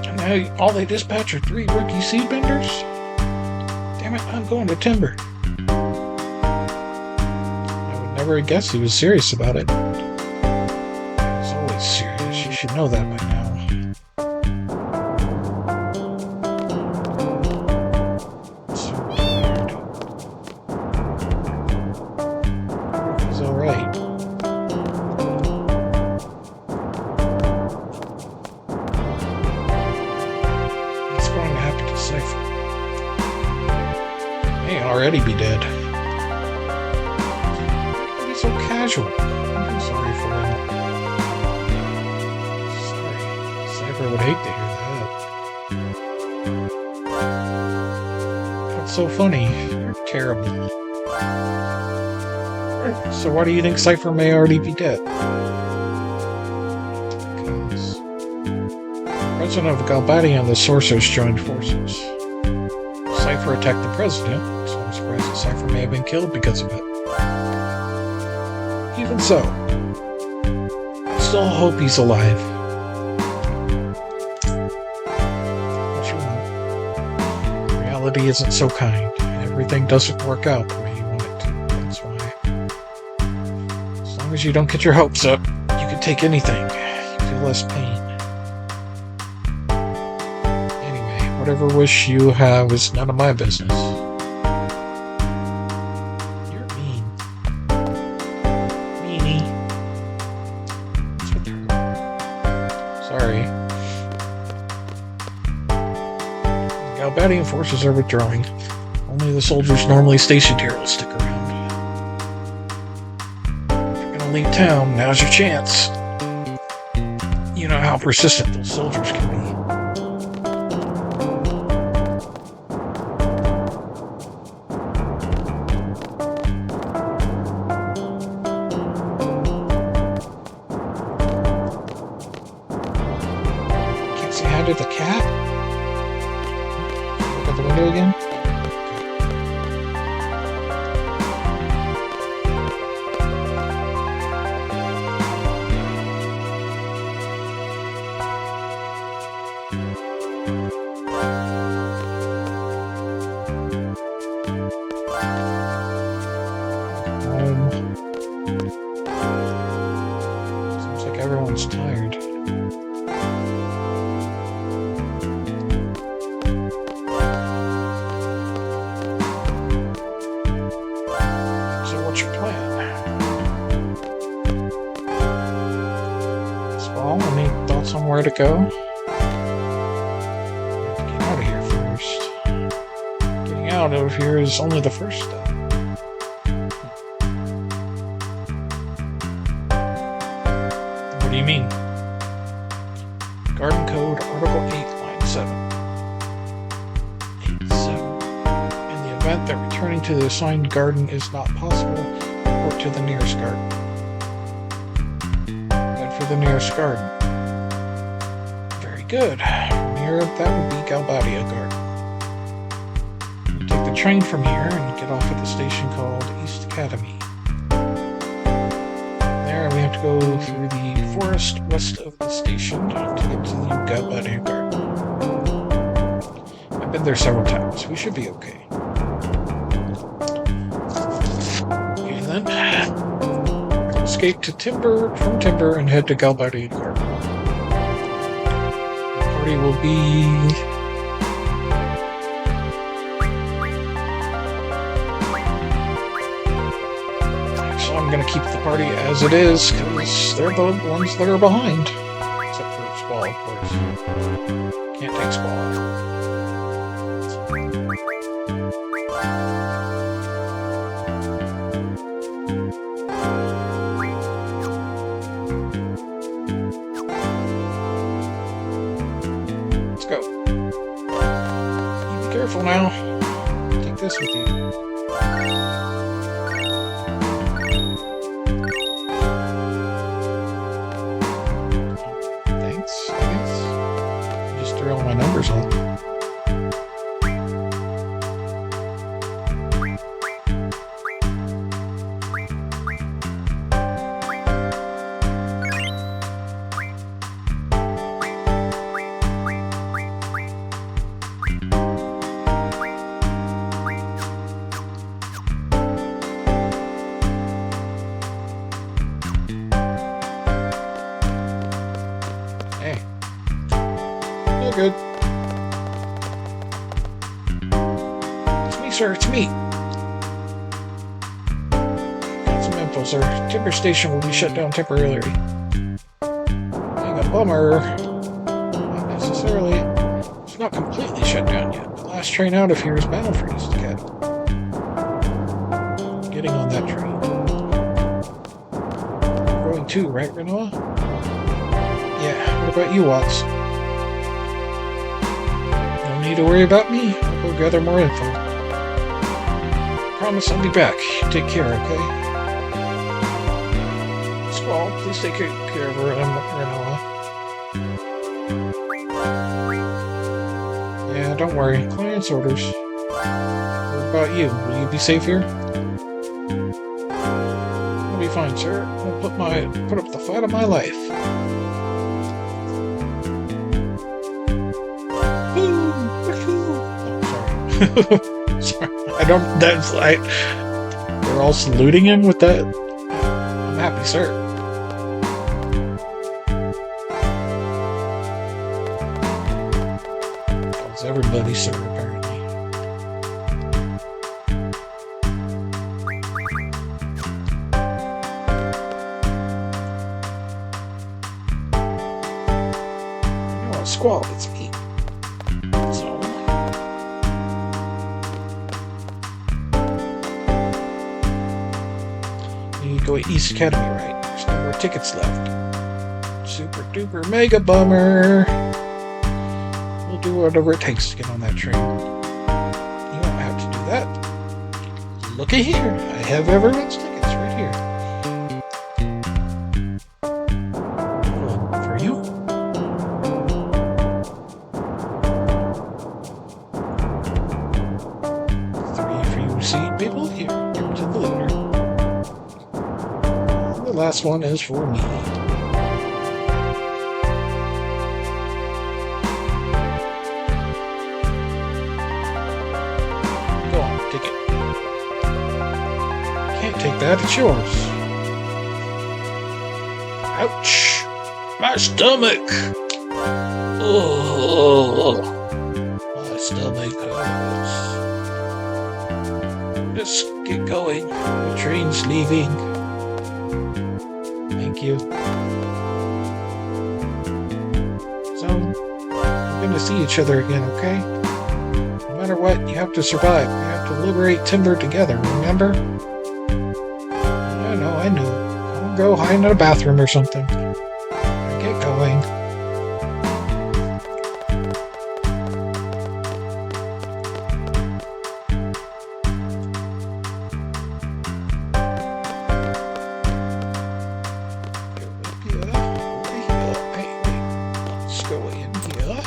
And now all they dispatch are 3 rookie seedbenders? Damn it, I'm going to Timber. I would never have guessed he was serious about it. He's always serious. You should know that by now. I'm so tired. He's alright. Cypher may already be dead. He's so casual. I'm sorry for him. Sorry. Cypher would hate to hear that. That's so funny. You're terrible. So why do you think Cypher may already be dead? Because President of Galbadia and the Sorcerers joined forces. Cypher attacked the president, so I'm surprised that Cypher may have been killed because of it. Even so, I still hope he's alive. What you want? Reality isn't so kind. Everything doesn't work out the way you want it to. That's why. As long as you don't get your hopes up, you can take anything. You feel less pain. Whatever wish you have is none of my business. You're mean. Meanie. What's with her? Sorry. The Galbadian forces are withdrawing. Only the soldiers normally stationed here will stick around. If you're gonna leave town, now's your chance. You know how persistent those soldiers can be. Did the cat? Look at the window again. Seems like everyone's tired. somewhere to go. I have to get out of here first. Getting out of here is only the first step. What do you mean? Garden Code, Article 8, Line 7. 8-7. In the event that returning to the assigned garden is not possible, report to the nearest garden. Head for the nearest garden. Very good. From here, that would be Galbadia Garden. We take the train from here and get off at the station called East Academy. There, we have to go through the forest west of the station to get to the Galbadia Garden. I've been there several times. We should be okay. Okay, then. Escape to from Timber and head to Galbadia Garden. The party will be... Actually, I'm going to keep the party as it is, because they're the ones that are behind. Except for Squall, of course. Can't take Squall. Let's go. You be careful now. Take this with you. Thanks, I guess. Just threw all my numbers on. Hey. All good. It's me, sir. It's me. Got some info, sir. Timber Station will be shut down temporarily. Dang, a bummer. Not necessarily. It's not completely shut down yet. The last train out of here is bound for East Academy. Getting on that train. You're going too, right, Renoa? Yeah, what about you, Watts? No need to worry about me. I'll go gather more info. Promise I'll be back. Take care, okay? Squall, please take care of Renoa. Yeah, don't worry. Client's orders. What about you? Will you be safe here? I'll be fine, sir. I'll put up the fight of my life. Sorry, I don't. They're all saluting him with that. I'm happy, sir. Calls everybody, sir, apparently. Oh, Squall, it's me. So. You go to East Academy, right? There's no more tickets left. Super duper mega bummer. We'll do whatever it takes to get on that train. You won't have to do that. Looky here. I have everyone's tickets right here. For you? Three for you seat people. Here, give it to the leader. The last one is for me. Go on, take it. Can't take that, it's yours. Ouch! My stomach! Oh, my stomach hurts. Just get going. The train's leaving. Thank you. to see each other again, okay? No matter what, you have to survive. We have to liberate Timber together, remember? I know. I'll go hide in a bathroom or something. Get going. Let's go in here.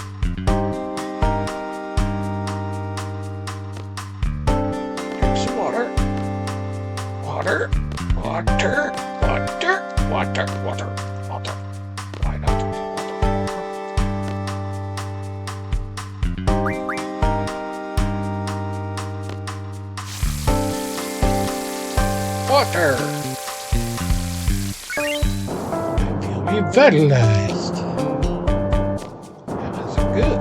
Drink some water. Water. Why not? Water. I feel revitalized. That was good.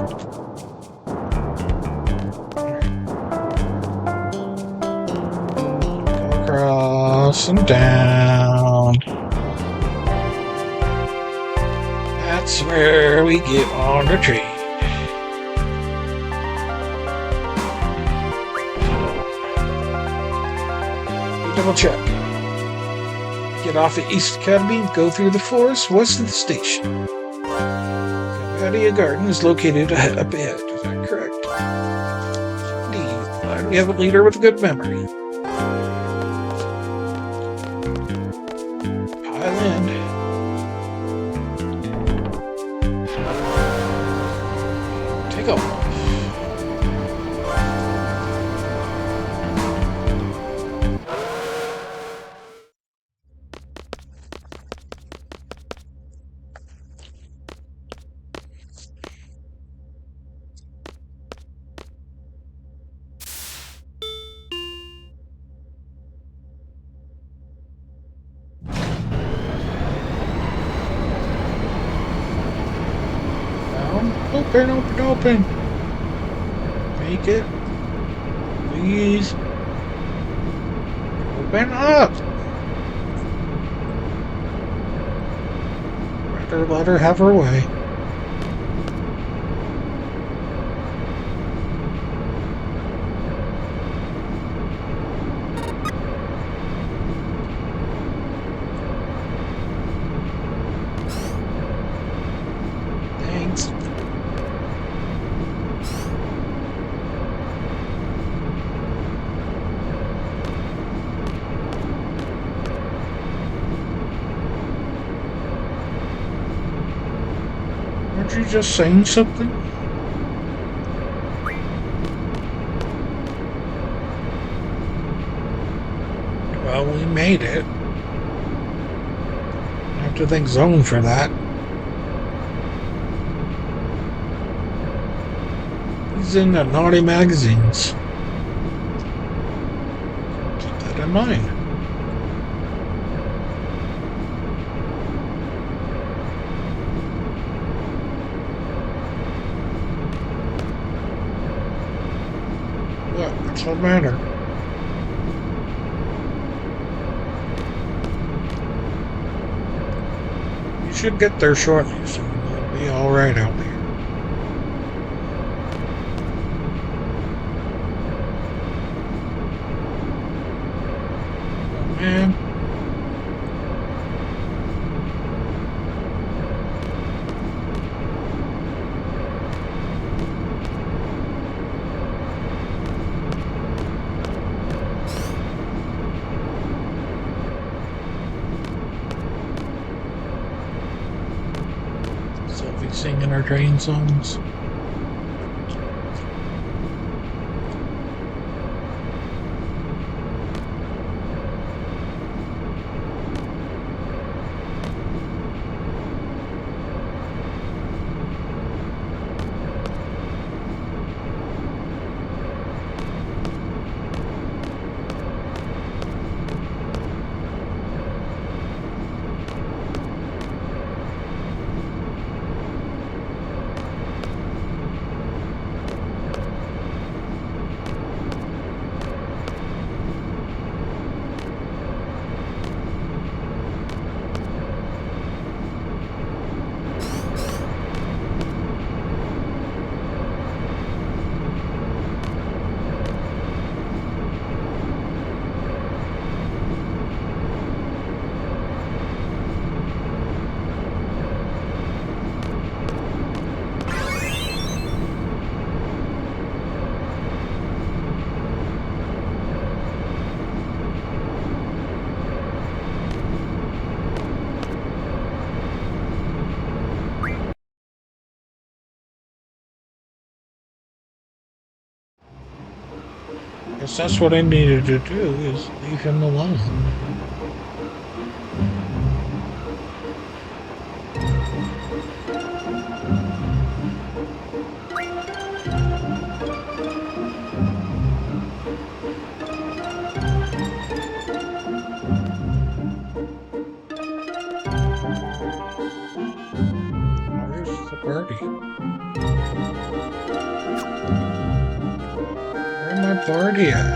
Go across and down. That's where we get on the train. Double check. Get off at East Academy, go through the forest west of the station. Galbadia Garden is located up ahead. Is that correct? Indeed. Glad we have a leader with a good memory. Pile in. Take off. Open. Make it. Please. Open up. Let her have her way. Thanks. Aren't you just saying something? Well, we made it. I have to thank Zone for that. He's in the naughty magazines. Keep that in mind. What's the matter? You should get there shortly, so we'll be alright out there. Oh, man. Sophie singing her train songs. Guess that's what I needed to do, is leave him alone. Where's the party? Where's my party at?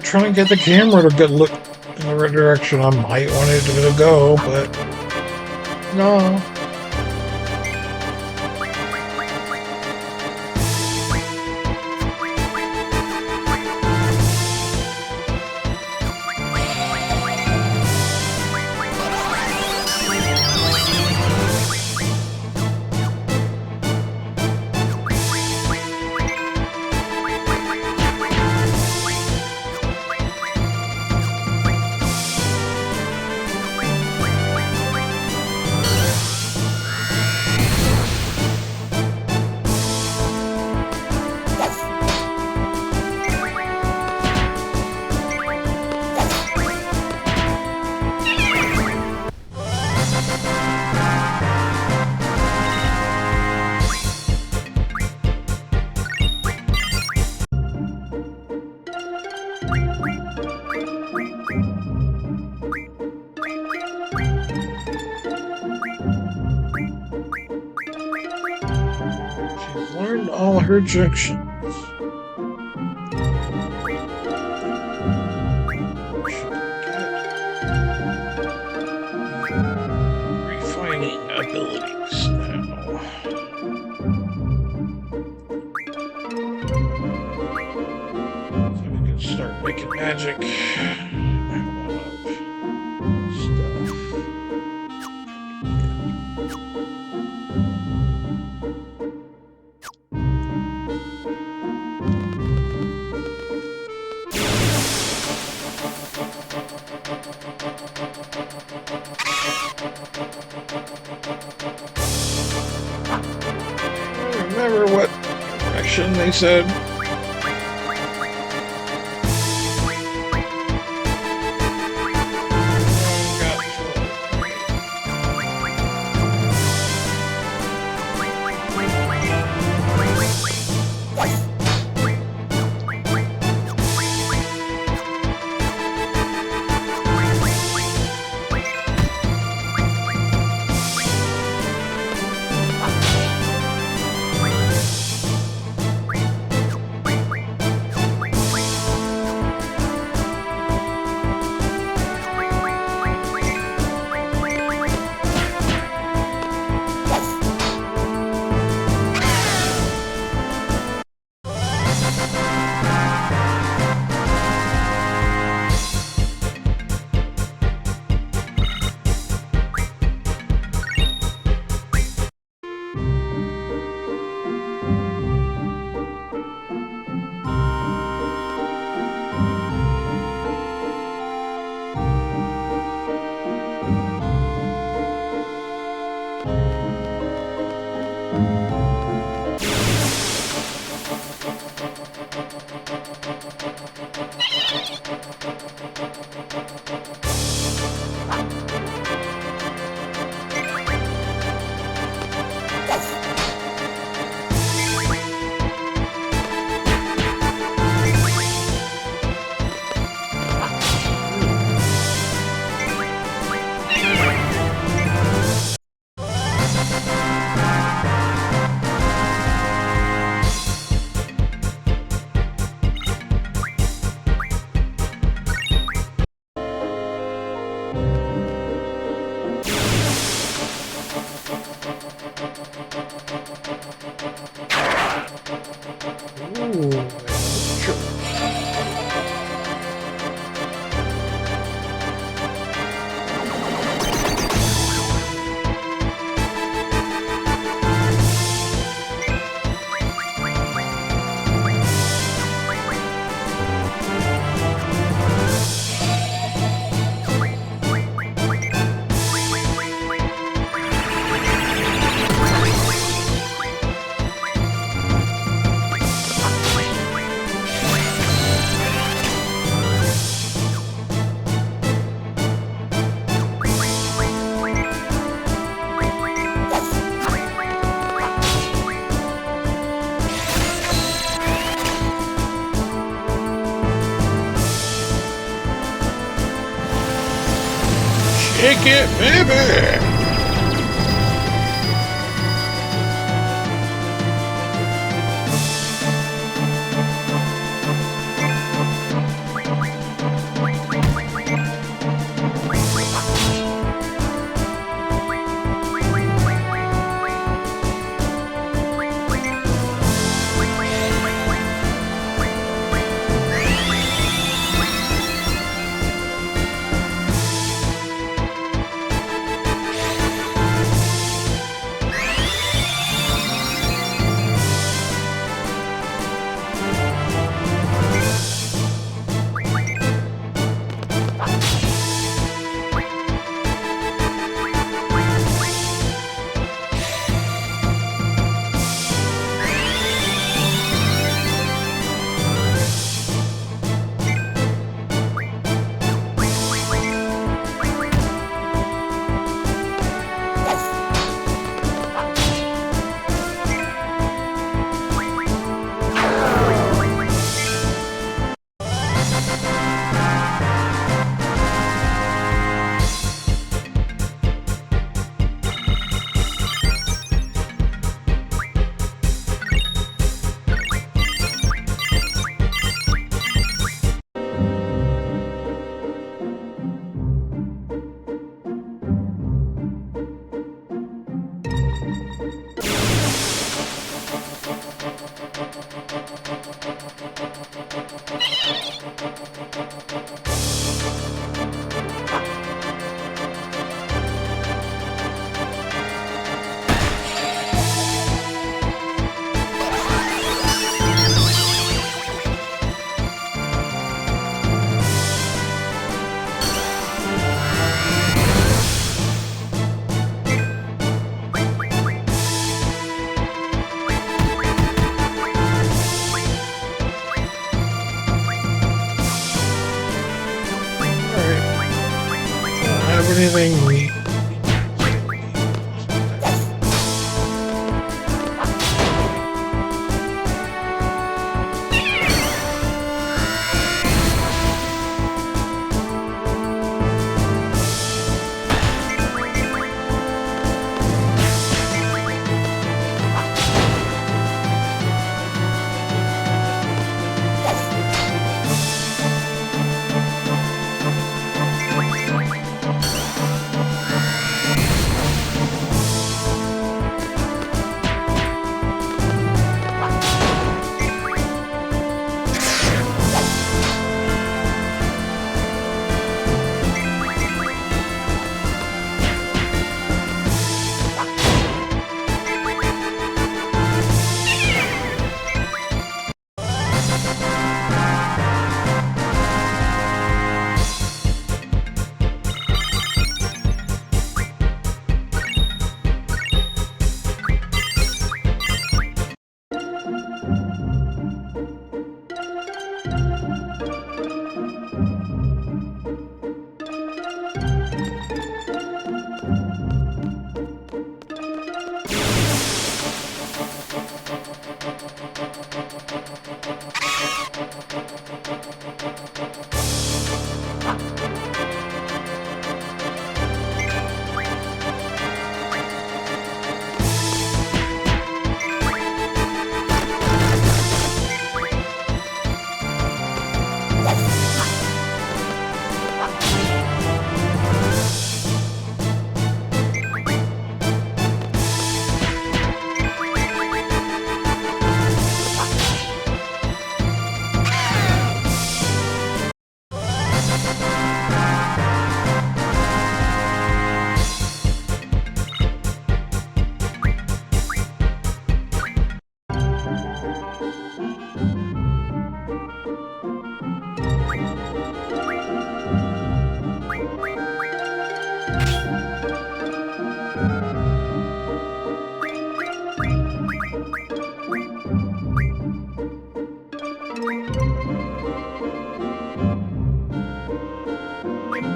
trying to get the camera to look in the right direction. I might want it to go, but no. Learned all her injections. Refining abilities now. So we can start making magic. Remember what direction they said? Shake it, baby! have anything we...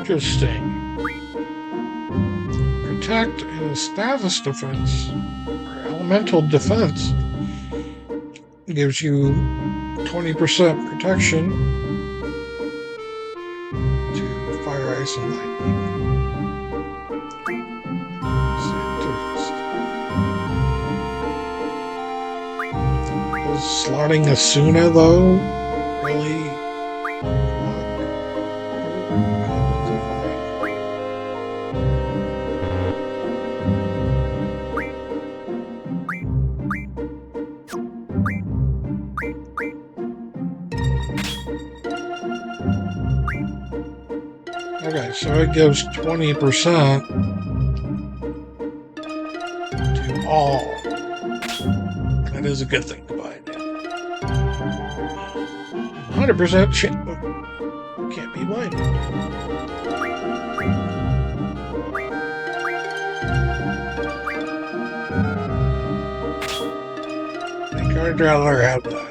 Interesting. Protect and status defense, or elemental defense, gives you 20% protection to fire, ice, and lightning. Is slotting Asuna, though, really? Okay, so it gives 20% to all. That is a good thing to buy now. 100% can't be blinded. I think I'd rather have that.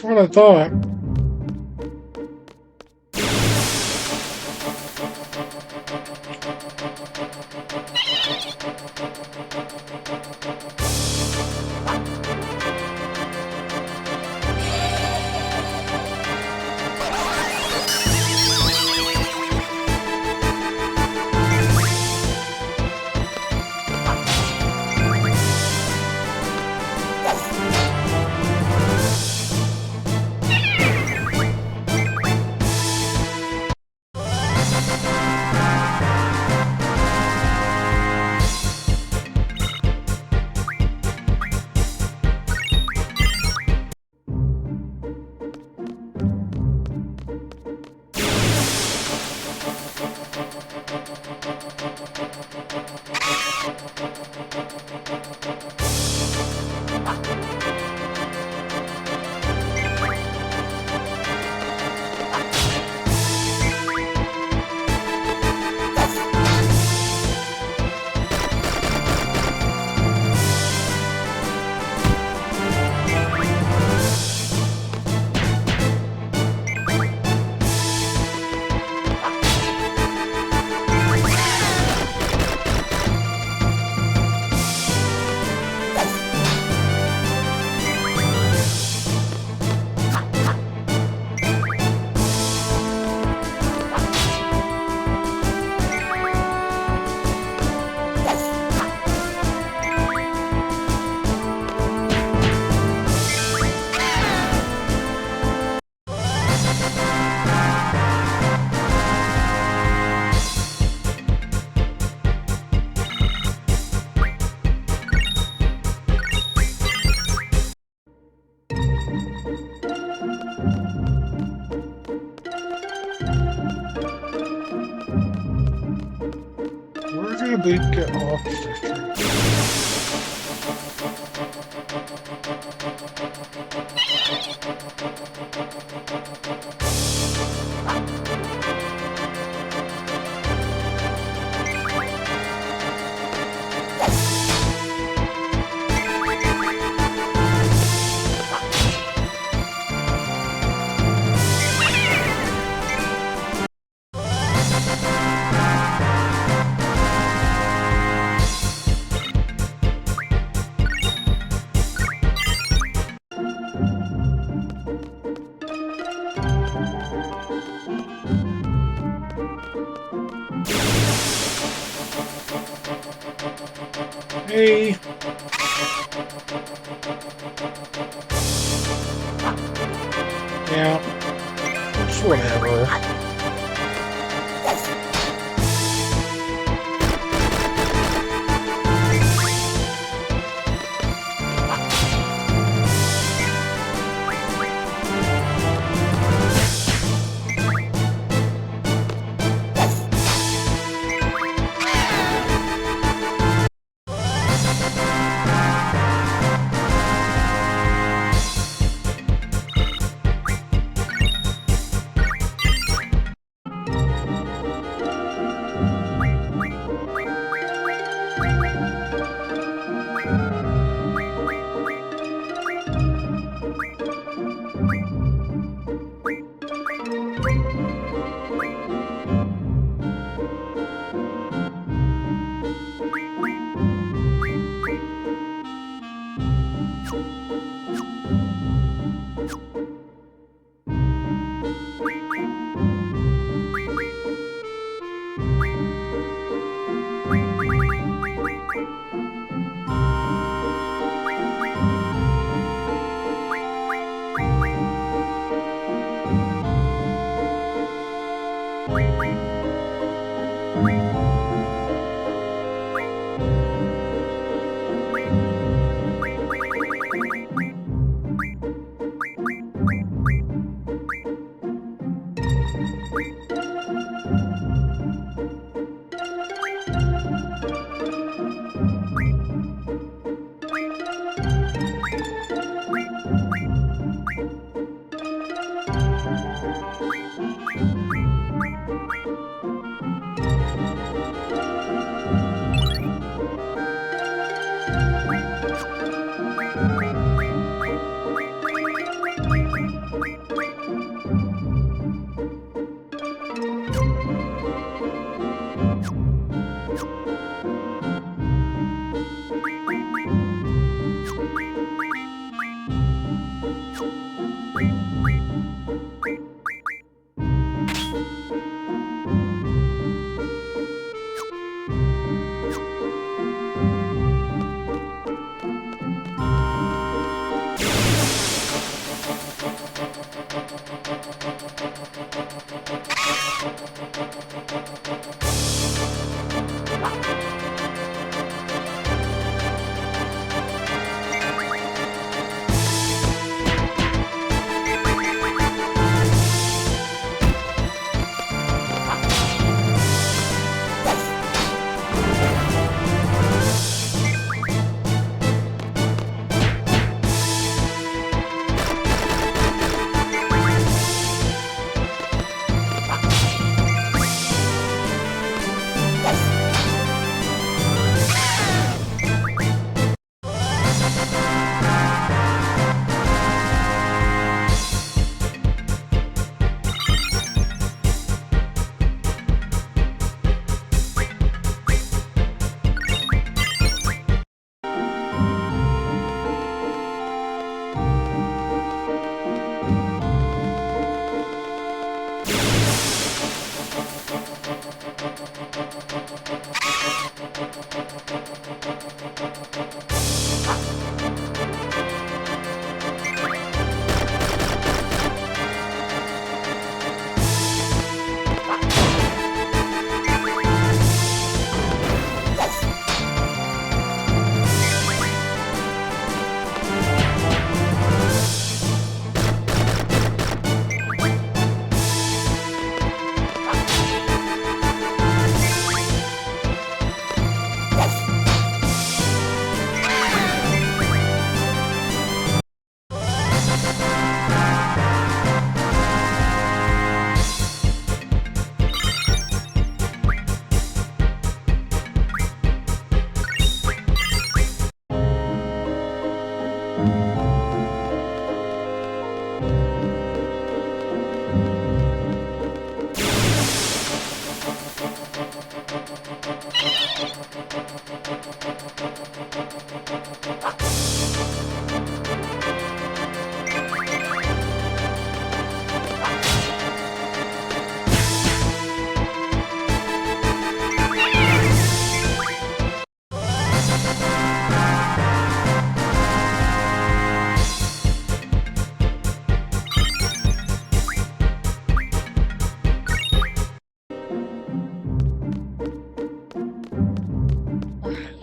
That's what I thought. We're gonna be getting off the street. Hey. Yeah. It's whatever.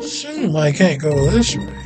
Assume I can't go this way.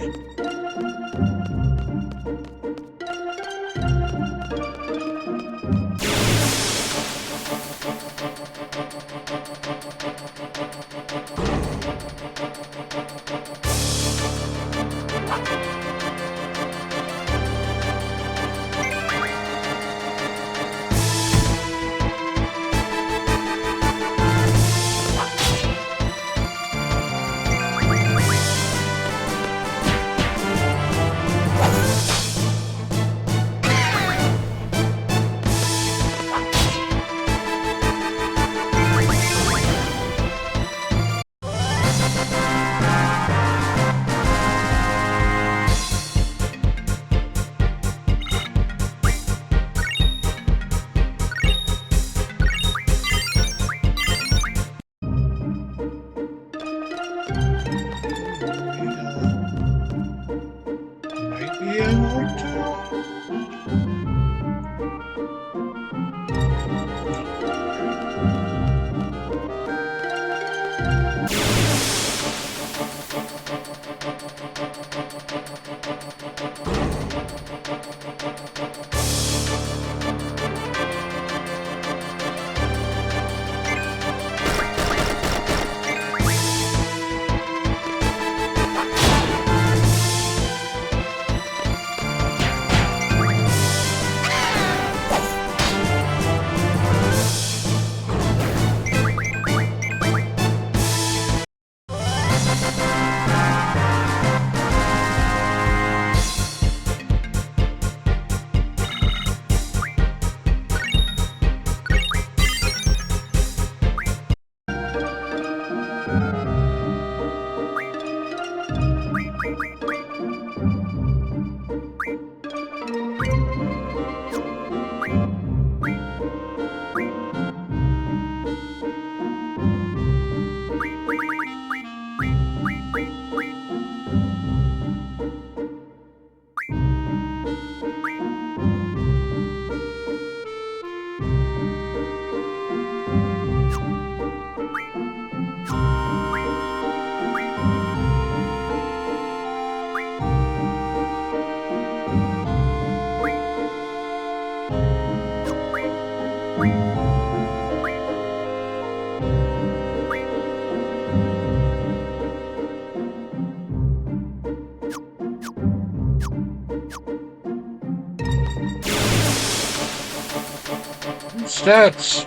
Stats.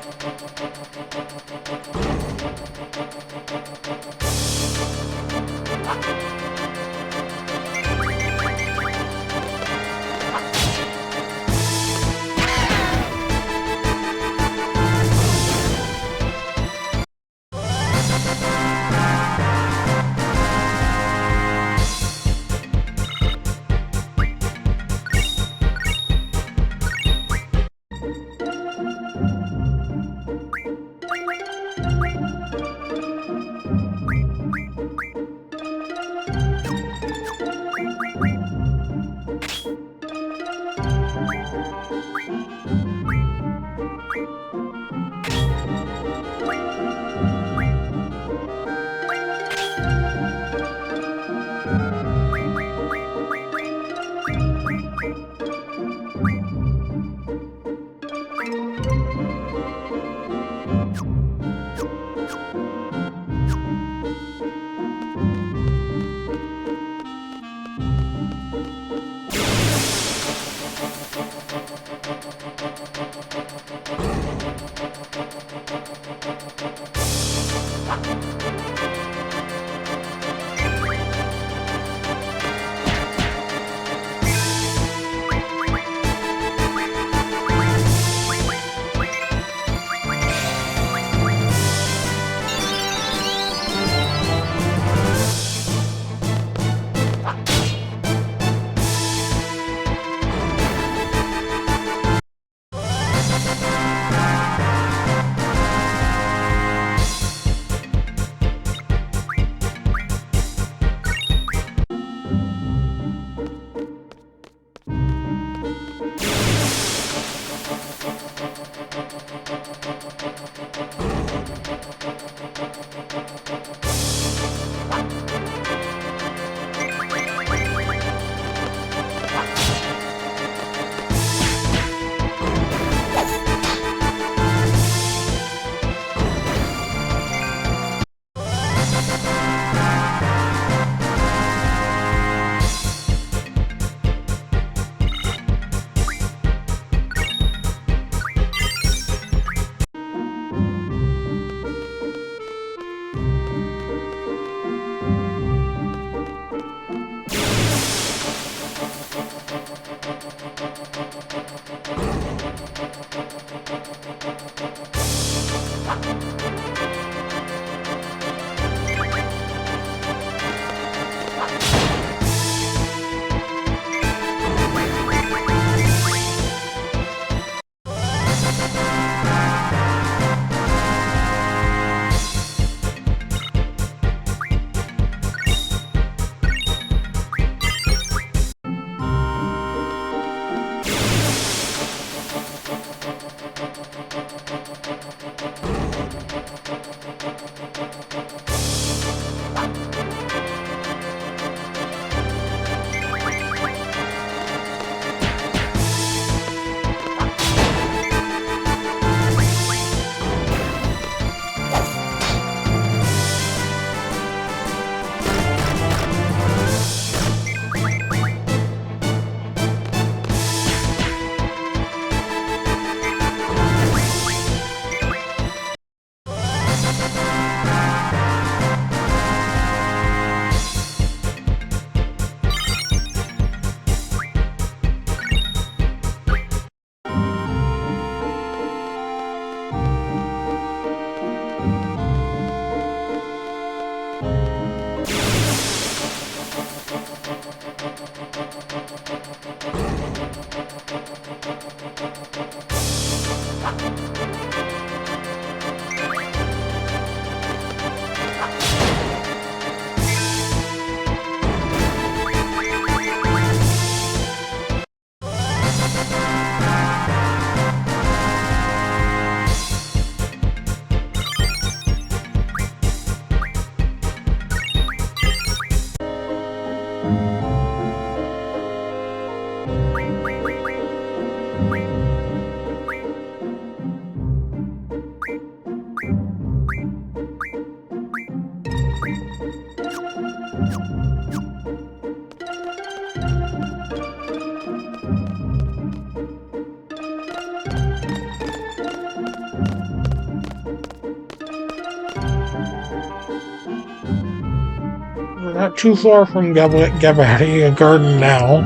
not too far from Gabadia Garden now.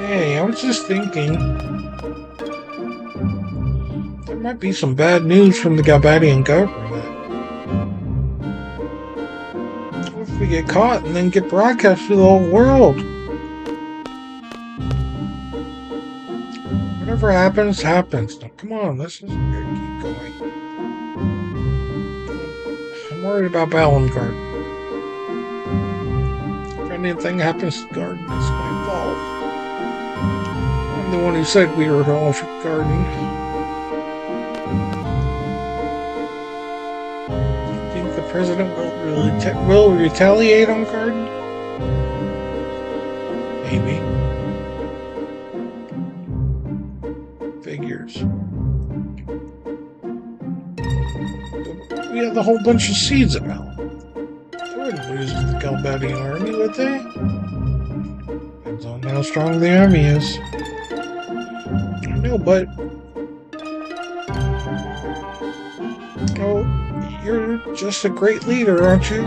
Hey, I was just thinking. There might be some bad news from the Galbadian government. What if we get caught and then get broadcast to the whole world? Whatever happens, happens. Now, come on, let's just keep going. I'm worried about Balengard. If anything happens to Garden, it's my fault. I'm the one who said we were going for Garden. You think the president will retaliate on Garden? Maybe. Figures. But we have a whole bunch of seeds about. They wouldn't lose the Galbadian army, would they? Depends on how strong the army is. I know, but... Oh, you're just a great leader, aren't you?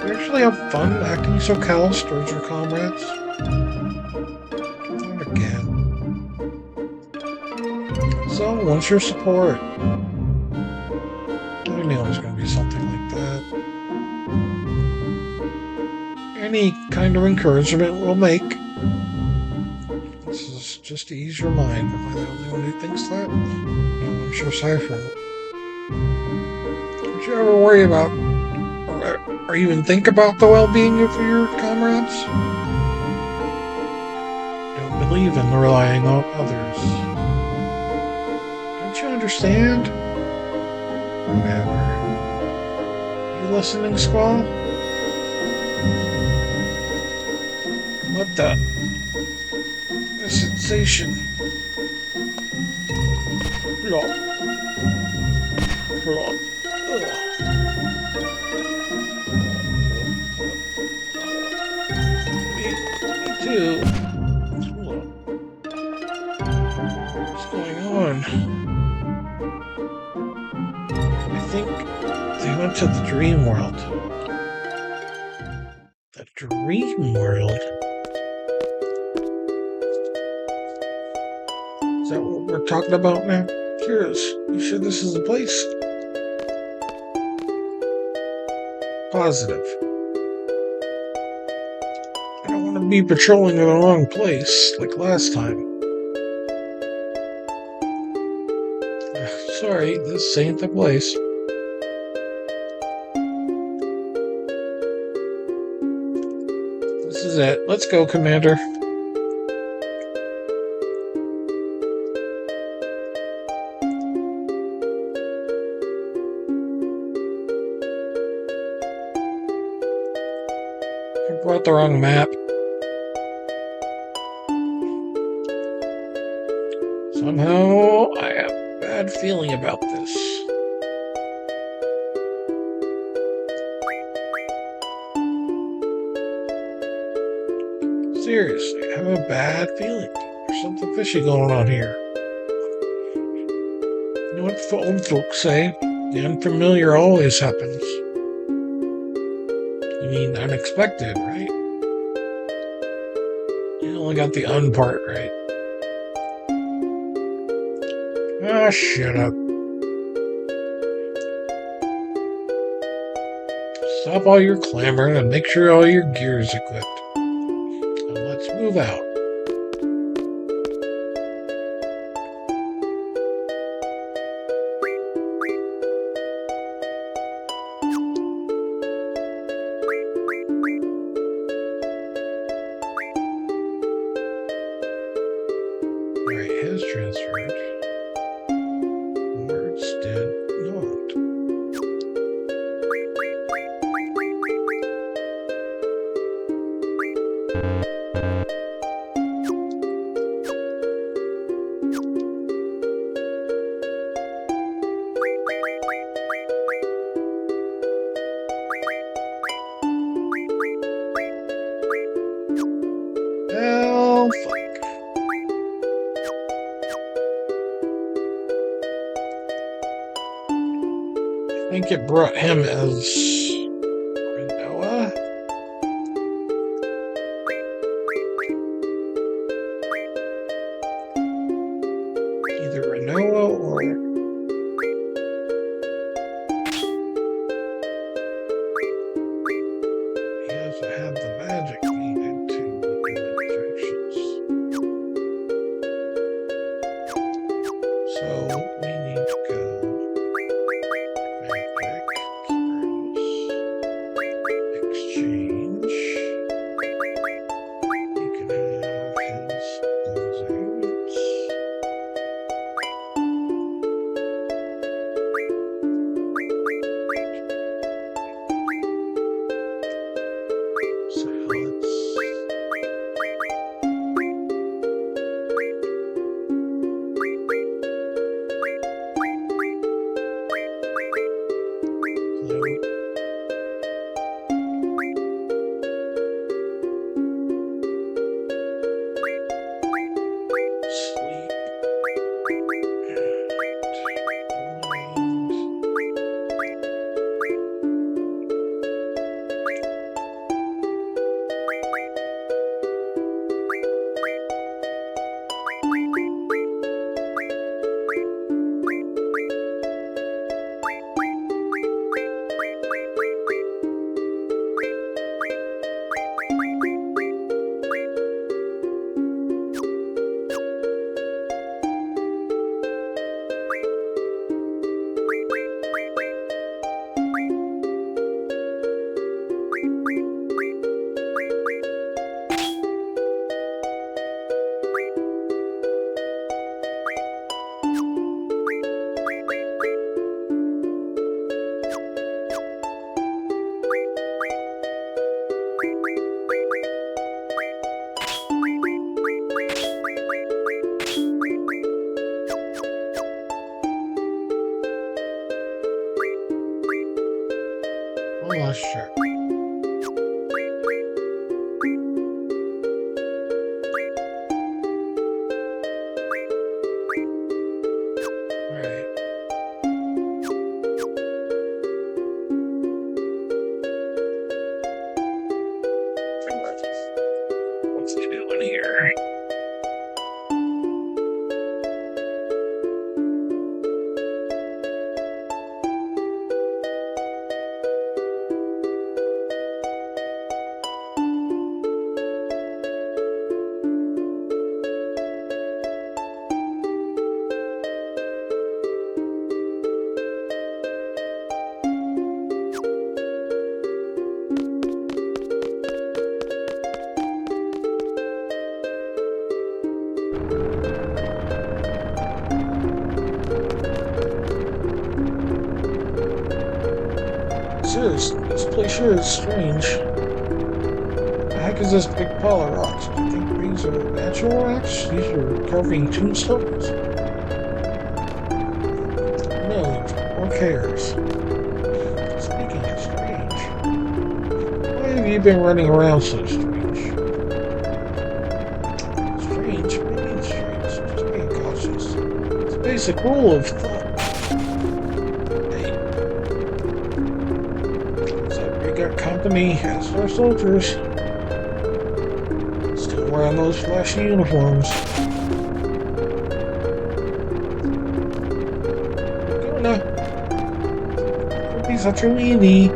You actually have fun acting so callous towards your comrades? Not again. So, what's your support? I knew it was going to be something like that. Any kind of encouragement will make. This is just to ease your mind. Am I the only one who thinks that? No, I'm sure Cypher. Don't you ever worry about, or even think about the well-being of your comrades? Don't believe in relying on others. Don't you understand? Whatever. You listening, Squall? What the? A sensation. Plop. Plop. Me too. What's going on? I think they went to the dream world. The dream world? Is that what we're talking about now? Curious. You sure this is the place? Positive. I don't want to be patrolling in the wrong place, like last time. Sorry, this ain't the place. This is it. Let's go, Commander. I brought the wrong map. Somehow, I have a bad feeling about this. Seriously, I have a bad feeling. There's something fishy going on here. You know what the old folks say? The unfamiliar always happens. You mean unexpected, right? You only got the un part right. Ah, shut up. Stop all your clamoring and make sure all your gear is equipped. And let's move out. Alright, has transferred. Words did not. Well, fuck. like it brought him as Rinoa. Either Rinoa or he doesn't have the magic needed to do injections. So we need to go magic, exchange. He can have his lizards. Salads. Sleep. Well, let's check. Right. What's he doing here? This place here is strange. The heck is this big pile of rocks? Do you think these are natural rocks? These are carving tombstones? No, who cares? Speaking of strange, why have you been running around so strange? Strange? What do you mean strange? Just being cautious. It's a basic rule of thought. Got company as our soldiers, still wearing those flashy uniforms. Go now. Don't be such a weenie.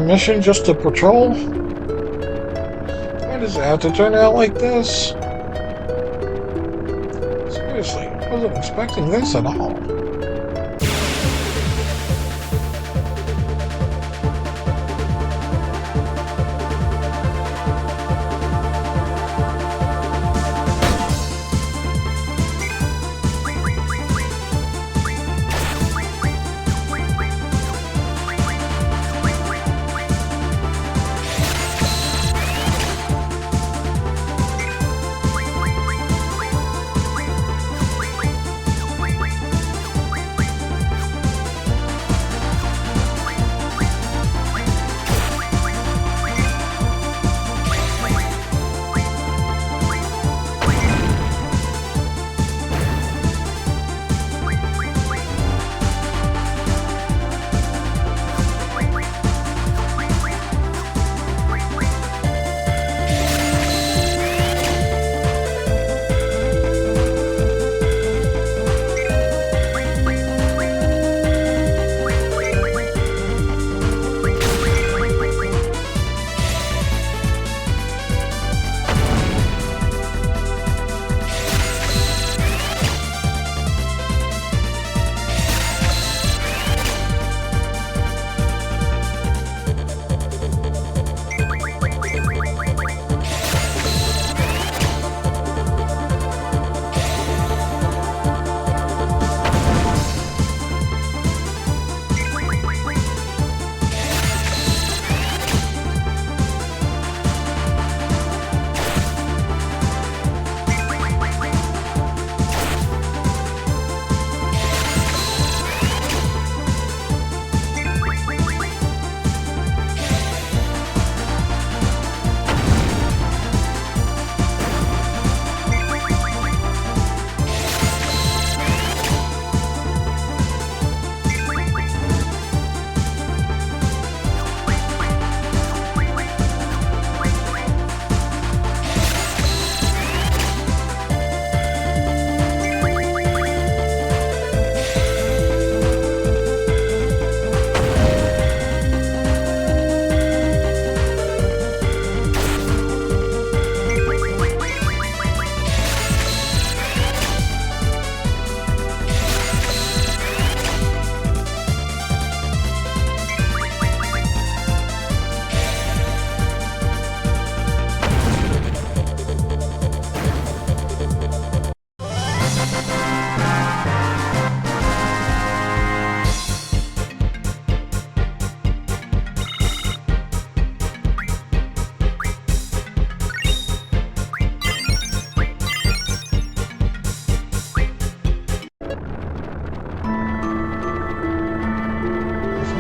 mission just to patrol? Why does it have to turn out like this? Seriously, I wasn't expecting this at all.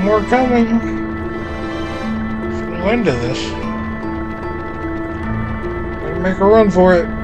More coming. There's no end to this. Better make a run for it.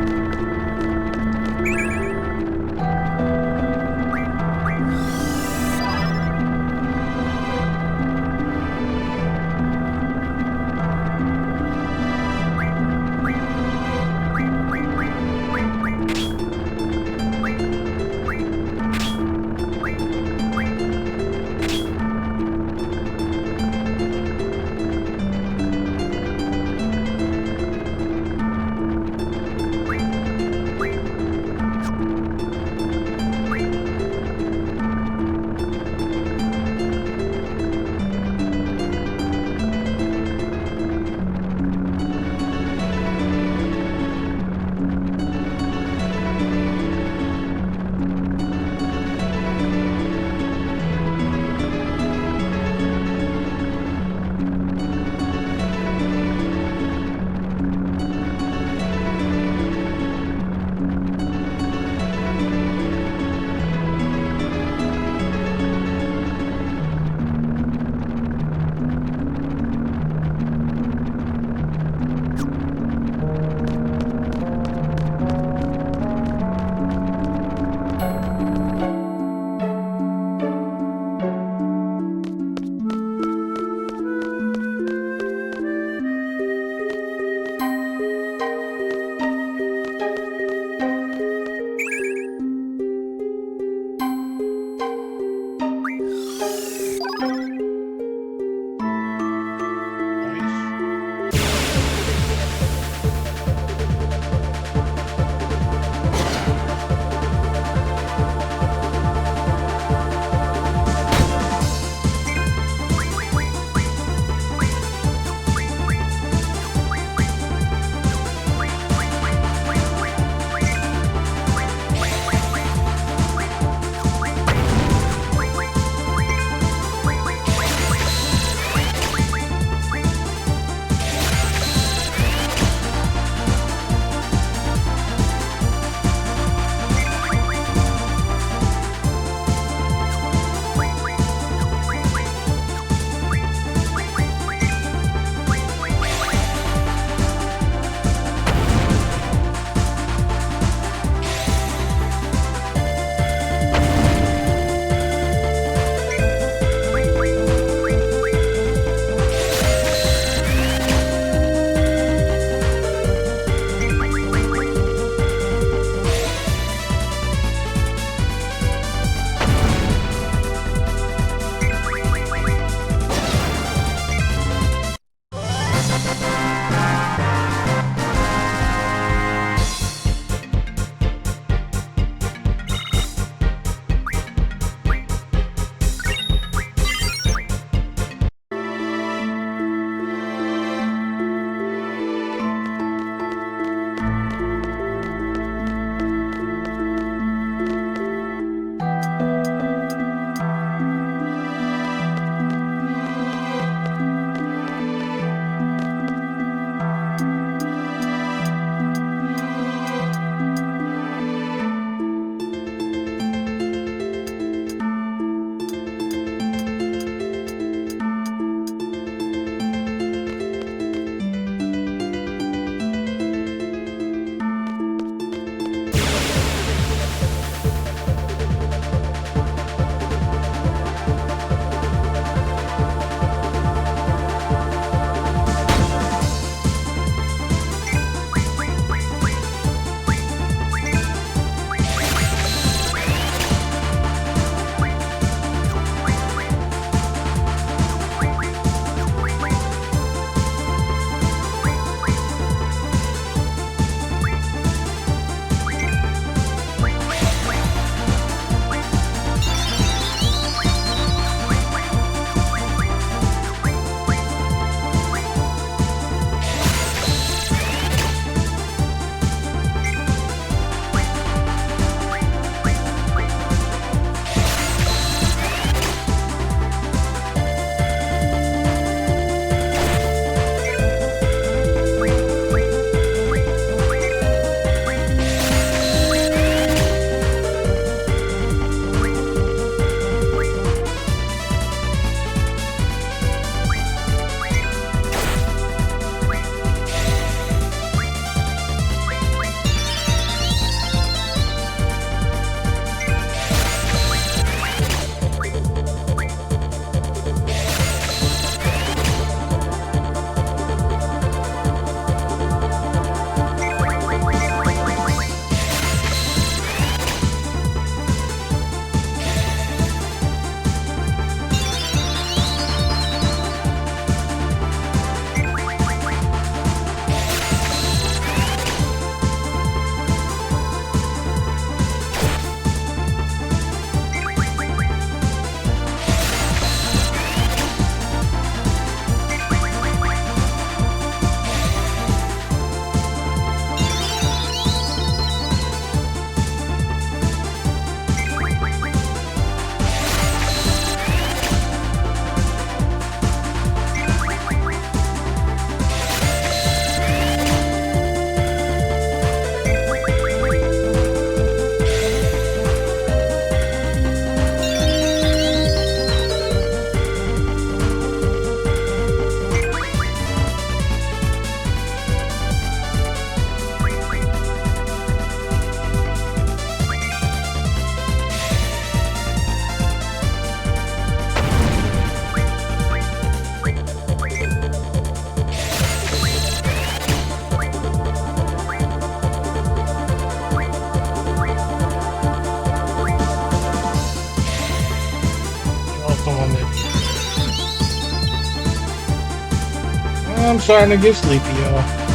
I'm starting to get sleepy, y'all.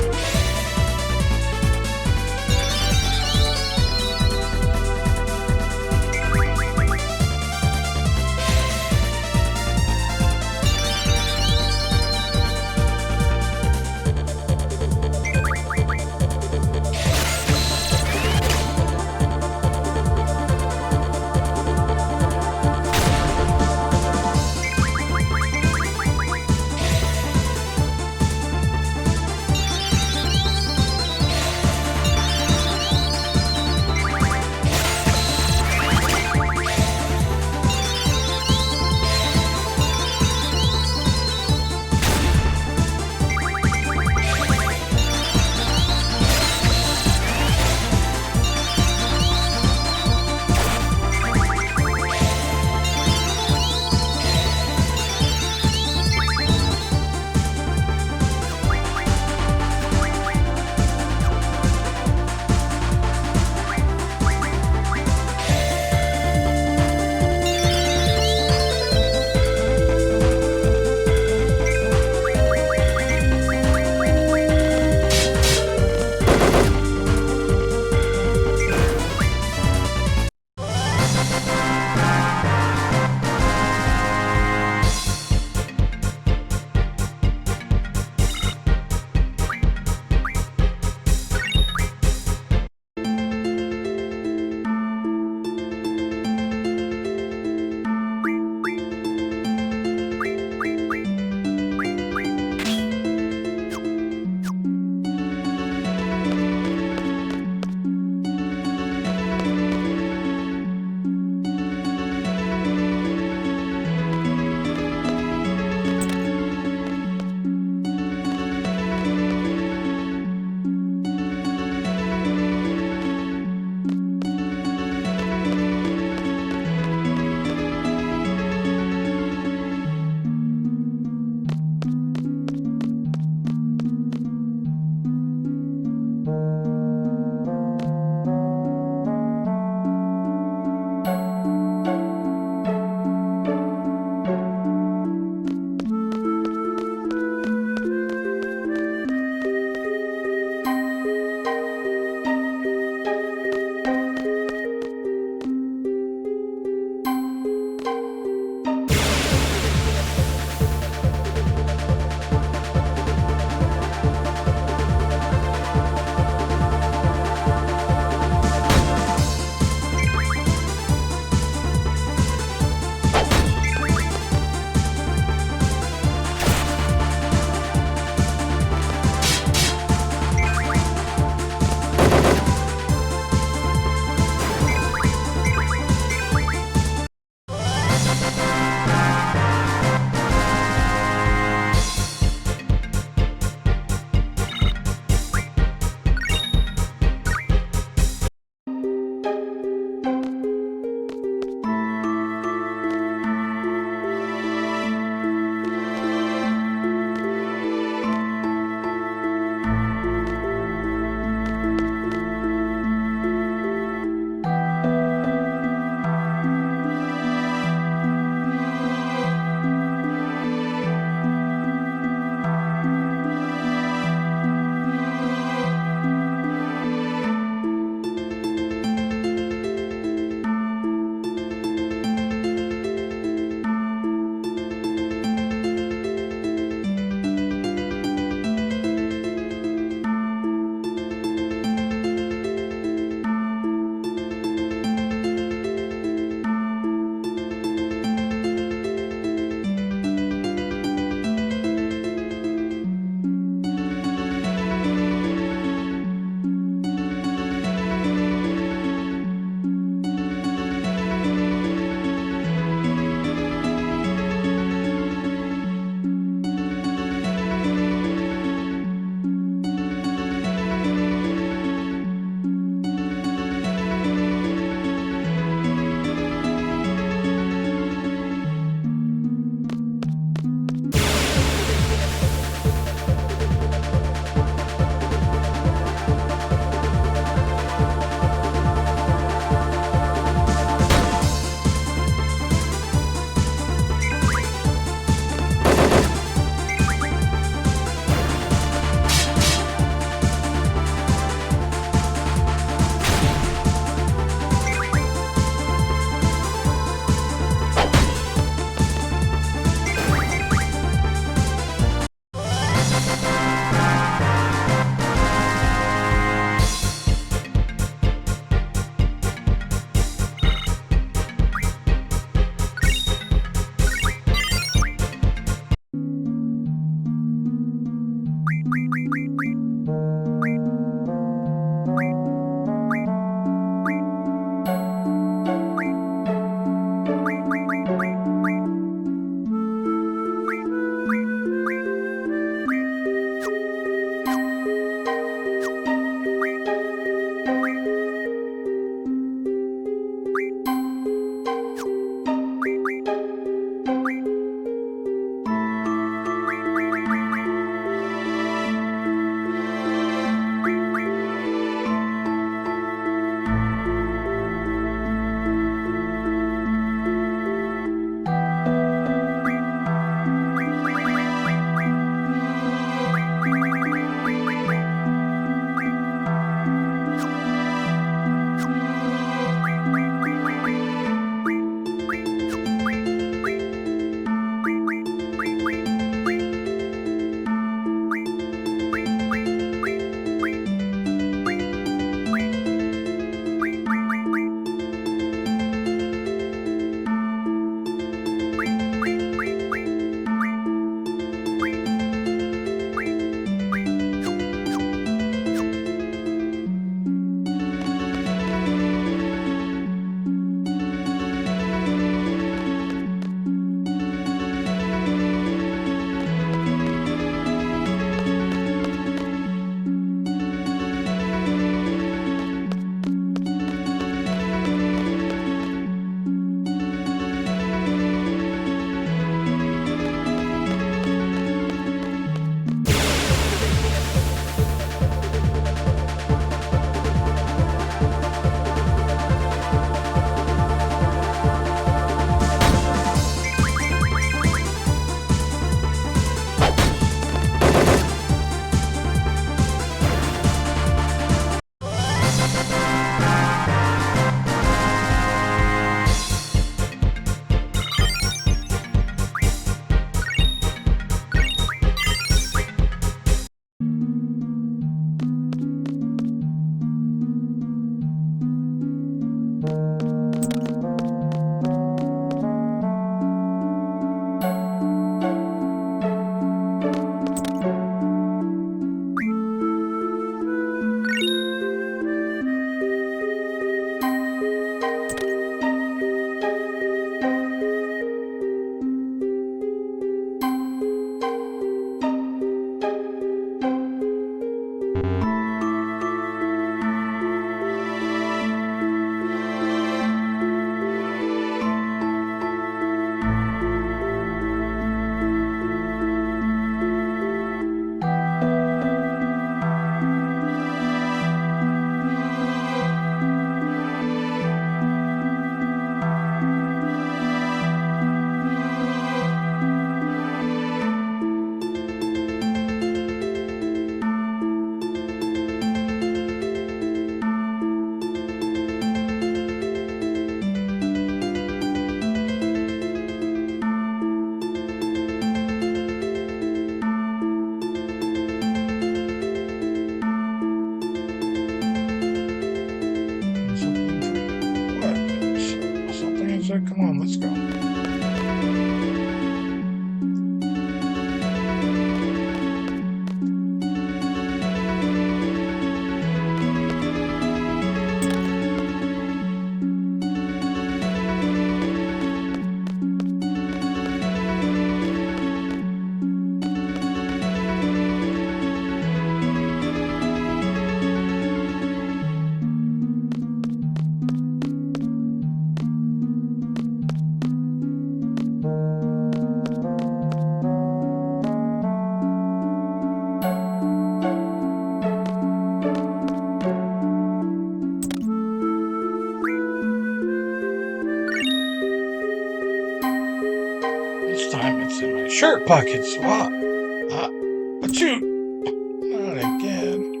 This time it's in my shirt pockets. But shoot! Not again.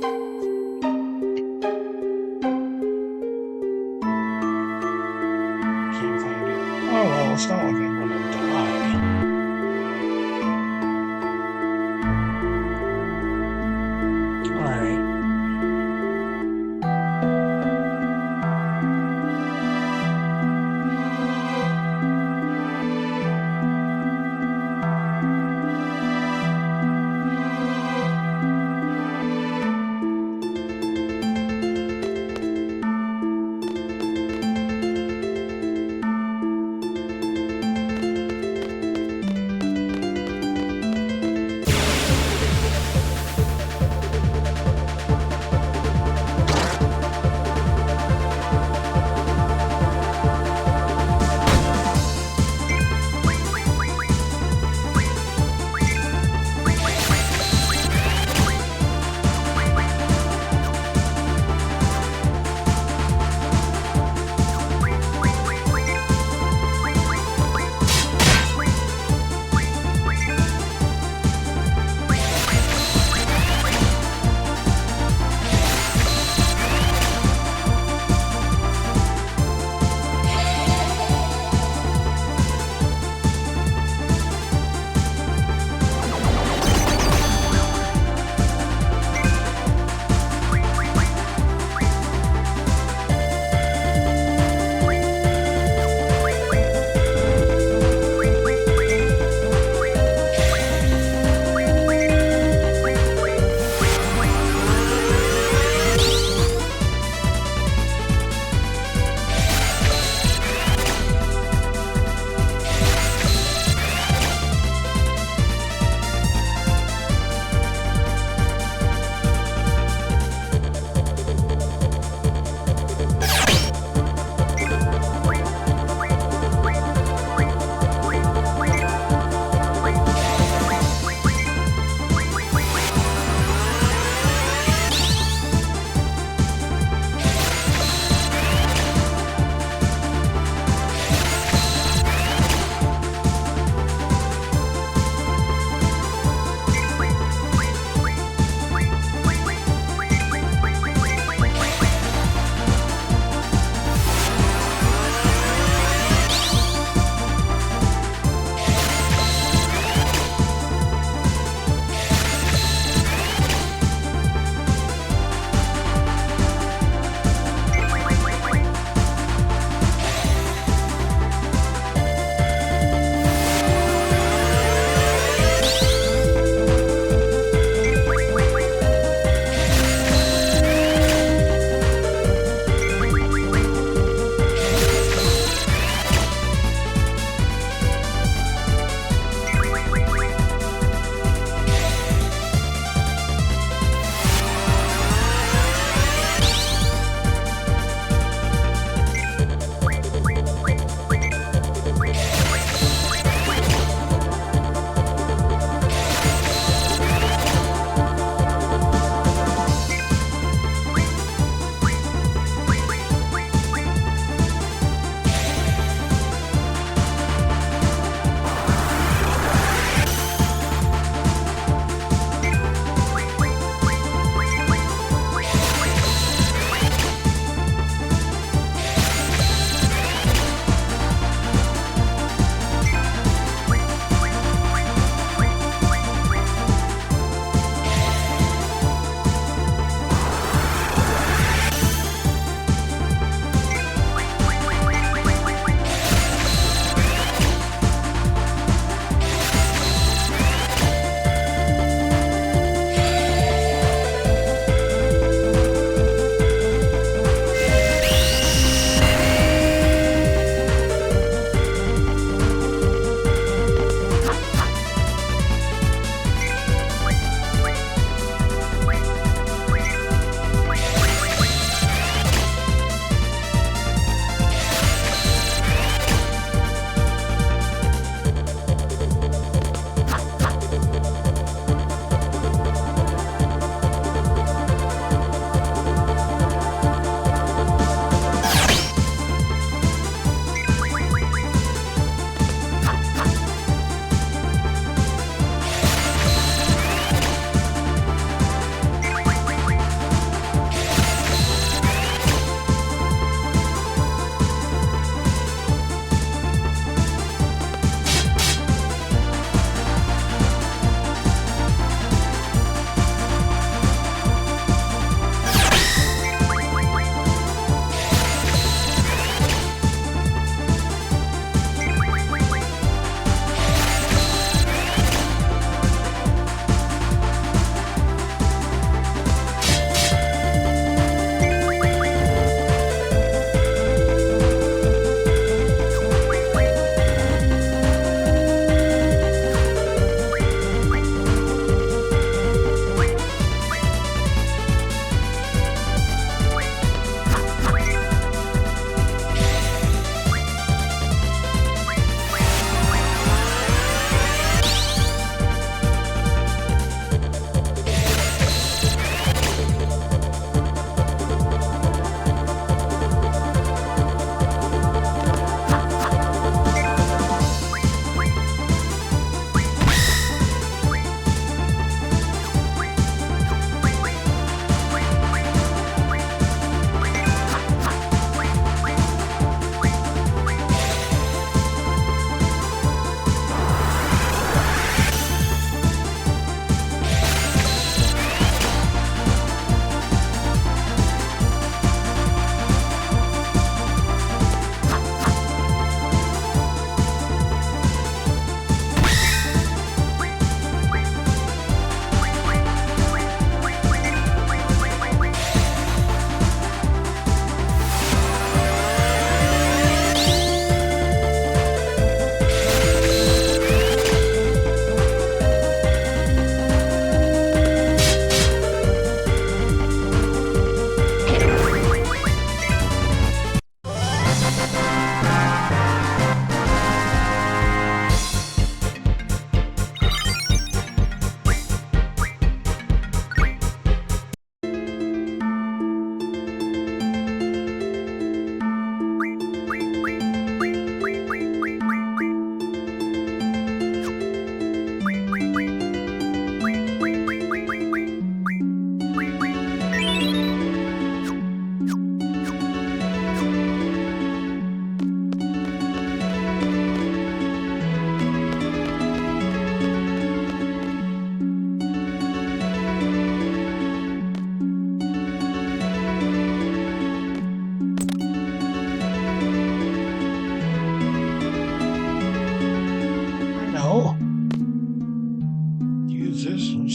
Can't find it. Oh well, it's not like I'm gonna die. Alright.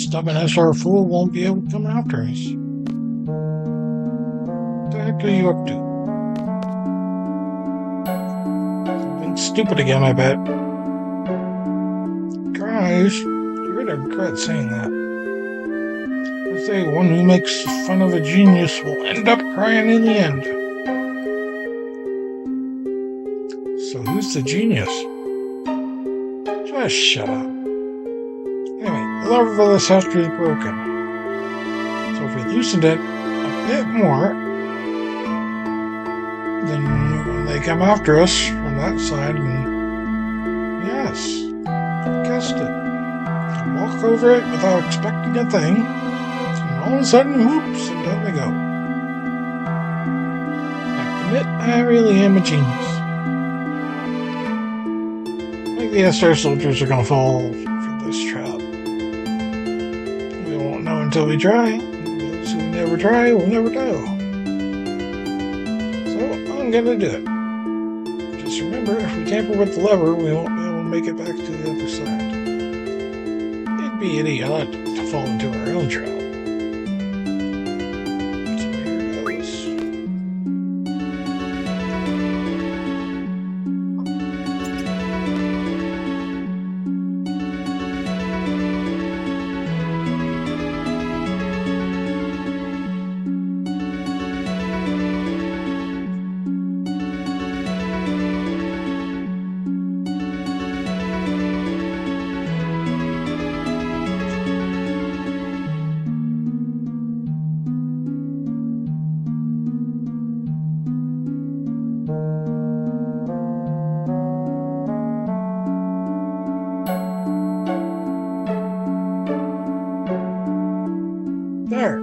stubborn SR fool won't be able to come after us. What the heck are you up to? Something stupid again, I bet. Guys, you're gonna regret saying that. They say one who makes fun of a genius will end up crying in the end. So who's the genius? Just shut up. Anyway, the lever for this hatchery is broken. So if we loosened it a bit more, then when they come after us from that side, and yes, you guessed it. Walk over it without expecting a thing, and all of a sudden, whoops, and down they go. I admit, I really am a genius. I think the SR soldiers are gonna fall for this trap. We won't know until we try. Those who never try will never know. So I'm gonna do it. Just remember, if we tamper with the lever, we won't be able to make it back to the other side. It'd be idiotic to fall into our own trap. So here goes. There.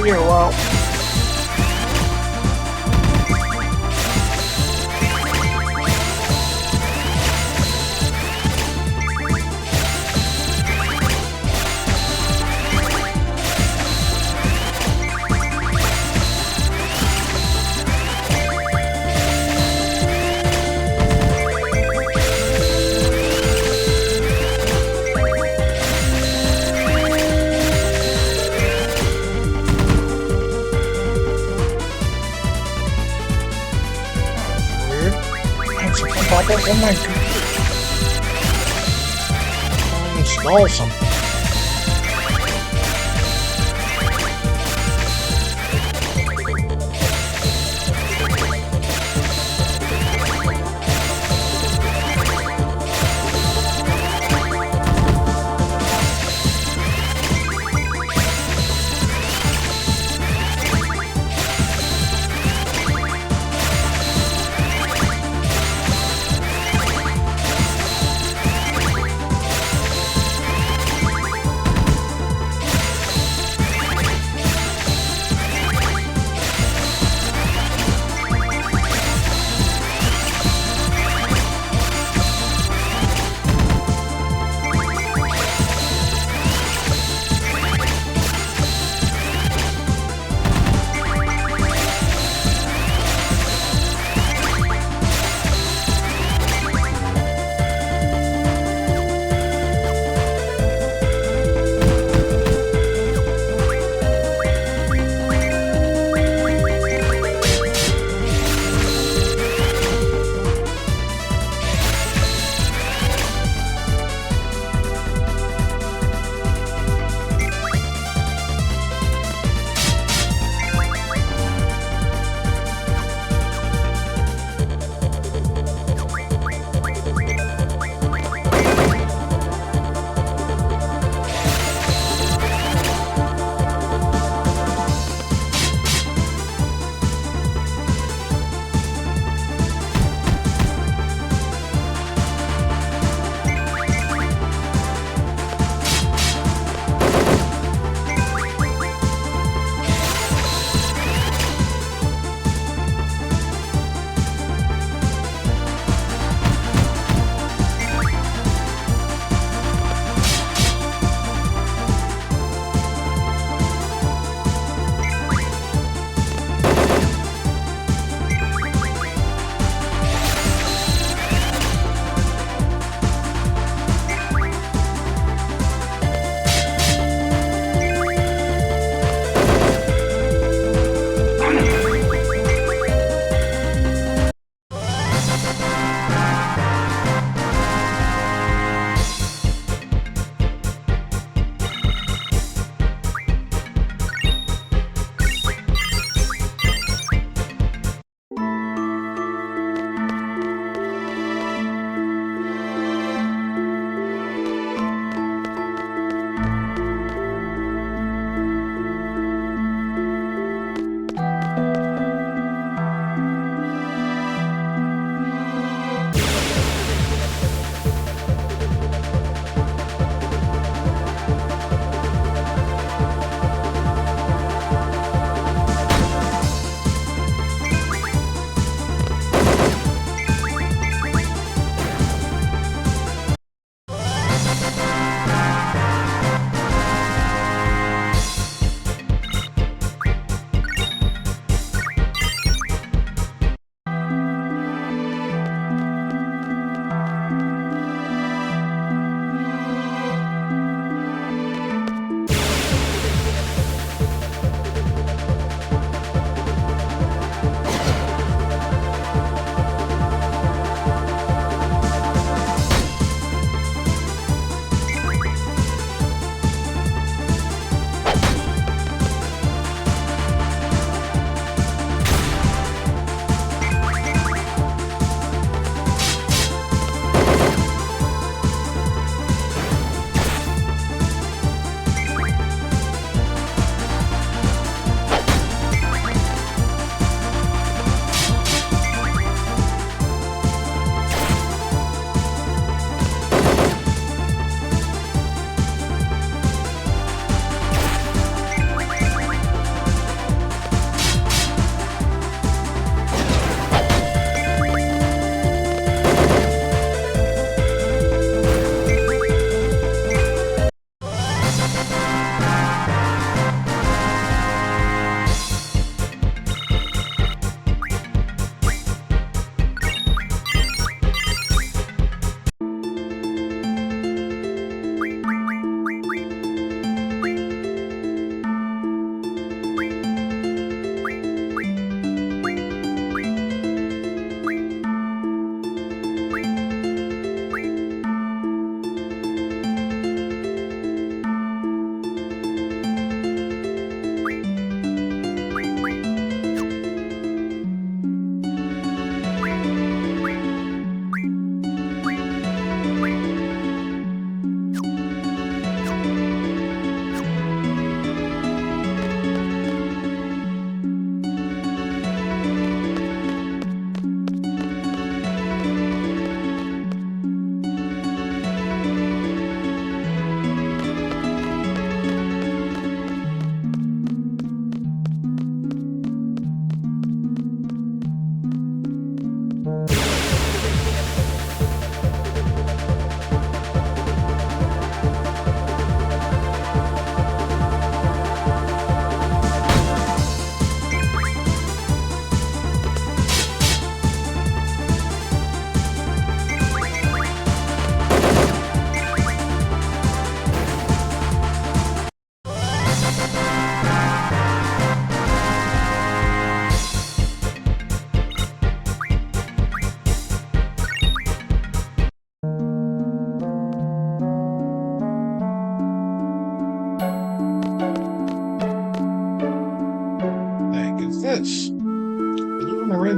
Here, well. Pop up on my computer. I'll install something.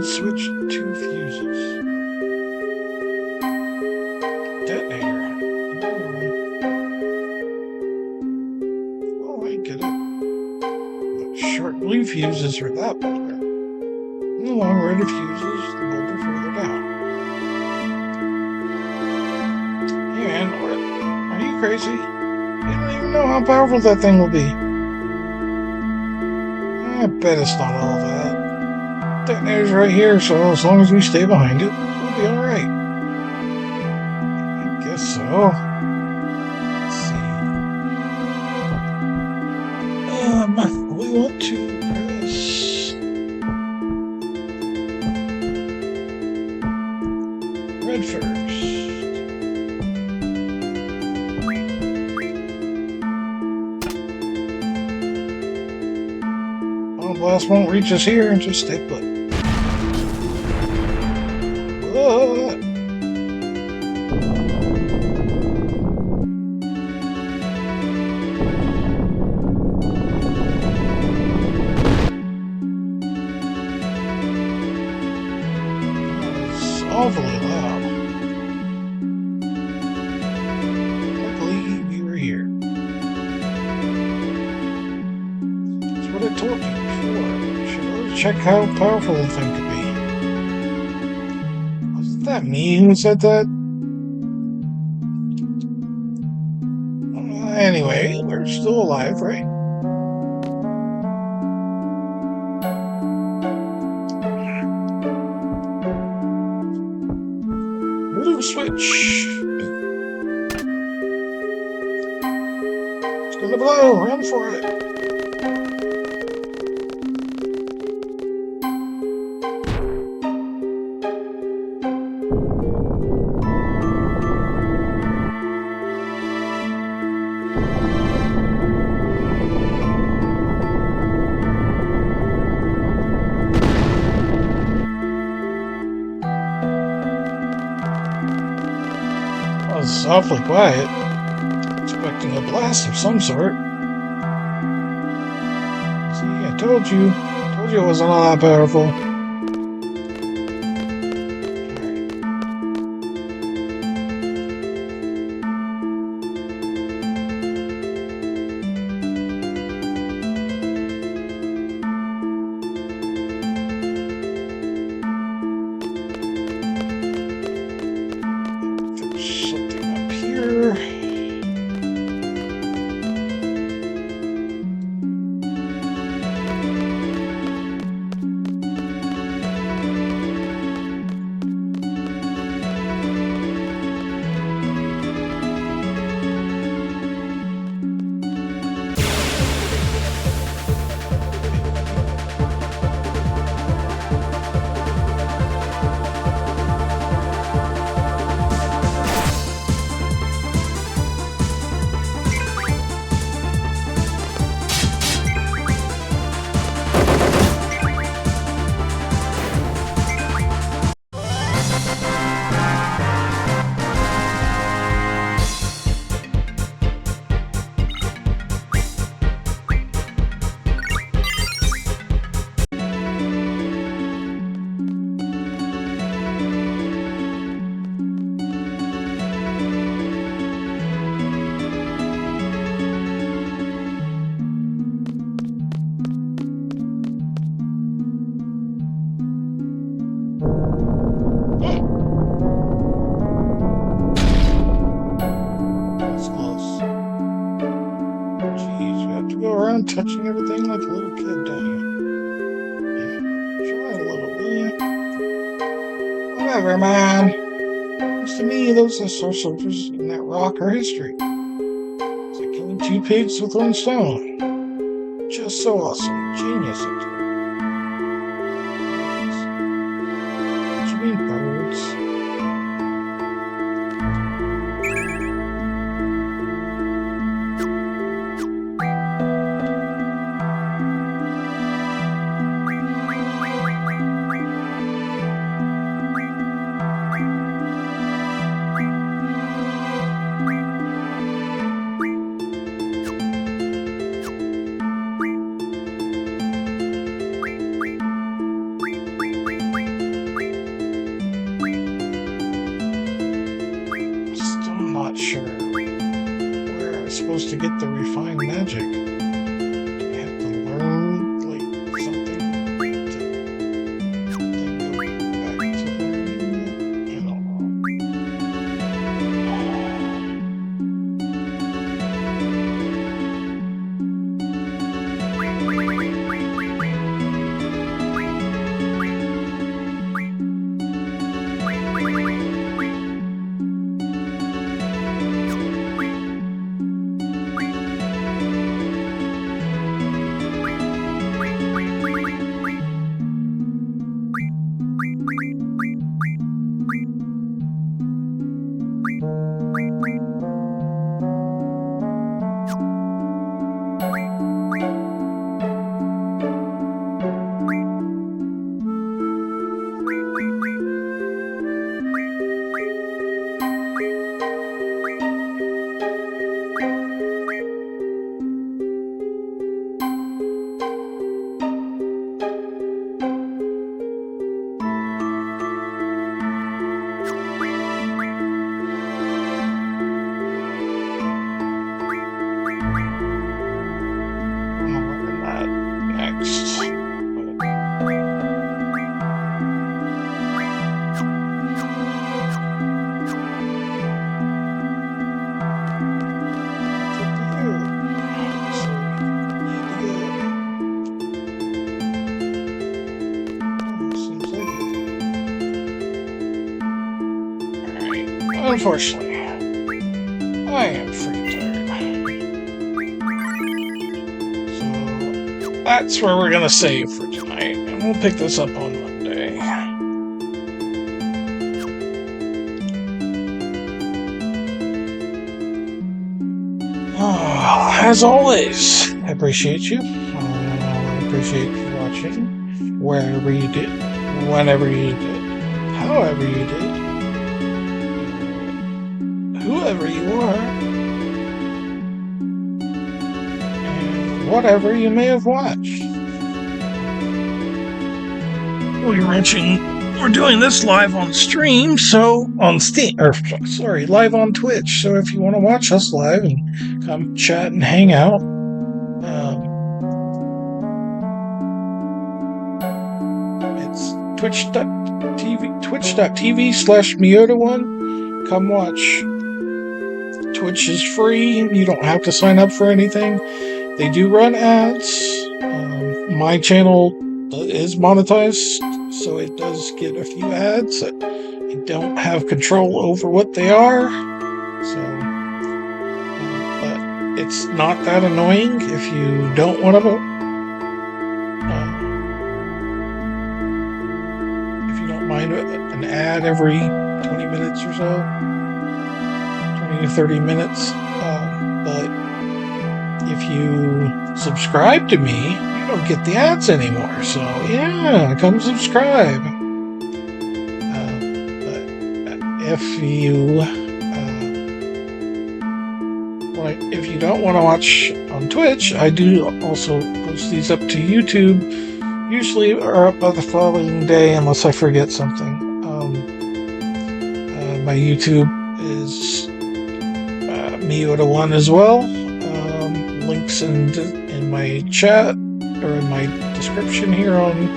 Red switch, 2 fuses. Detonator. Oh, I get it. The short blue fuses are that better. The long red fuses, the bolter further down. Hey man, are you crazy? You don't even know how powerful that thing will be. I bet it's not all that. Detonator's right here, so as long as we stay behind it, we'll be alright. I guess so. Let's see. We want to press red first. Blast won't reach us here and just stay put. It's awfully loud. Luckily, we were here. That's what I told you. Check how powerful the thing could be. Wasn't that me who said that? Anyway, we're still alive, right? Blue switch. It's gonna blow. Run for it. It's awfully quiet. Expecting a blast of some sort. See, I told you it wasn't all that powerful. Touching everything like a little kid, don't you? Yeah, try it a little, will you? Whatever, man. Seems to me those are sorcerers in that rock are history. It's like killing 2 pigs with 1 stone. Just so awesome. Genius into it. What do you mean, birds? sure where I was supposed to get the refined magic. Do I have to learn, like, something to then go back to learning it? I don't Unfortunately, I am freaking tired. So that's where we're gonna save for tonight, and we'll pick this up on Monday. As always, I appreciate you. I appreciate you watching, wherever you did, whenever you did, however you did. Whoever you are, and whatever you may have watched. We're doing this live on stream, so on Steam, live on Twitch. So if you want to watch us live and come chat and hang out, it's twitch.tv/Miota1. Come watch. Twitch is free. You don't have to sign up for anything. They do run ads. My channel is monetized, so it does get a few ads. I don't have control over what they are. So, but it's not that annoying if you don't want to. If you don't mind an ad every 20 minutes or so. 30 minutes, but if you subscribe to me, you don't get the ads anymore. So yeah, come subscribe. But if you don't want to watch on Twitch, I do also post these up to YouTube. Usually are up by the following day, unless I forget something. My YouTube is Miota1 as well. Links in my chat or in my description here on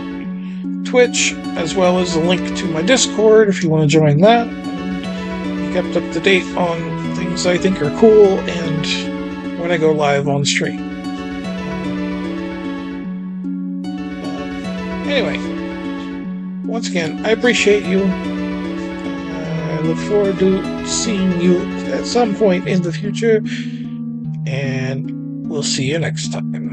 Twitch, as well as a link to my Discord if you want to join that. And be kept up to date on things I think are cool and when I go live on stream. Anyway, once again, I appreciate you. I look forward to seeing you at some point in the future, and we'll see you next time.